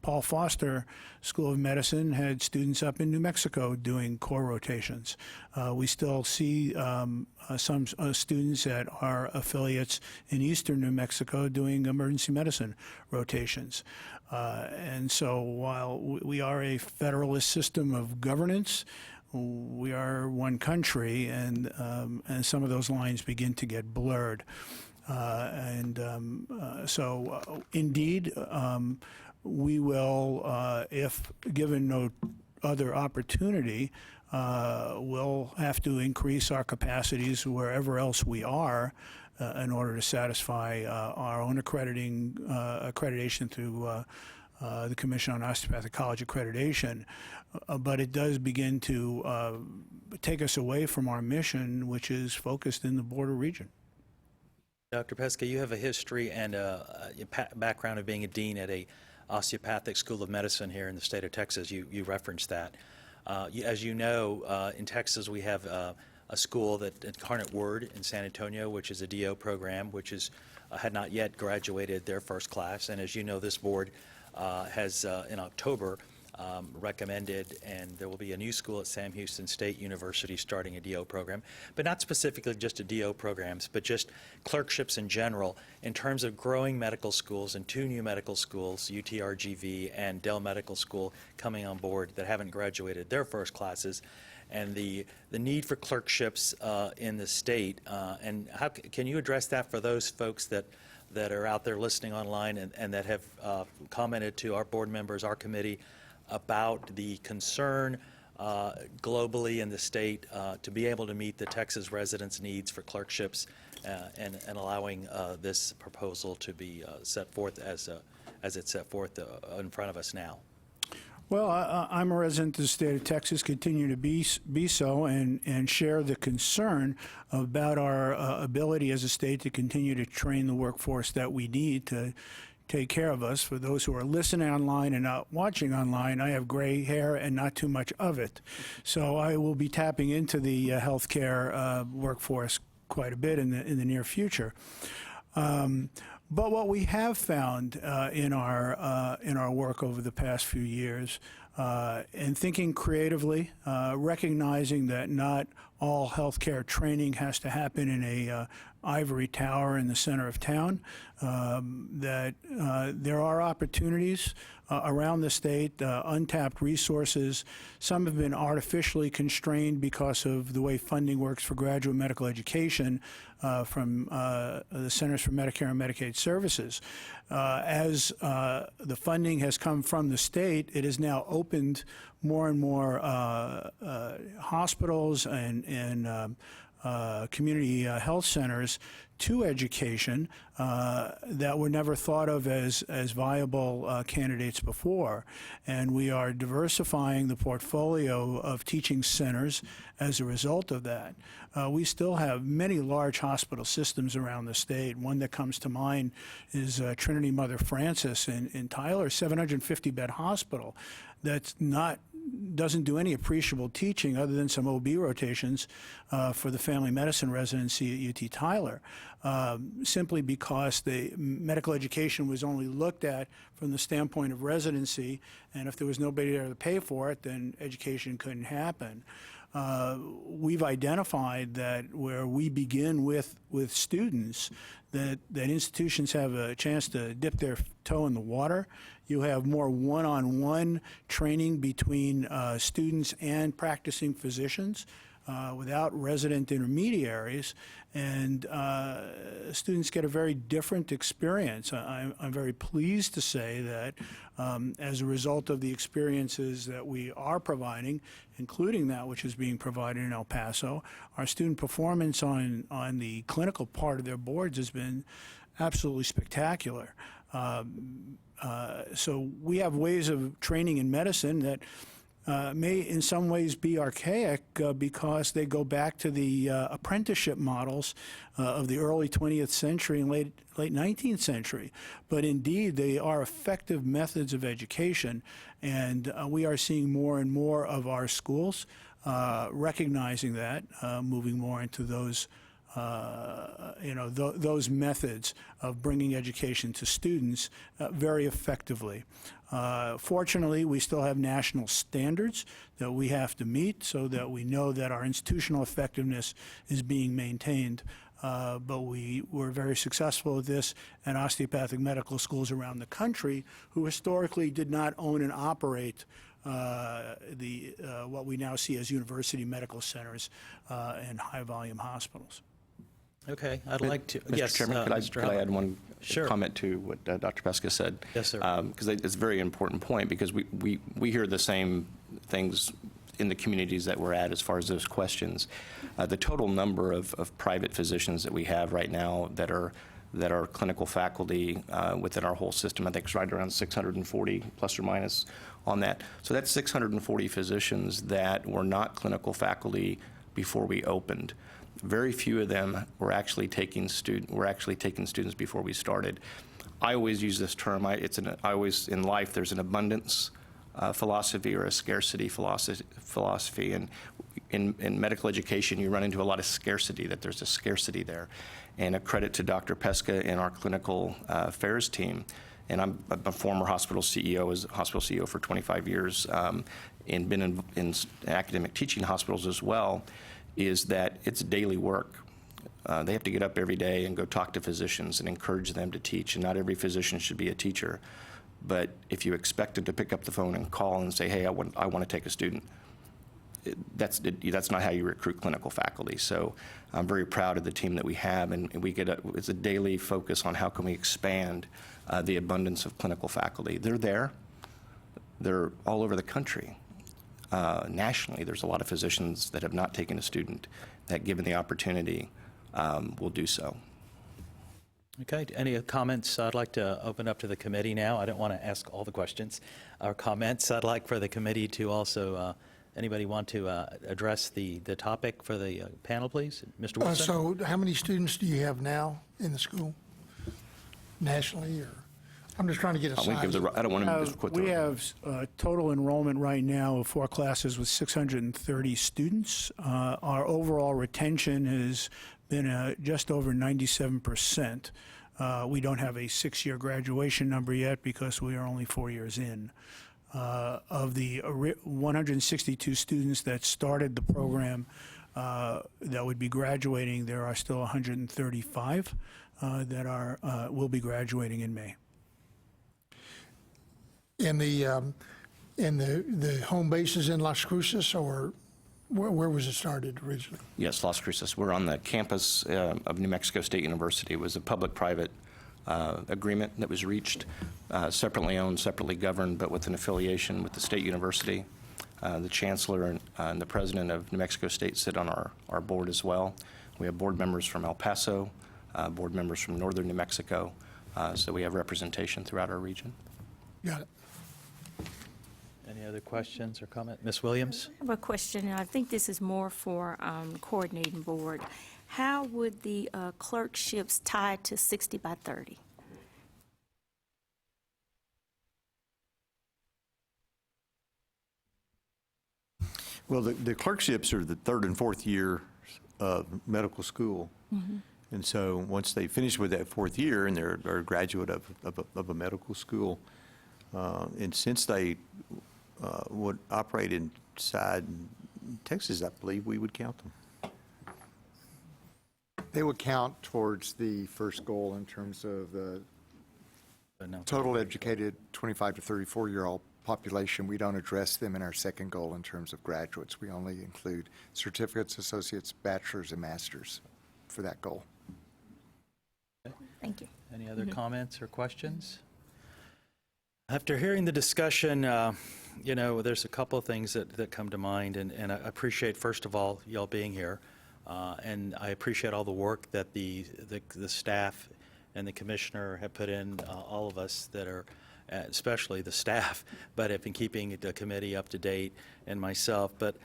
Paul Foster School of Medicine had students up in New Mexico doing core rotations. We still see some students at our affiliates in eastern New Mexico doing emergency medicine rotations. And so while we are a federalist system of governance, we are one country, and some of those lines begin to get blurred. Indeed, we will, if given no other opportunity, we'll have to increase our capacities wherever else we are in order to satisfy our own accreditation through the Commission on Osteopathic College Accreditation. But it does begin to take us away from our mission, which is focused in the border region. Dr. Pesca, you have a history and a background of being a dean at a osteopathic school of medicine here in the state of Texas. You referenced that. As you know, in Texas we have a school that Incarnate Word in San Antonio, which is a DO program, which had not yet graduated their first class. And as you know, this board has in October recommended, and there will be a new school at Sam Houston State University starting a DO program, but not specifically just a DO programs, but just clerkships in general in terms of growing medical schools, and 2 new medical schools, UTRGV and Dell Medical School, coming on board that haven't graduated their first classes, and the need for clerkships in the state. And how can you address that for those folks that are out there listening online and that have commented to our board members, our committee, about the concern globally in the state to be able to meet the Texas residents' needs for clerkships and allowing this proposal to be set forth as it's set forth in front of us now? Well, I'm a resident of the state of Texas, continue to be so, and share the concern about our ability as a state to continue to train the workforce that we need to take care of us. For those who are listening online and not watching online, I have gray hair and not too much of it. So I will be tapping into the healthcare workforce quite a bit in the near future. But what we have found in our work over the past few years, and thinking creatively, recognizing that not all healthcare training has to happen in a ivory tower in the center of town, that there are opportunities around the state, untapped resources. Some have been artificially constrained because of the way funding works for graduate medical education from the Centers for Medicare and Medicaid Services. As the funding has come from the state, it has now opened more and more hospitals and community health centers to education that were never thought of as viable candidates before. And we are diversifying the portfolio of teaching centers as a result of that. We still have many large hospital systems around the state. One that comes to mind is Trinity Mother Frances in Tyler, 750-bed hospital that's doesn't do any appreciable teaching other than some OB rotations for the family medicine residency at UT Tyler, simply because the medical education was only looked at from the standpoint of residency, and if there was nobody there to pay for it, then education couldn't happen. We've identified that where we begin with students, that institutions have a chance to dip their toe in the water. You have more one-on-one training between students and practicing physicians without resident intermediaries, and students get a very different experience. I'm very pleased to say that as a result of the experiences that we are providing, including that which is being provided in El Paso, our student performance on the clinical part of their boards has been absolutely spectacular. So we have ways of training in medicine that may in some ways be archaic because they go back to the apprenticeship models of the early 20th century and late 19th century. But indeed, they are effective methods of education, and we are seeing more and more of our schools recognizing that, moving more into those those methods of bringing education to students very effectively. Fortunately, we still have national standards that we have to meet so that we know that our institutional effectiveness is being maintained. But we were very successful at this at osteopathic medical schools around the country who historically did not own and operate what we now see as university medical centers and high-volume hospitals. Okay, I'd like to. Mr. Yes, Chairman, could I add one Sure. comment to what Dr. Pesca said? Yes, sir. Because it's a very important point, because we hear the same things in the communities that we're at as far as those questions. The total number of private physicians that we have right now that are clinical faculty within our whole system, I think it's right around 640 plus or minus on that. So that's 640 physicians that were not clinical faculty before we opened. Very few of them were actually taking students before we started. I always use this term. I always in life there's an abundance philosophy or a scarcity philosophy, and in medical education you run into a lot of scarcity. That there's a scarcity there, and a credit to Dr. Pesca and our clinical affairs team. And I'm a former hospital CEO, was hospital CEO for 25 years, and been in academic teaching hospitals as well. Is that it's daily work. They have to get up every day and go talk to physicians and encourage them to teach, and not every physician should be a teacher. But if you expect them to pick up the phone and call and say, hey, I want to take a student, that's not how you recruit clinical faculty. So I'm very proud of the team that we have, and it's a daily focus on how can we expand the abundance of clinical faculty. They're there. They're all over the country. Nationally, there's a lot of physicians that have not taken a student that, given the opportunity, will do so. Okay, any comments? I'd like to open up to the committee now. I don't want to ask all the questions or comments. I'd like for the committee to also, anybody want to address the topic for the panel, please? Mr. Wilson? So how many students do you have now in the school nationally, or? I'm just trying to get a size. I don't want to misquote We have total enrollment right now of 4 classes with 630 students. Our overall retention has been just over 97%. We don't have a 6-year graduation number yet because we are only 4 years in. Of the 162 students that started the program that would be graduating, there are still 135 that will be graduating in May. And the home base is in Las Cruces, or where was it started originally? Yes, Las Cruces. We're on the campus of New Mexico State University. It was a public-private agreement that was reached, separately owned, separately governed, but with an affiliation with the state university. The chancellor and the president of New Mexico State sit on our board as well. We have board members from El Paso, board members from northern New Mexico, so we have representation throughout our region. Got it. Any other questions or comment? Ms. Williams? I have a question, and I think this is more for coordinating board. How would the clerkships tie to 60 by 30? Well, the clerkships are the third and fourth year of medical school. Mm-hmm. And so once they finish with that fourth year and they're a graduate of a medical school, and since they would operate inside Texas, I believe we would count them. They would count towards the first goal in terms of the total educated 25 to 34-year-old population. We don't address them in our second goal in terms of graduates. We only include certificates, associates, bachelors, and masters for that goal. Thank you. Any other comments or questions? After hearing the discussion, there's a couple of things that come to mind, and I appreciate, first of all, y'all being here, and I appreciate all the work that the staff and the commissioner have put in, all of us that are, especially the staff, but have been keeping the committee up to date, and myself. But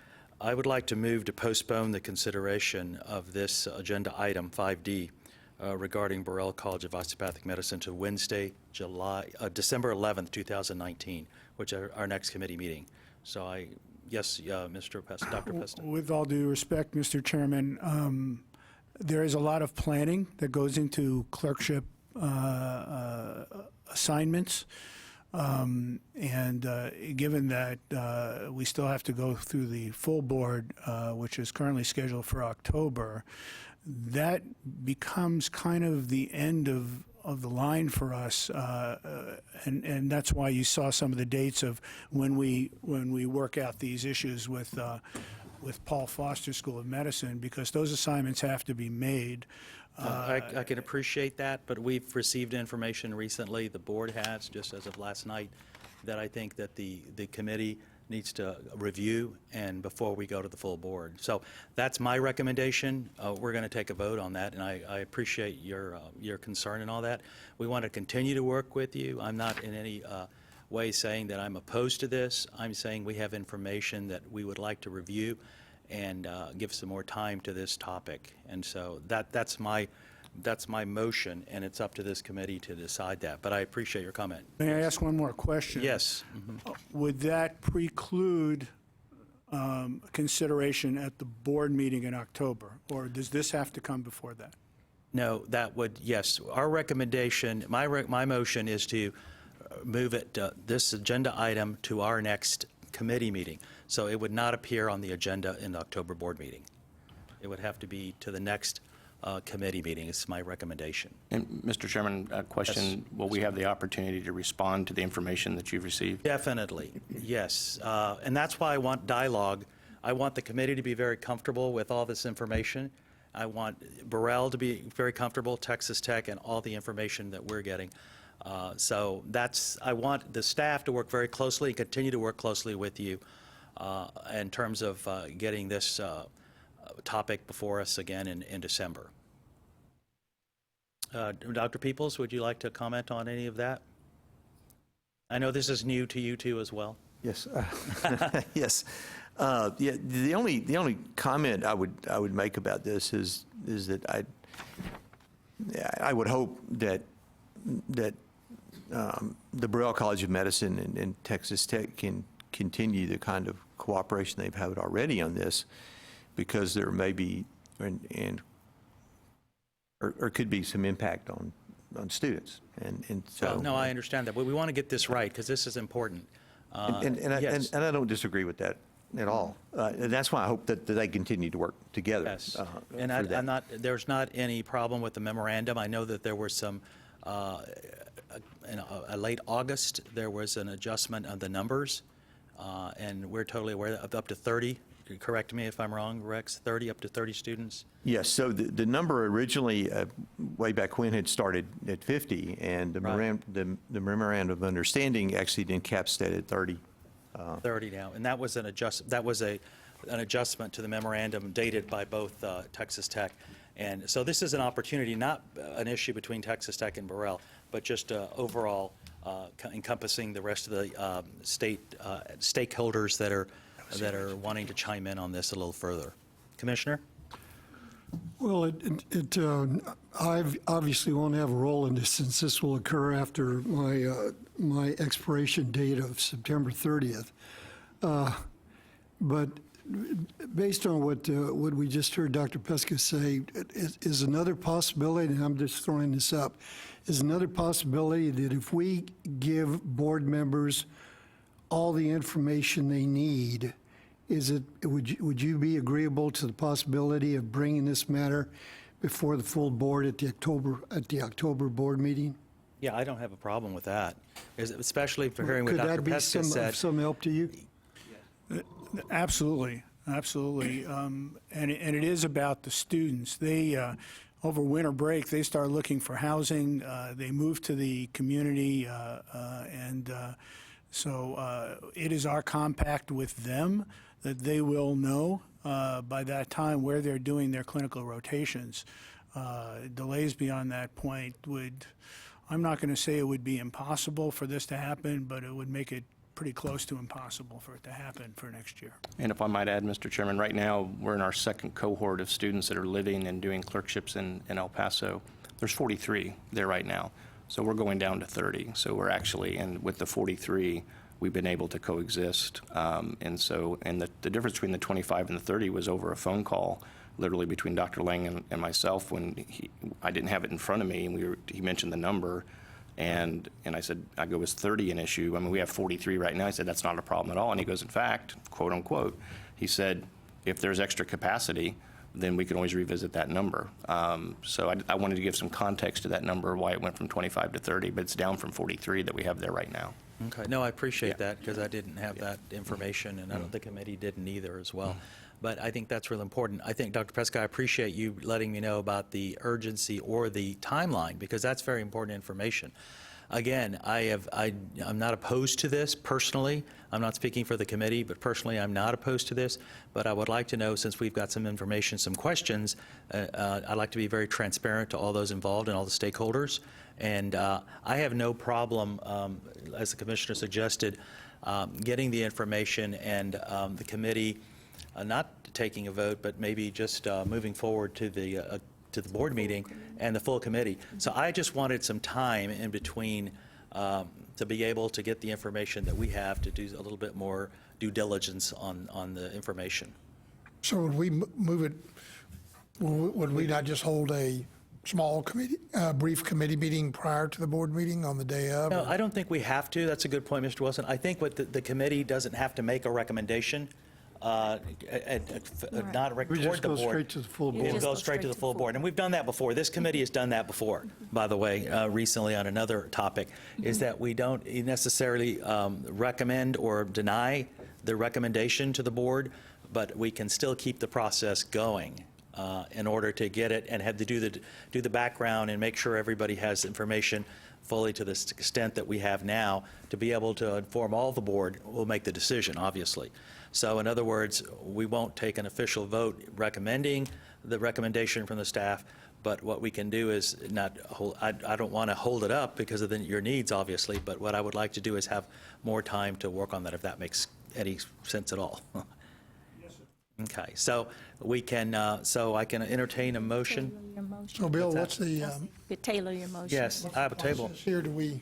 I would like to move to postpone the consideration of this agenda item 5D regarding Burrell College of Osteopathic Medicine to Wednesday, December 11th, 2019, which is our next committee meeting. So yes, Dr. Pesta. With all due respect, Mr. Chairman, there is a lot of planning that goes into clerkship assignments. And given that we still have to go through the full board, which is currently scheduled for October, that becomes kind of the end of the line for us, and that's why you saw some of the dates of when we work out these issues with Paul Foster School of Medicine, because those assignments have to be made. I can appreciate that, but we've received information recently, the board has, just as of last night, that I think that the committee needs to review and before we go to the full board. So that's my recommendation. We're going to take a vote on that, and I appreciate your concern and all that. We want to continue to work with you. I'm not in any way saying that I'm opposed to this. I'm saying we have information that we would like to review and give some more time to this topic. And so that's my motion, and it's up to this committee to decide that. But I appreciate your comment. May I ask one more question? Yes. Would that preclude consideration at the board meeting in October, or does this have to come before that? No, that would, yes. Our recommendation, my motion is to move it, this agenda item to our next committee meeting. So it would not appear on the agenda in the October board meeting. It would have to be to the next committee meeting. It's my recommendation. And Mr. Chairman, a question, Yes. will we have the opportunity to respond to the information that you've received? Definitely, yes. And that's why I want dialogue. I want the committee to be very comfortable with all this information. I want Burrell to be very comfortable, Texas Tech, and all the information that we're getting. So I want the staff to work very closely and continue to work closely with you in terms of getting this topic before us again in December. Dr. Peoples, would you like to comment on any of that? I know this is new to you too as well. Yes. Yes. Yeah, the only comment I would make about this is that I would hope that the Burrell College of Medicine and Texas Tech can continue the kind of cooperation they've had already on this, because there may be or could be some impact on students, and so. Well, no, I understand that, but we want to get this right because this is important. And I don't disagree with that at all. And that's why I hope that they continue to work together. Yes. And for that. I'm not, there's not any problem with the memorandum. I know that there were some, in late August, there was an adjustment of the numbers, and we're totally aware of up to 30. Correct me if I'm wrong, Rex, 30, up to 30 students? Yes, so the number originally, way back when, had started at 50, and the the memorandum of understanding actually encaps that at 30. 30 now, and that was an adjustment to the memorandum dated by both Texas Tech. And so this is an opportunity, not an issue between Texas Tech and Burrell, but just overall encompassing the rest of the state stakeholders that are wanting to chime in on this a little further. Commissioner? Well, I obviously won't have a role in this since this will occur after my expiration date of September 30th. But based on what we just heard Dr. Pesca say, is another possibility, and I'm just throwing this up, is another possibility that if we give board members all the information they need, would you be agreeable to the possibility of bringing this matter before the full board at the October board meeting? Yeah, I don't have a problem with that, especially for hearing what Dr. Pesca said. Could that be some help to you? Absolutely, absolutely. And it is about the students. They, over winter break, they start looking for housing. They move to the community, so it is our compact with them that they will know by that time where they're doing their clinical rotations. Delays beyond that point I'm not going to say it would be impossible for this to happen, but it would make it pretty close to impossible for it to happen for next year. And if I might add, Mr. Chairman, right now we're in our second cohort of students that are living and doing clerkships in El Paso. There's 43 there right now, so we're going down to 30. So we're actually, and with the 43, we've been able to coexist. And the difference between the 25 and the 30 was over a phone call, literally between Dr. Lang and myself, when I didn't have it in front of me, and he mentioned the number. And I said, is 30 an issue? I mean, we have 43 right now. I said, that's not a problem at all. And he goes, in fact, quote unquote, he said, if there's extra capacity, then we can always revisit that number. So I wanted to give some context to that number, why it went from 25 to 30, but it's down from 43 that we have there right now. Okay. No, I appreciate that, because I didn't have that information, and I don't think the committee didn't either as well. But I think that's really important. I think, Dr. Pesca, I appreciate you letting me know about the urgency or the timeline, because that's very important information. Again, I'm not opposed to this personally. I'm not speaking for the committee, but personally I'm not opposed to this. But I would like to know, since we've got some information, some questions, I'd like to be very transparent to all those involved and all the stakeholders. And I have no problem, as the commissioner suggested, getting the information and the committee not taking a vote, but maybe just moving forward to the board meeting and the full committee. So I just wanted some time in between to be able to get the information that we have to do a little bit more due diligence on the information. So would we move it, would we not just hold a small committee, brief committee meeting prior to the board meeting on the day of? No, I don't think we have to. That's a good point, Mr. Wilson. I think what the committee doesn't have to make a recommendation. Not toward We just the go board. straight to the full board. We'll go straight to the full board. And we've done that before. This committee has done that before, by the way, recently on another topic, is that we don't necessarily recommend or deny the recommendation to the board, but we can still keep the process going in order to get it and have to do the background and make sure everybody has information fully to the extent that we have now to be able to inform all the board. We'll make the decision, obviously. So in other words, we won't take an official vote recommending the recommendation from the staff, but what we can do is not hold, I don't want to hold it up because of your needs, obviously, but what I would like to do is have more time to work on that, if that makes any sense at all. Okay, so we can, so I can entertain a motion. So Bill, what's the? You tailor your motion. Yes, I have a table. Here, do we?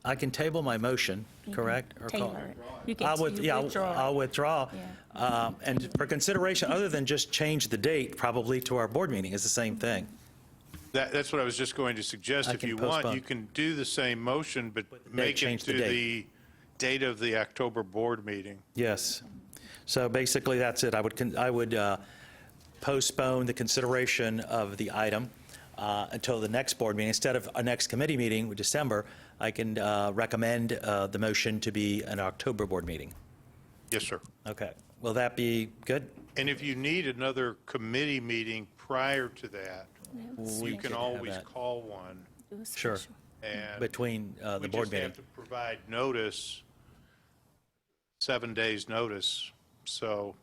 I can table my motion, correct? Or tailor it. You can withdraw. I'll withdraw. Yeah. And for consideration, other than just change the date, probably to our board meeting, is the same thing. That's what I was just going to suggest. I If can you postpone. want, you can do the same motion, but make it change to the date. date of the October board meeting. Yes. So basically, that's it. I would postpone the consideration of the item until the next board meeting. Instead of a next committee meeting in December, I can recommend the motion to be an October board meeting. Yes, sir. Okay. Will that be good? And if you need another committee meeting prior to that, you can always call one. Sure. And Between the we board just meeting. have to provide notice, 7 days notice, so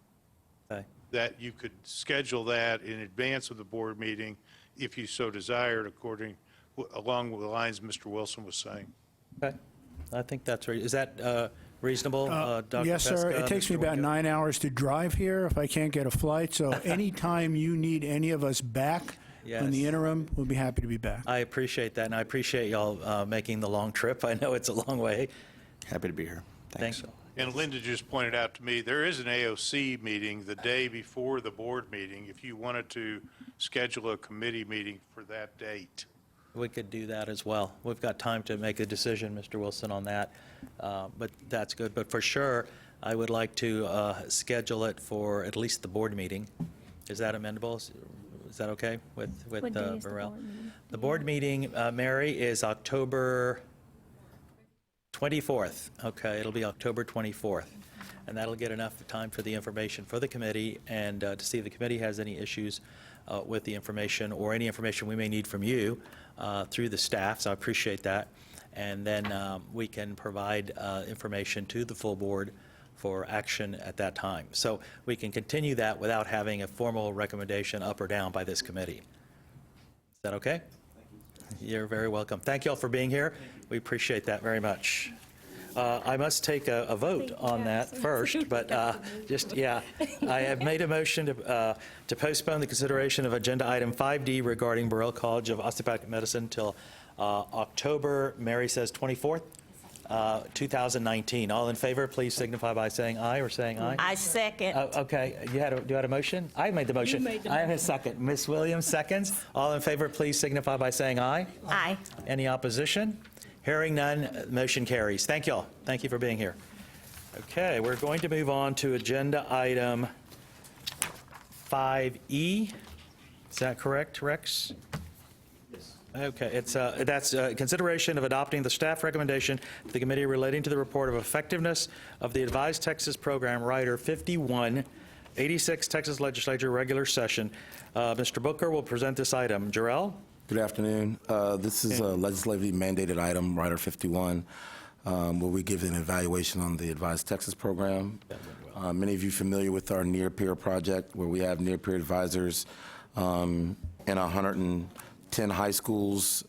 Okay. that you could schedule that in advance of the board meeting if you so desired, along the lines Mr. Wilson was saying. Okay. I think that's right. Is that reasonable, Dr. Yes, sir. Pesca, It takes me Mr. about Wingo? 9 hours to drive here if I can't get a flight. So anytime you need any of us back in the Yes. interim, we'll be happy to be back. I appreciate that, and I appreciate y'all making the long trip. I know it's a long way. Happy to be here. Thanks. And Linda just pointed out to me, there is an AOC meeting the day before the board meeting, if you wanted to schedule a committee meeting for that date. We could do that as well. We've got time to make a decision, Mr. Wilson, on that, but that's good. But for sure, I would like to schedule it for at least the board meeting. Is that amendable? Is that okay with What day is the Burrell? board meeting? The board meeting, Mary, is October 24th. Okay, it'll be October 24th. And that'll get enough time for the information for the committee and to see if the committee has any issues with the information or any information we may need from you through the staff, so I appreciate that. And then we can provide information to the full board for action at that time. So we can continue that without having a formal recommendation up or down by this committee. Is that okay? You're very welcome. Thank you all for being here. We appreciate that very much. I must take a vote on that first, but I have made a motion to postpone the consideration of agenda item 5D regarding Burrell College of Osteopathic Medicine till October, Mary says 24th, 2019. All in favor, please signify by saying aye or saying aye. I second. Okay, you had a motion? I made the motion. I have a second. Ms. Williams seconds. All in favor, please signify by saying aye. Aye. Any opposition? Hearing none, motion carries. Thank you all. Thank you for being here. Okay, we're going to move on to agenda item 5E. Is that correct, Rex? Yes. Okay, that's consideration of adopting the staff recommendation to the committee relating to the report of effectiveness of the Advised Texas Program, Rider 5186 Texas Legislature regular session. Mr. Booker will present this item. Jarrell? Good afternoon. This is a legislatively mandated item, Rider 51, where we give an evaluation on the Advised Texas Program. Many of you are familiar with our near-peer project, where we have near-peer advisors in 110 high schools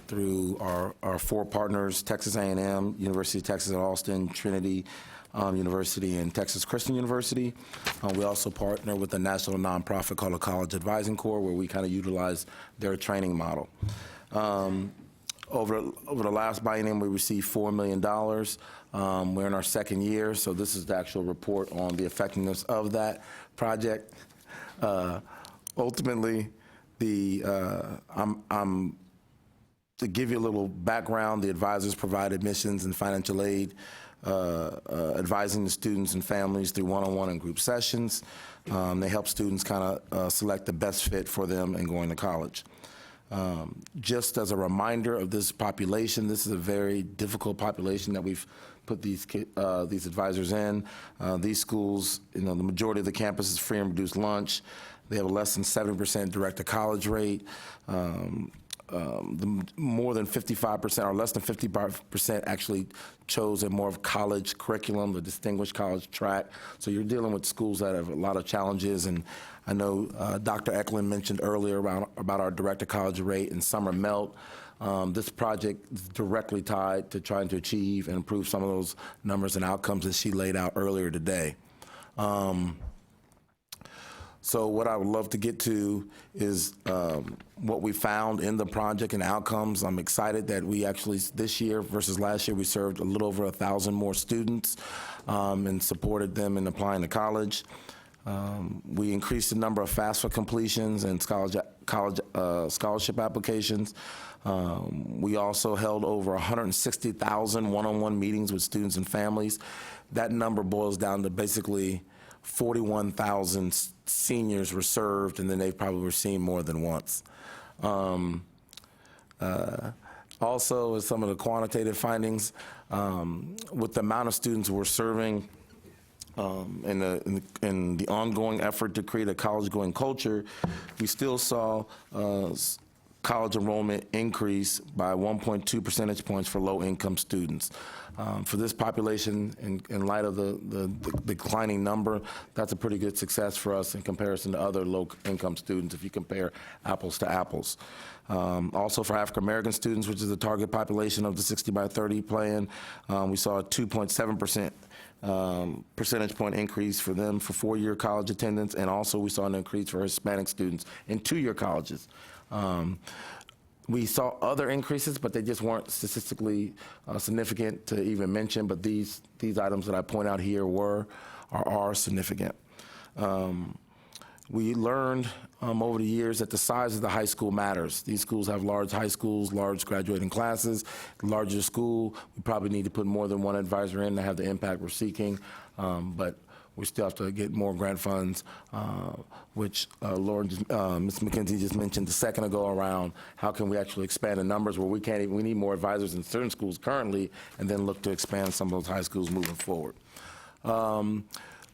through our 4 partners, Texas A&M, University of Texas at Austin, Trinity University, and Texas Christian University. We also partner with a national nonprofit called the College Advising Corps, where we kind of utilize their training model. Over the last biennium, we received $4 million. We're in our 2nd year, so this is the actual report on the effectiveness of that project. Ultimately, to give you a little background, the advisors provide admissions and financial aid, advising the students and families through one-on-one and group sessions. They help students kind of select the best fit for them in going to college. Just as a reminder of this population, this is a very difficult population that we've put these advisors in. These schools, the majority of the campus is free and reduced lunch. They have a less than 7% direct-to-college rate. More than 55% or less than 55% actually chose a more of college curriculum, the distinguished college track. So you're dealing with schools that have a lot of challenges. And I know Dr. Eklund mentioned earlier about our direct-to-college rate and summer melt. This project is directly tied to trying to achieve and improve some of those numbers and outcomes that she laid out earlier today. So what I would love to get to is what we found in the project and outcomes. I'm excited that we actually, this year versus last year, we served a little over 1,000 more students and supported them in applying to college. We increased the number of FAFSA completions and college scholarship applications. We also held over 160,000 one-on-one meetings with students and families. That number boils down to basically 41,000 seniors were served, and then they probably were seen more than once. Also, as some of the quantitative findings, with the amount of students we're serving, in the ongoing effort to create a college-going culture, we still saw college enrollment increase by 1.2 percentage points for low-income students. For this population, in light of the declining number, that's a pretty good success for us in comparison to other low-income students if you compare apples to apples. Also for African American students, which is the target population of the 60 by 30 plan, we saw a 2.7% percentage point increase for them for four-year college attendance, and also we saw an increase for Hispanic students in two-year colleges. We saw other increases, but they just weren't statistically significant to even mention, but these items that I point out here are significant. We learned over the years that the size of the high school matters. These schools have large high schools, large graduating classes. Larger school, we probably need to put more than one advisor in to have the impact we're seeking, but we still have to get more grant funds, which Ms. McKenzie just mentioned a second ago around how can we actually expand the numbers where we need more advisors in certain schools currently, and then look to expand some of those high schools moving forward.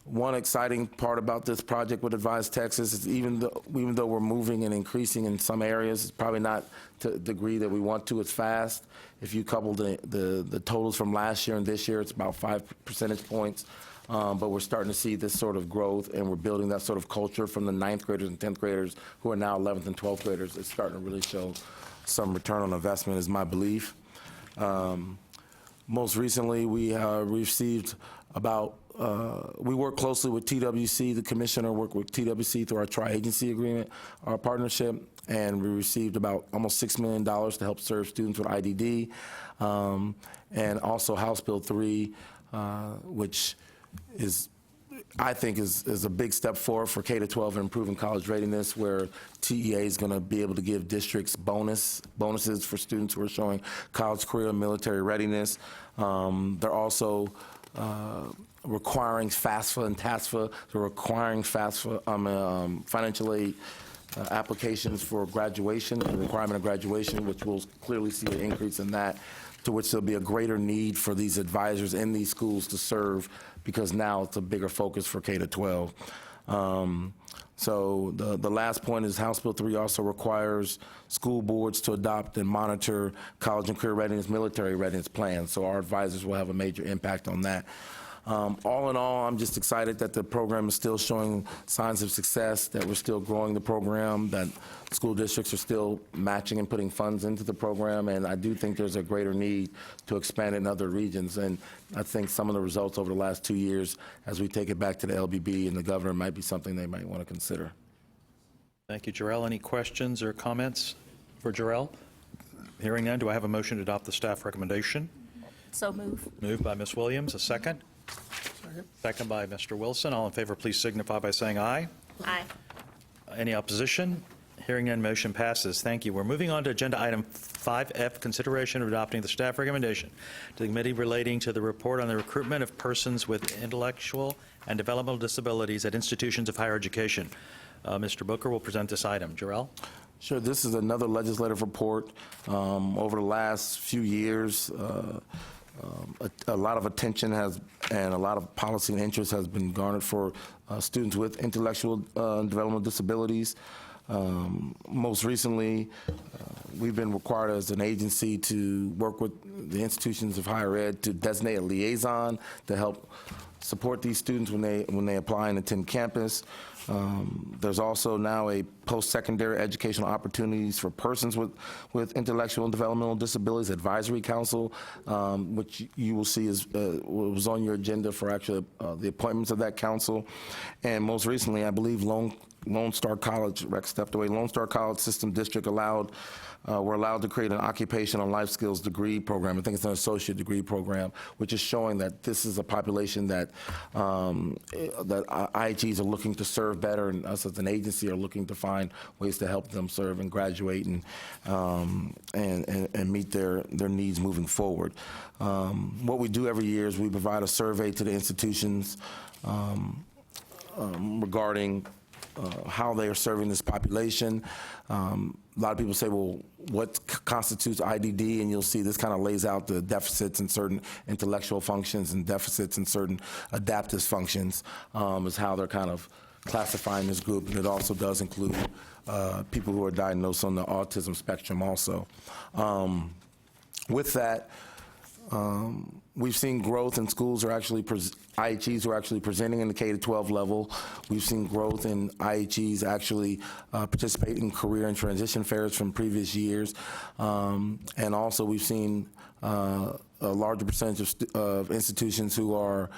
One exciting part about this project with Advise Texas is even though we're moving and increasing in some areas, it's probably not to the degree that we want to as fast. If you couple the totals from last year and this year, it's about 5 percentage points. But we're starting to see this sort of growth, and we're building that sort of culture from the 9th graders and 10th graders who are now 11th and 12th graders. It's starting to really show some return on investment is my belief. Most recently, we received about, we work closely with TWC, the commissioner worked with TWC through our tri-agency agreement, our partnership, and we received about almost $6 million to help serve students with IDD, and also House Bill 3, which I think is a big step forward for K-12 and improving college readiness, where TEA is going to be able to give districts bonuses for students who are showing college, career, and military readiness. They're also requiring FAFSA and TASFA. They're requiring FAFSA, financial aid applications for graduation and requirement of graduation, which we'll clearly see an increase in that, to which there'll be a greater need for these advisors in these schools to serve, because now it's a bigger focus for K-12. So the last point is House Bill 3 also requires school boards to adopt and monitor college and career readiness, military readiness plans, so our advisors will have a major impact on that. All in all, I'm just excited that the program is still showing signs of success, that we're still growing the program, that school districts are still matching and putting funds into the program, and I do think there's a greater need to expand it in other regions. And I think some of the results over the last 2 years, as we take it back to the LBB and the governor, might be something they might want to consider. Thank you, Jarrell. Any questions or comments for Jarrell? Hearing none, do I have a motion to adopt the staff recommendation? So move. Moved by Ms. Williams, a second? Second by Mr. Wilson. All in favor, please signify by saying aye. Aye. Any opposition? Hearing none, motion passes. Thank you. We're moving on to agenda item 5F, consideration of adopting the staff recommendation to the committee relating to the report on the recruitment of persons with intellectual and developmental disabilities at institutions of higher education. Mr. Booker will present this item. Jarrell? Sure. This is another legislative report. Over the last few years, a lot of attention and a lot of policy and interest has been garnered for students with intellectual and developmental disabilities. Most recently, we've been required as an agency to work with the institutions of higher ed to designate a liaison to help support these students when they apply and attend campus. There's also now a post-secondary educational opportunities for persons with intellectual and developmental disabilities advisory council, which you will see was on your agenda for actually the appointments of that council. And most recently, I believe Lone Star College, Rex stepped away, Lone Star College System District were allowed to create an occupational life skills degree program. I think it's an associate degree program, which is showing that this is a population that IHEs are looking to serve serve better, and us as an agency are looking to find ways to help them serve and graduate and meet their needs moving forward. What we do every year is we provide a survey to the institutions regarding how they are serving this population. A lot of people say, well, what constitutes IDD? And you'll see this kind of lays out the deficits in certain intellectual functions and deficits in certain adaptive functions, is how they're kind of classifying this group. And it also does include people who are diagnosed on the autism spectrum also. With that, we've seen growth in schools are actually, IHEs are actually presenting in the K-12 level. We've seen growth in IHEs actually participating in career and transition fairs from previous years. And also we've seen a larger percentage of institutions who are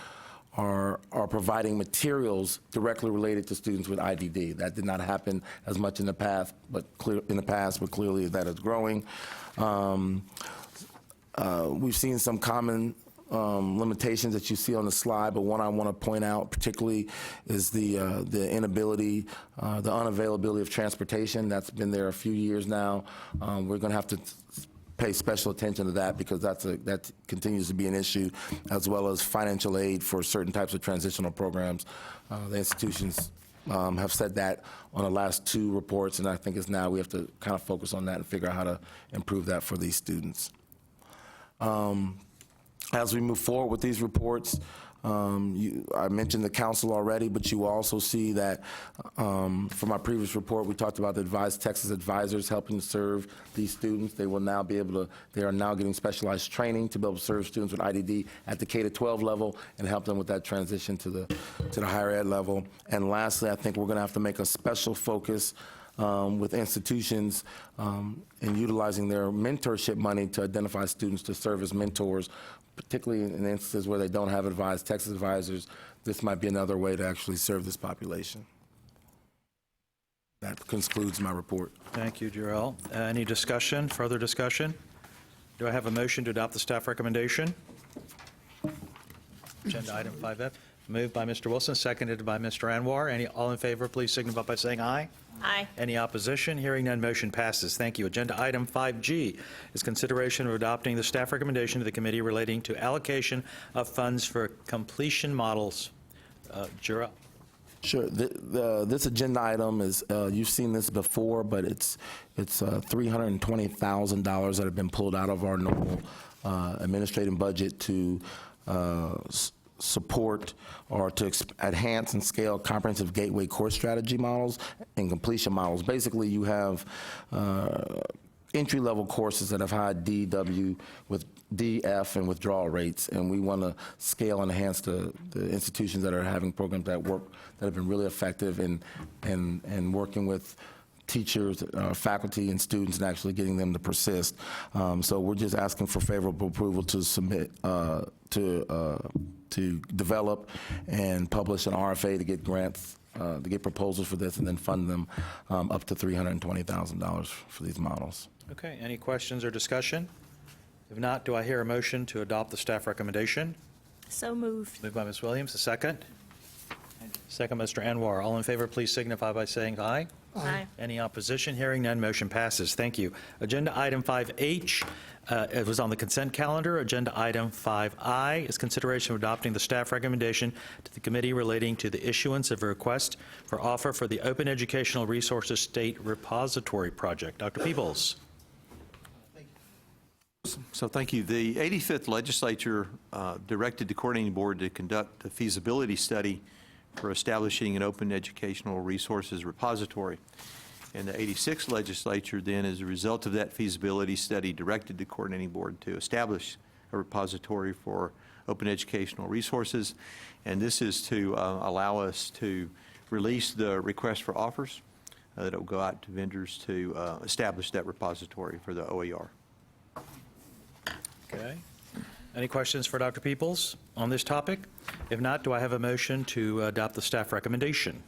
providing materials directly related to students with IDD. That did not happen as much in the past, but clearly that is growing. We've seen some common limitations that you see on the slide, but one I want to point out particularly is the inability, the unavailability of transportation. That's been there a few years now. We're going to have to pay special attention to that because that continues to be an issue, as well as financial aid for certain types of transitional programs. The institutions have said that on the last 2 reports, and I think it's now we have to kind of focus on that and figure out how to improve that for these students. As we move forward with these reports, I mentioned the council already, but you will also see that from our previous report, we talked about the Texas advisors helping to serve these students. They will now be able to, they are now getting specialized training to be able to serve students with IDD at the K-12 level and help them with that transition to the higher ed level. And lastly, I think we're going to have to make a special focus with institutions in utilizing their mentorship money to identify students to serve as mentors, particularly in instances where they don't have Texas advisors. This might be another way to actually serve this population. That concludes my report. Thank you, Jarrell. Any discussion, further discussion? Do I have a motion to adopt the staff recommendation? Agenda item 5F, moved by Mr. Wilson, seconded by Mr. Anwar. All in favor, please signify by saying aye. Aye. Any opposition? Hearing none, motion passes. Thank you. Agenda item 5G is consideration of adopting the staff recommendation to the committee relating to allocation of funds for completion models. Jarrell. Sure. This agenda item is, you've seen this before, but it's $320,000 that have been pulled out of our normal administrative budget to support or to enhance and scale comprehensive gateway course strategy models and completion models. Basically, you have entry-level courses that have high DW with DF and withdrawal rates, and we want to scale and enhance the institutions that are having programs that have been really effective in working with teachers, faculty, and students, and actually getting them to persist. So we're just asking for favorable approval to submit to develop and publish an RFA to get grants, to get proposals for this, and then fund them up to $320,000 for these models. Okay, any questions or discussion? If not, do I hear a motion to adopt the staff recommendation? So moved. Moved by Ms. Williams, a second. Second, Mr. Anwar. All in favor, please signify by saying aye. Aye. Any opposition? Hearing none, motion passes. Thank you. Agenda item 5H, it was on the consent calendar. Agenda item 5I is consideration of adopting the staff recommendation to the committee relating to the issuance of a request for offer for the Open Educational Resources State Repository Project. Dr. Peebles. So thank you. The 85th Legislature directed the Coordinating Board to conduct a feasibility study for establishing an open educational resources repository. And the 86th Legislature then, as a result of that feasibility study, directed the Coordinating Board to establish a repository for open educational resources. And this is to allow us to release the request for offers that will go out to vendors to establish that repository for the OER. Okay. Any questions for Dr. Peebles on this topic? If not, do I have a motion to adopt the staff recommendation?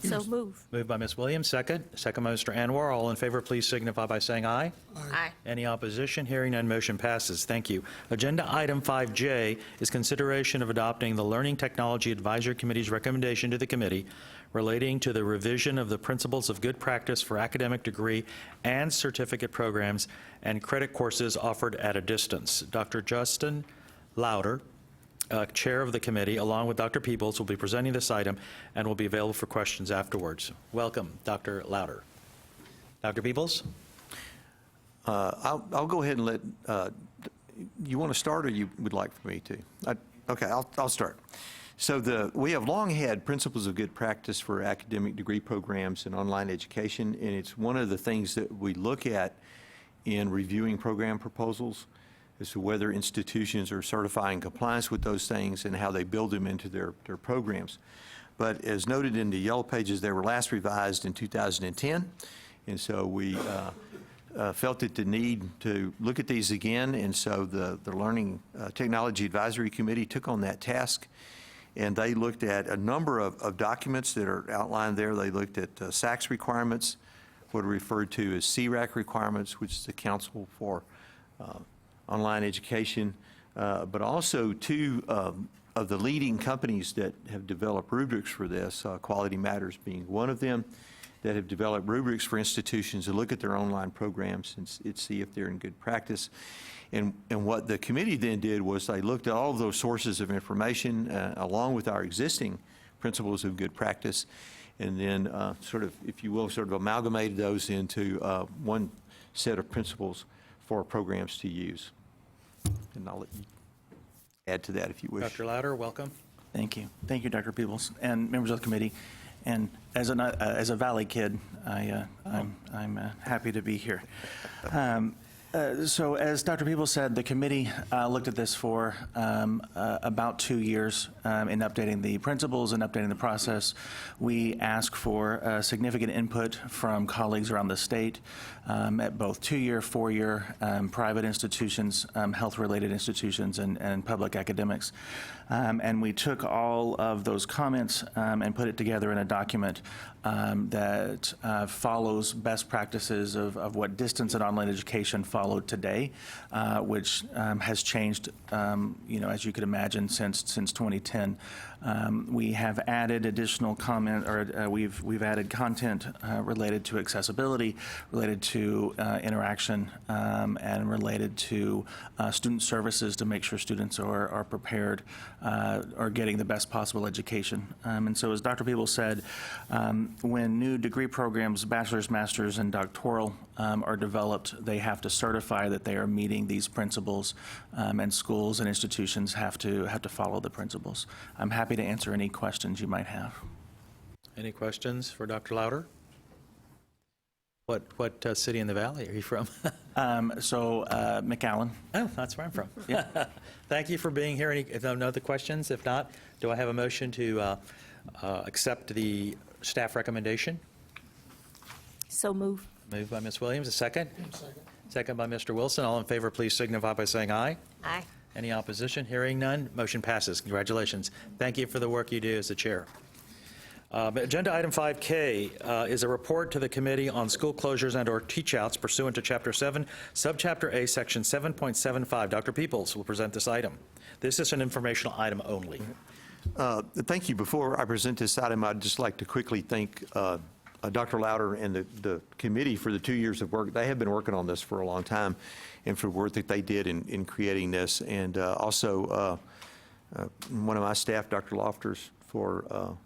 So moved. Moved by Ms. Williams, second. Second by Mr. Anwar. All in favor, please signify by saying aye. Aye. Any opposition? Hearing none, motion passes. Thank you. Agenda item 5J is consideration of adopting the Learning Technology Advisory Committee's recommendation to the committee relating to the revision of the principles of good practice for academic degree and certificate programs and credit courses offered at a distance. Dr. Justin Louder, Chair of the committee, along with Dr. Peebles, will be presenting this item and will be available for questions afterwards. Welcome, Dr. Louder. Dr. Peebles? I'll go ahead and let, you want to start or you would like for me to? Okay, I'll start. So we have long had principles of good practice for academic degree programs and online education, and it's one of the things that we look at in reviewing program proposals as to whether institutions are certifying compliance with those things and how they build them into their programs. But as noted in the yellow pages, they were last revised in 2010, and so we felt it the need to look at these again, and so the Learning Technology Advisory Committee took on that task, and they looked at a number of documents that are outlined there. They looked at SACS requirements, what are referred to as CRAC requirements, which is the Council for Online Education, but also two of the leading companies that have developed rubrics for this, Quality Matters being one of them, that have developed rubrics for institutions to look at their online programs and see if they're in good practice. And what the committee then did was they looked at all of those sources of information along with our existing principles of good practice, and then sort of, if you will, sort of amalgamated those into one set of principles for programs to use. And I'll let you add to that if you wish. Dr. Louder, welcome. Thank you. Thank you, Dr. Peebles, and members of the committee. And as a Valley kid, I'm happy to be here. So as Dr. Peebles said, the committee looked at this for about 2 years in updating the principles and updating the process. We asked for significant input from colleagues around the state at both 2-year, 4-year private institutions, health-related institutions, and public academics. And we took all of those comments and put it together in a document that follows best practices of what distance and online education followed today, which has changed, as you could imagine, since 2010. We have added additional comment, or we've added content related to accessibility, related to interaction, and related to student services to make sure students are prepared or getting the best possible education. And so, as Dr. Peebles said, when new degree programs, bachelor's, master's, and doctoral are developed, they have to certify that they are meeting these principles, and schools and institutions have to follow the principles. I'm happy to answer any questions you might have. Any questions for Dr. Louder? What city in the Valley are you from? McAllen. Oh, that's where I'm from. Yeah. Thank you for being here. Any other questions? If not, do I have a motion to accept the staff recommendation? So move. Moved by Ms. Williams. A second? Second. Second by Mr. Wilson. All in favor, please signify by saying aye. Aye. Any opposition? Hearing none, motion passes. Congratulations. Thank you for the work you do as the chair. Agenda item 5K is a report to the committee on school closures and/or teach-outs pursuant to Chapter 7, Subchapter A, Section 7.75. Dr. Peebles will present this item. This is an informational item only. Thank you. Before I present this item, I'd just like to quickly thank Dr. Louder and the committee for the 2 years of work. They have been working on this for a long time, and for the work that they did in creating this. And also one of my staff, Dr. Lofters, for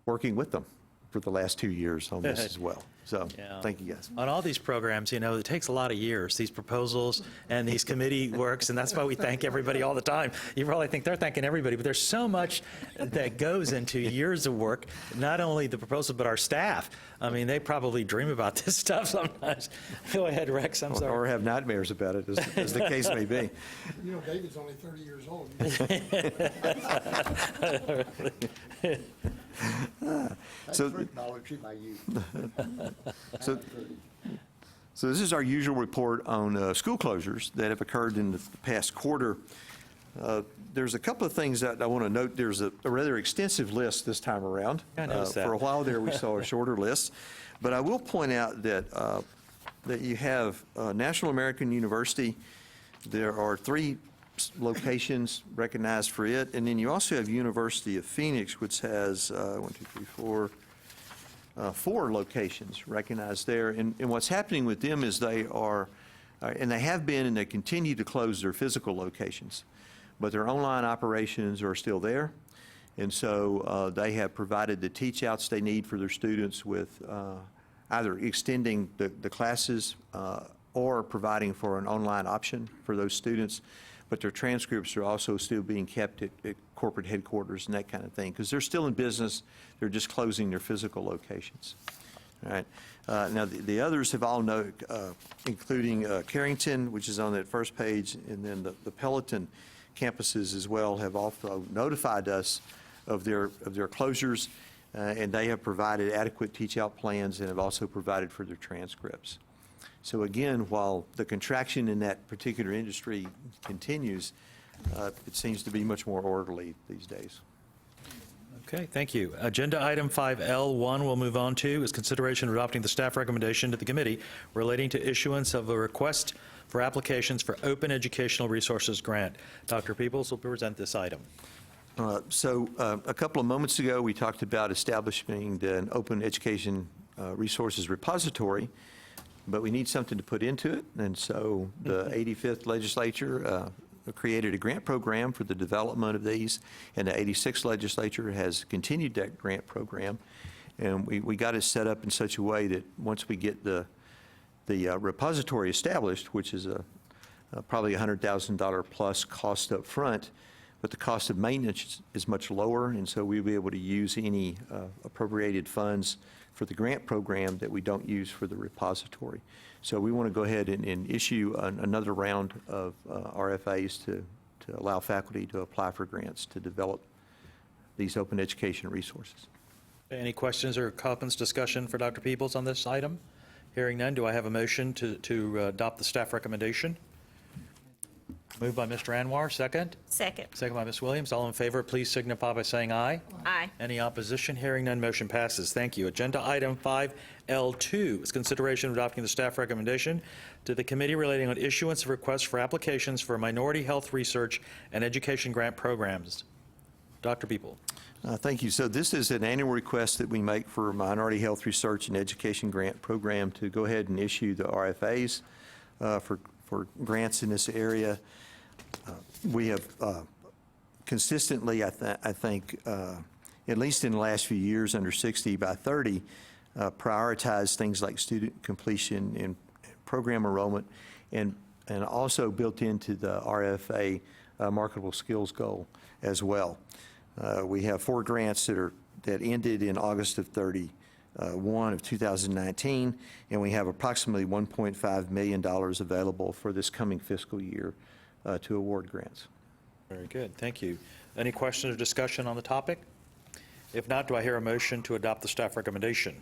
working with them for the last 2 years on this as well. So thank you, guys. On all these programs, it takes a lot of years, these proposals and these committee works, and that's why we thank everybody all the time. You probably think they're thanking everybody, but there's so much that goes into years of work, not only the proposal, but our staff. I mean, they probably dream about this stuff sometimes. Go ahead, Rex, I'm sorry. Or have nightmares about it, as the case may be. David's only 30 years old. So, So this is our usual report on school closures that have occurred in the past quarter. There's a couple of things that I want to note. There's a rather extensive list this time around. I noticed that. For a while there, we saw a shorter list. But I will point out that that you have National American University. There are 3 locations recognized for it. And then you also have University of Phoenix, which has 4 locations recognized there. And what's happening with them is they are, and they have been, and they continue to close their physical locations, but their online operations are still there. And so they have provided the teach-outs they need for their students with either extending the classes or providing for an online option for those students. But their transcripts are also still being kept at corporate headquarters and that kind of thing, because they're still in business. They're just closing their physical locations. All right. Now, the others have all including Carrington, which is on that first page, and then the Peloton campuses as well have also notified us of their closures, and they have provided adequate teach-out plans and have also provided for their transcripts. So again, while the contraction in that particular industry continues, it seems to be much more orderly these days. Okay, thank you. Agenda item 5L1 we'll move on to is consideration of adopting the staff recommendation to the committee relating to issuance of a request for applications for Open Educational Resources Grant. Dr. Peoples will present this item. A couple of moments ago, we talked about establishing an Open Education Resources Repository, but we need something to put into it, and so the 85th legislature created a grant program for the development of these, and the 86th legislature has continued that grant program, and we got it set up in such a way that once we get the repository established, which is probably $100,000 plus cost up front, but the cost of maintenance is much lower, and so we'll be able to use any appropriated funds for the grant program that we don't use for the repository. So we want to go ahead and issue another round of RFAs to allow faculty to apply for grants to develop these open education resources. Any questions or comments, discussion for Dr. Peoples on this item? Hearing none, do I have a motion to adopt the staff recommendation? Moved by Mr. Anwar, second. Second. Second by Ms. Williams. All in favor, please signify by saying aye. Aye. Any opposition? Hearing none, motion passes. Thank you. Agenda item 5L2 is consideration of adopting the staff recommendation to the committee relating on issuance of requests for applications for minority health research and education grant programs. Dr. People. Thank you. So this is an annual request that we make for minority health research and education grant program to go ahead and issue the RFAs for grants in this area. We have consistently, I think, at least in the last few years, under 60 by 30, prioritized things like student completion and program enrollment, and also built into the RFA marketable skills goal as well. We have 4 grants that ended in August of 31 of 2019, and we have approximately $1.5 million available for this coming fiscal year to award grants. Very good. Thank you. Any questions or discussion on the topic? If not, do I hear a motion to adopt the staff recommendation?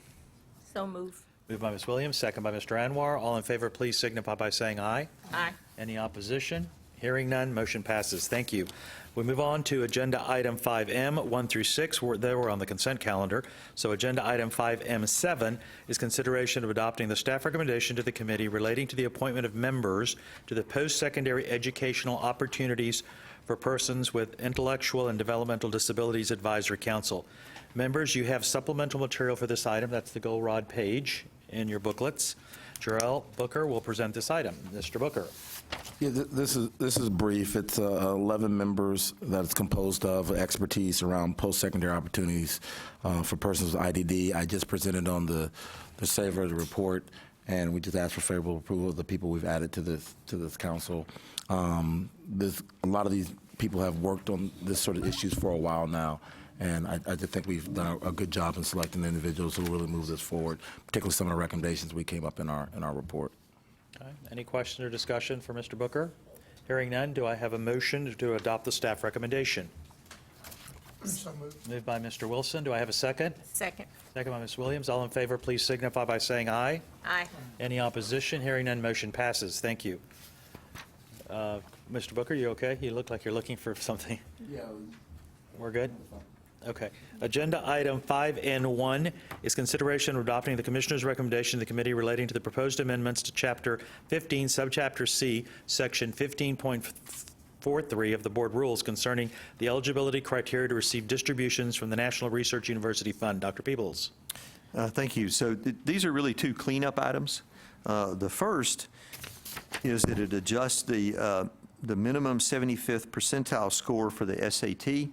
So move. Moved by Ms. Williams, second by Mr. Anwar. All in favor, please signify by saying aye. Aye. Any opposition? Hearing none, motion passes. Thank you. We move on to agenda item 5M, 1 through 6. They were on the consent calendar. So agenda item 5M7 is consideration of adopting the staff recommendation to the committee relating to the appointment of members to the Post-Secondary Educational Opportunities for Persons with Intellectual and Developmental Disabilities Advisory Council. Members, you have supplemental material for this item. That's the gold rod page in your booklets. Jarrell Booker will present this item. Mr. Booker. Yeah, this is brief. It's 11 members that it's composed of expertise around post-secondary opportunities for persons with IDD. I just presented on the savor of the report, and we just asked for favorable approval of the people we've added to this council. A lot of these people have worked on this sort of issues for a while now, and I just think we've done a good job in selecting the individuals who will really move this forward, particularly some of the recommendations we came up in our report. Okay. Any questions or discussion for Mr. Booker? Hearing none, do I have a motion to adopt the staff recommendation? So moved. Moved by Mr. Wilson. Do I have a second? Second. Second by Ms. Williams. All in favor, please signify by saying aye. Aye. Any opposition? Hearing none, motion passes. Thank you. Mr. Booker, you okay? You look like you're looking for something. Yeah. We're good? Okay. Agenda item 5N1 is consideration of adopting the Commissioner's recommendation to the committee relating to the proposed amendments to Chapter 15, Subchapter C, Section 15.4 4.3 of the board rules concerning the eligibility criteria to receive distributions from the National Research University Fund. Dr. Peebles. Thank you. So these are really two cleanup items. The first is that it adjusts the minimum 75th percentile score for the SAT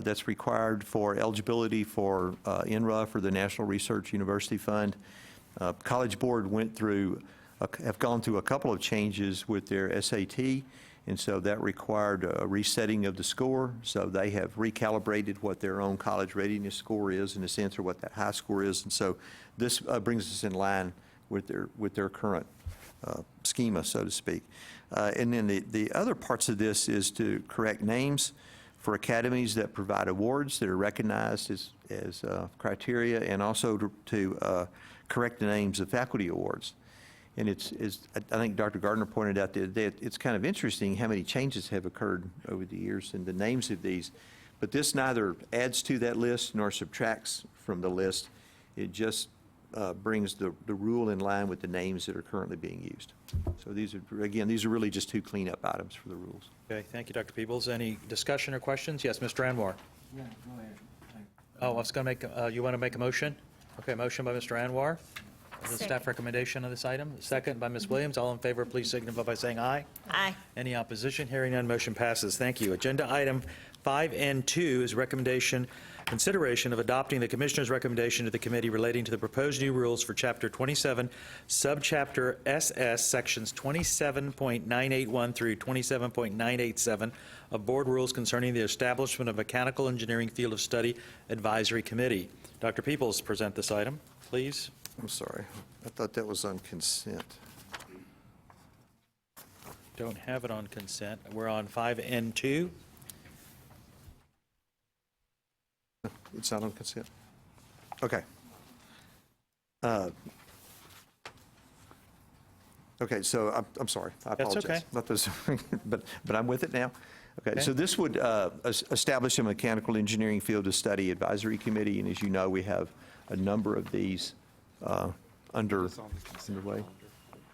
that's required for eligibility for NRUF, or the National Research University Fund. College Board have gone through a couple of changes with their SAT, and so that required a resetting of the score. So they have recalibrated what their own college readiness score is, in a sense, or what that high score is. And so this brings us in line with their current schema, so to speak. And then the other parts of this is to correct names for academies that provide awards that are recognized as criteria, and also to correct the names of faculty awards. And I think Dr. Gardner pointed out that it's kind of interesting how many changes have occurred over the years in the names of these. But this neither adds to that list nor subtracts from the list. It just brings the rule in line with the names that are currently being used. So these are really just two cleanup items for the rules. Okay, thank you, Dr. Peebles. Any discussion or questions? Yes, Mr. Anwar. Yeah, go ahead. Oh, I was going to make, you want to make a motion? Okay, motion by Mr. Anwar. The staff recommendation on this item. Second by Ms. Williams. All in favor, please signify by saying aye. Aye. Any opposition? Hearing none, motion passes. Thank you. Agenda item 5N2 is consideration of adopting the Commissioner's recommendation to the committee relating to the proposed new rules for Chapter 27, Subchapter SS, Sections 27.981 through 27.987 of Board Rules concerning the establishment of Mechanical Engineering Field of Study Advisory Committee. Dr. Peebles, present this item, please. I'm sorry. I thought that was on consent. Don't have it on consent. We're on 5N2. It's not on consent? Okay. Okay, so I'm sorry. I apologize. okay. Not this, but I'm with it now. Okay, so this would establish a Mechanical Engineering Field of Study Advisory Committee, and as you know, we have a number of these underway.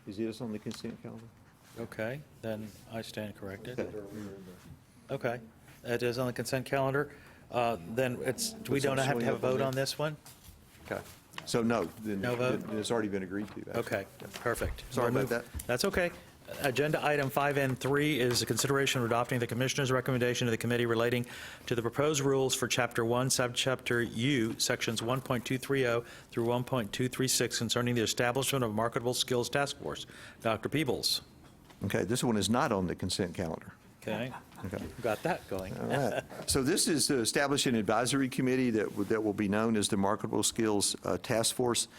Is this on the consent calendar? Okay, then I stand corrected. Okay, it is on the consent calendar. Then we don't have to have a vote on this one? Okay. So no. No vote? It's already been agreed to. Actually. Okay, perfect. Sorry about that. That's okay. Agenda item 5N3 is a consideration of adopting the Commissioner's recommendation to the committee relating to the proposed rules for Chapter 1, Subchapter U, Sections 1.230 through 1.236 concerning the establishment of Marketable Skills Task Force. Dr. Peebles. Okay, this one is not on the consent calendar. Okay. Okay. Got that going. All right. So this is to establish an advisory committee that will be known as the Marketable Skills Task Force.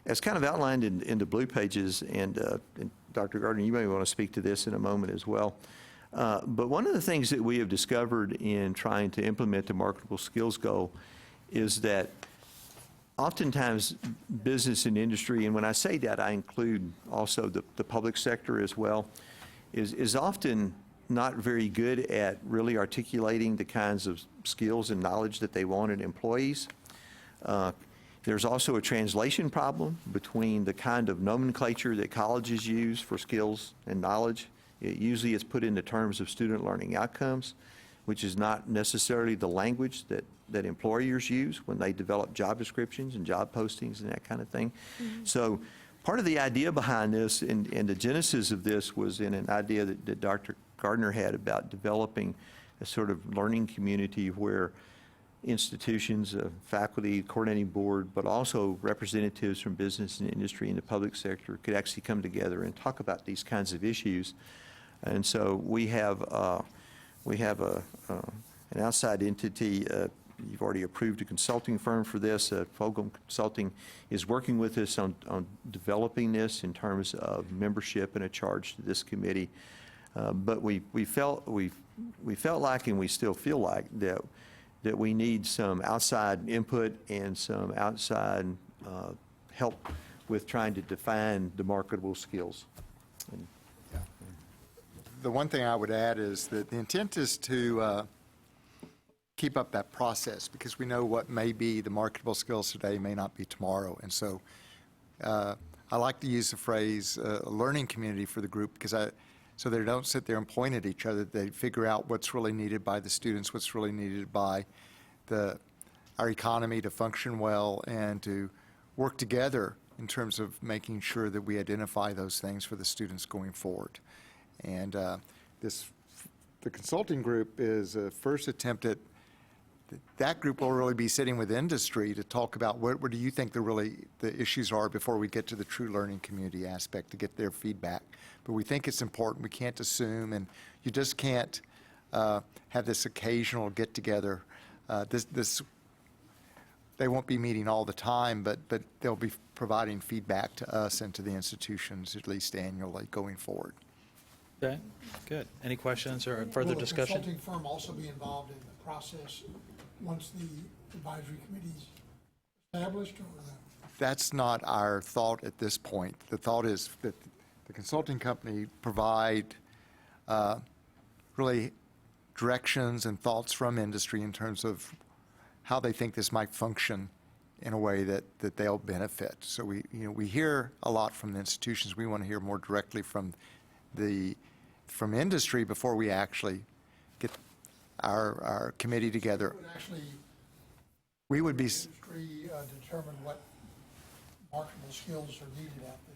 As kind of outlined in the blue pages, and Dr. Gardner, you may want to speak to this in a moment as well. But one of the things that we have discovered in trying to implement the marketable skills goal is that oftentimes business and industry, and when I say that, I include also the public sector as well, is often not very good at really articulating the kinds of skills and knowledge that they want in employees. There's also a translation problem between the kind of nomenclature that colleges use for skills and knowledge. It usually is put into terms of student learning outcomes, which is not necessarily the language that employers use when they develop job descriptions and job postings and that kind of thing. Mm-hmm. So part of the idea behind this and the genesis of this was in an idea that Dr. Gardner had about developing a sort of learning community where institutions, faculty, coordinating board, but also representatives from business and industry and the public sector could actually come together and talk about these kinds of issues. And so we have an outside entity. You've already approved a consulting firm for this. Fogum Consulting is working with us on developing this in terms of membership and a charge to this committee. But we felt like, and we still feel like, that we need some outside input and some outside help with trying to define the marketable skills. And, yeah. The one thing I would add is that the intent is to keep up that process, because we know what may be the marketable skills today may not be tomorrow. And so I like to use the phrase learning community for the group, because so they don't sit there and point at each other. They figure out what's really needed by the students, what's really needed by our economy to function well, and to work together in terms of making sure that we identify those things for the students going forward. And the consulting group is a first attempt at, that group will really be sitting with industry to talk about what do you think the issues are before we get to the true learning community aspect, to get their feedback. But we think it's important. We can't assume, and you just can't have this occasional get-together. They won't be meeting all the time, but they'll be providing feedback to us and to the institutions at least annually going forward. Okay, good. Any questions or further discussion? Will the consulting firm also be involved in the process once the advisory committee's established, or no? That's not our thought at this point. The thought is that the consulting company provide really directions and thoughts from industry in terms of how they think this might function in a way that they'll benefit. So we hear a lot from the institutions. We want to hear more directly from industry before we actually get our committee together. We would be industry determine what marketable skills are needed out there?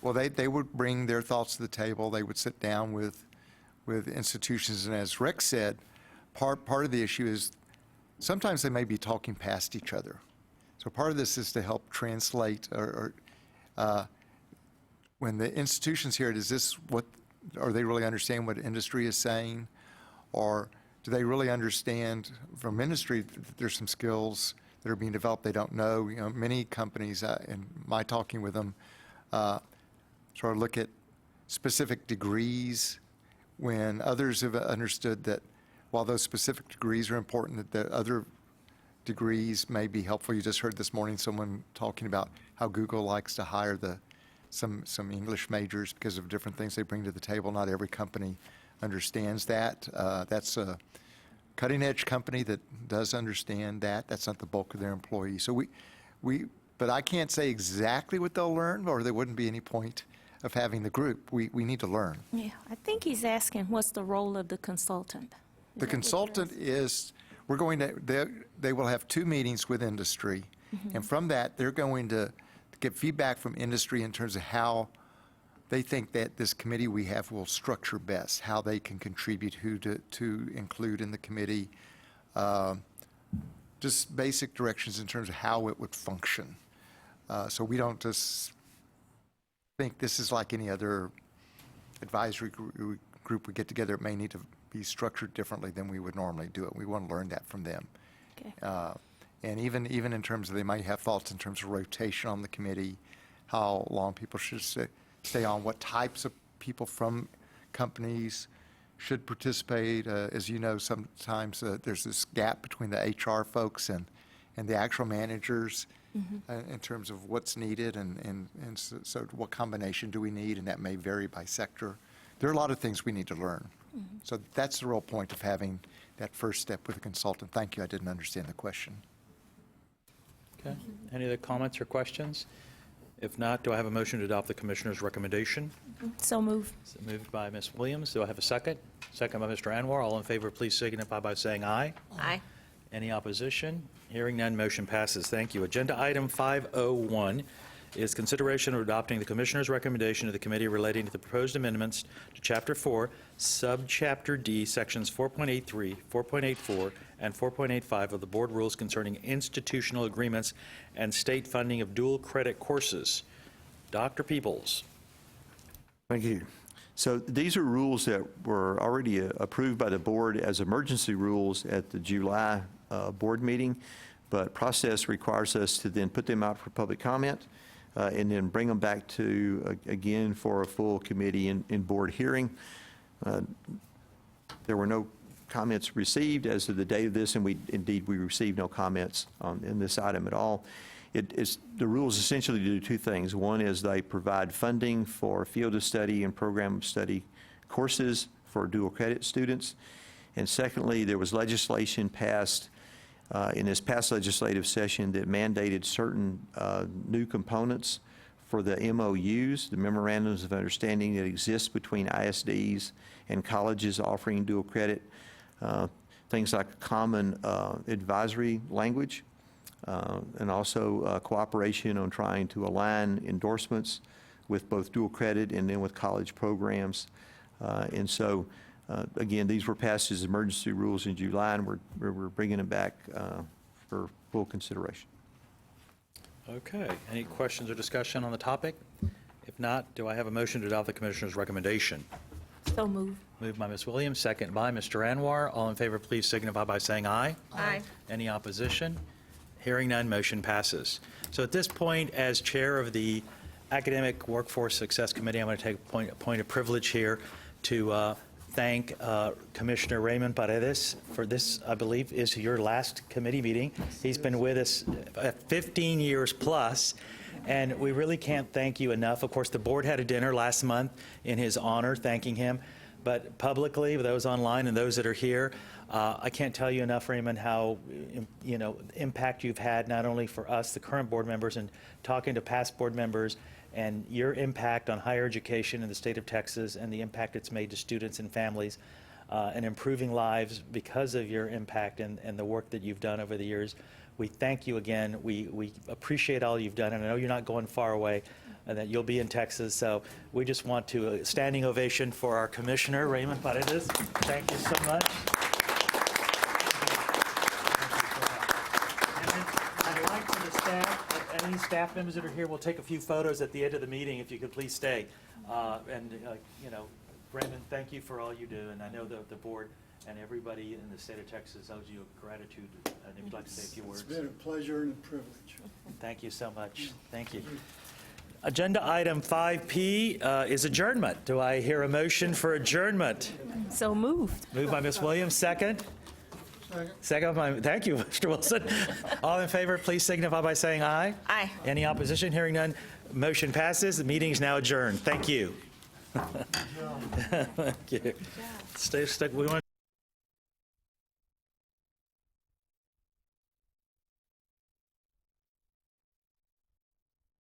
Well, they would bring their thoughts to the table. They would sit down with institutions, and as Rick said, part of the issue is sometimes they may be talking past each other. So part of this is to help translate, or when the institutions hear it, are they really understand what industry is saying? Or do they really understand from industry that there's some skills that are being developed they don't know? You know, many companies, in my talking with them, sort of look at specific degrees when others have understood that while those specific degrees are important, that the other degrees may be helpful. You just heard this morning someone talking about how Google likes to hire some English majors because of different things they bring to the table. Not every company understands that. That's a cutting-edge company that does understand that. That's not the bulk of their employees. So but I can't say exactly what they'll learn, or there wouldn't be any point of having the group. We need to learn. Yeah, I think he's asking what's the role of the consultant? The consultant is, they will have 2 meetings with industry, and from that, they're going to get feedback from industry in terms of how they think that this committee we have will structure best, how they can contribute, who to include in the committee, just basic directions in terms of how it would function. So we don't just think this is like any other advisory group we get together. It may need to be structured differently than we would normally do it. We want to learn that from them. Okay. And even in terms of, they might have thoughts in terms of rotation on the committee, how long people should stay on, what types of people from companies should participate. As you know, sometimes there's this gap between the HR folks and the actual managers in terms of what's needed, and so what combination do we need, and that may vary by sector. There are a lot of things we need to learn. So that's the real point of having that first step with a consultant. Thank you. I didn't understand the question. Okay. Any other comments or questions? If not, do I have a motion to adopt the commissioner's recommendation? So moved. So moved by Ms. Williams. Do I have a second? Second by Mr. Anwar. All in favor, please signify by saying aye. Aye. Any opposition? Hearing none, motion passes. Thank you. Agenda item 501 is consideration of adopting the commissioner's recommendation to the committee relating to the proposed amendments to Chapter 4, Subchapter D, Sections 4.83, 4.84, and 4.85 of the Board Rules concerning institutional agreements and state funding of dual credit courses. Dr. Peoples. Thank you. So these are rules that were already approved by the board as emergency rules at the July board meeting, but process requires us to then put them out for public comment and then bring them back to, again, for a full committee in board hearing. There were no comments received as of the date of this, and we received no comments in this item at all. The rules essentially do 2 things. One is they provide funding for field of study and program of study courses for dual credit students. And secondly, there was legislation passed in this past legislative session that mandated certain new components for the MOUs, the memorandums of understanding that exist between ISDs and colleges offering dual credit, things like common advisory language, and also cooperation on trying to align endorsements with both dual credit and then with college programs. And so, again, these were passed as emergency rules in July, and we're bringing them back for full consideration. Okay. Any questions or discussion on the topic? If not, do I have a motion to adopt the Commissioner's recommendation? So moved. Moved by Ms. Williams, second by Mr. Anwar. All in favor, please signify by saying aye. Aye. Any opposition? Hearing none, motion passes. So at this point, as Chair of the Academic Workforce Success Committee, I'm going to take a point of privilege here to thank Commissioner Raymond Paredes for this, I believe, is your last committee meeting. He's been with us 15 years plus, and we really can't thank you enough. Of course, the board had a dinner last month in his honor, thanking him. But publicly, those online and those that are here, I can't tell you enough, Raymond, how impact you've had not only for us, the current board members, and talking to past board members, and your impact on higher education in the state of Texas and the impact it's made to students and families and improving lives because of your impact and the work that you've done over the years. We thank you again. We appreciate all you've done, and I know you're not going far away, and that you'll be in Texas. So we just want to, a standing ovation for our Commissioner, Raymond Paredes. Thank you so much. I'd like for the staff, any staff members that are here, we'll take a few photos at the end of the meeting, if you could please stay. Raymond, thank you for all you do, and I know the board and everybody in the state of Texas owes you gratitude, and if you'd like to say a few words. It's been a pleasure and a privilege. Thank you so much. Thank you. Agenda item 5P is adjournment. Do I hear a motion for adjournment? So moved. Moved by Ms. Williams, second. Second by, thank you, Mr. Wilson. All in favor, please signify by saying aye. Aye. Any opposition? Hearing none, motion passes. The meeting is now adjourned. Thank you. Thank you. Stay stuck. We want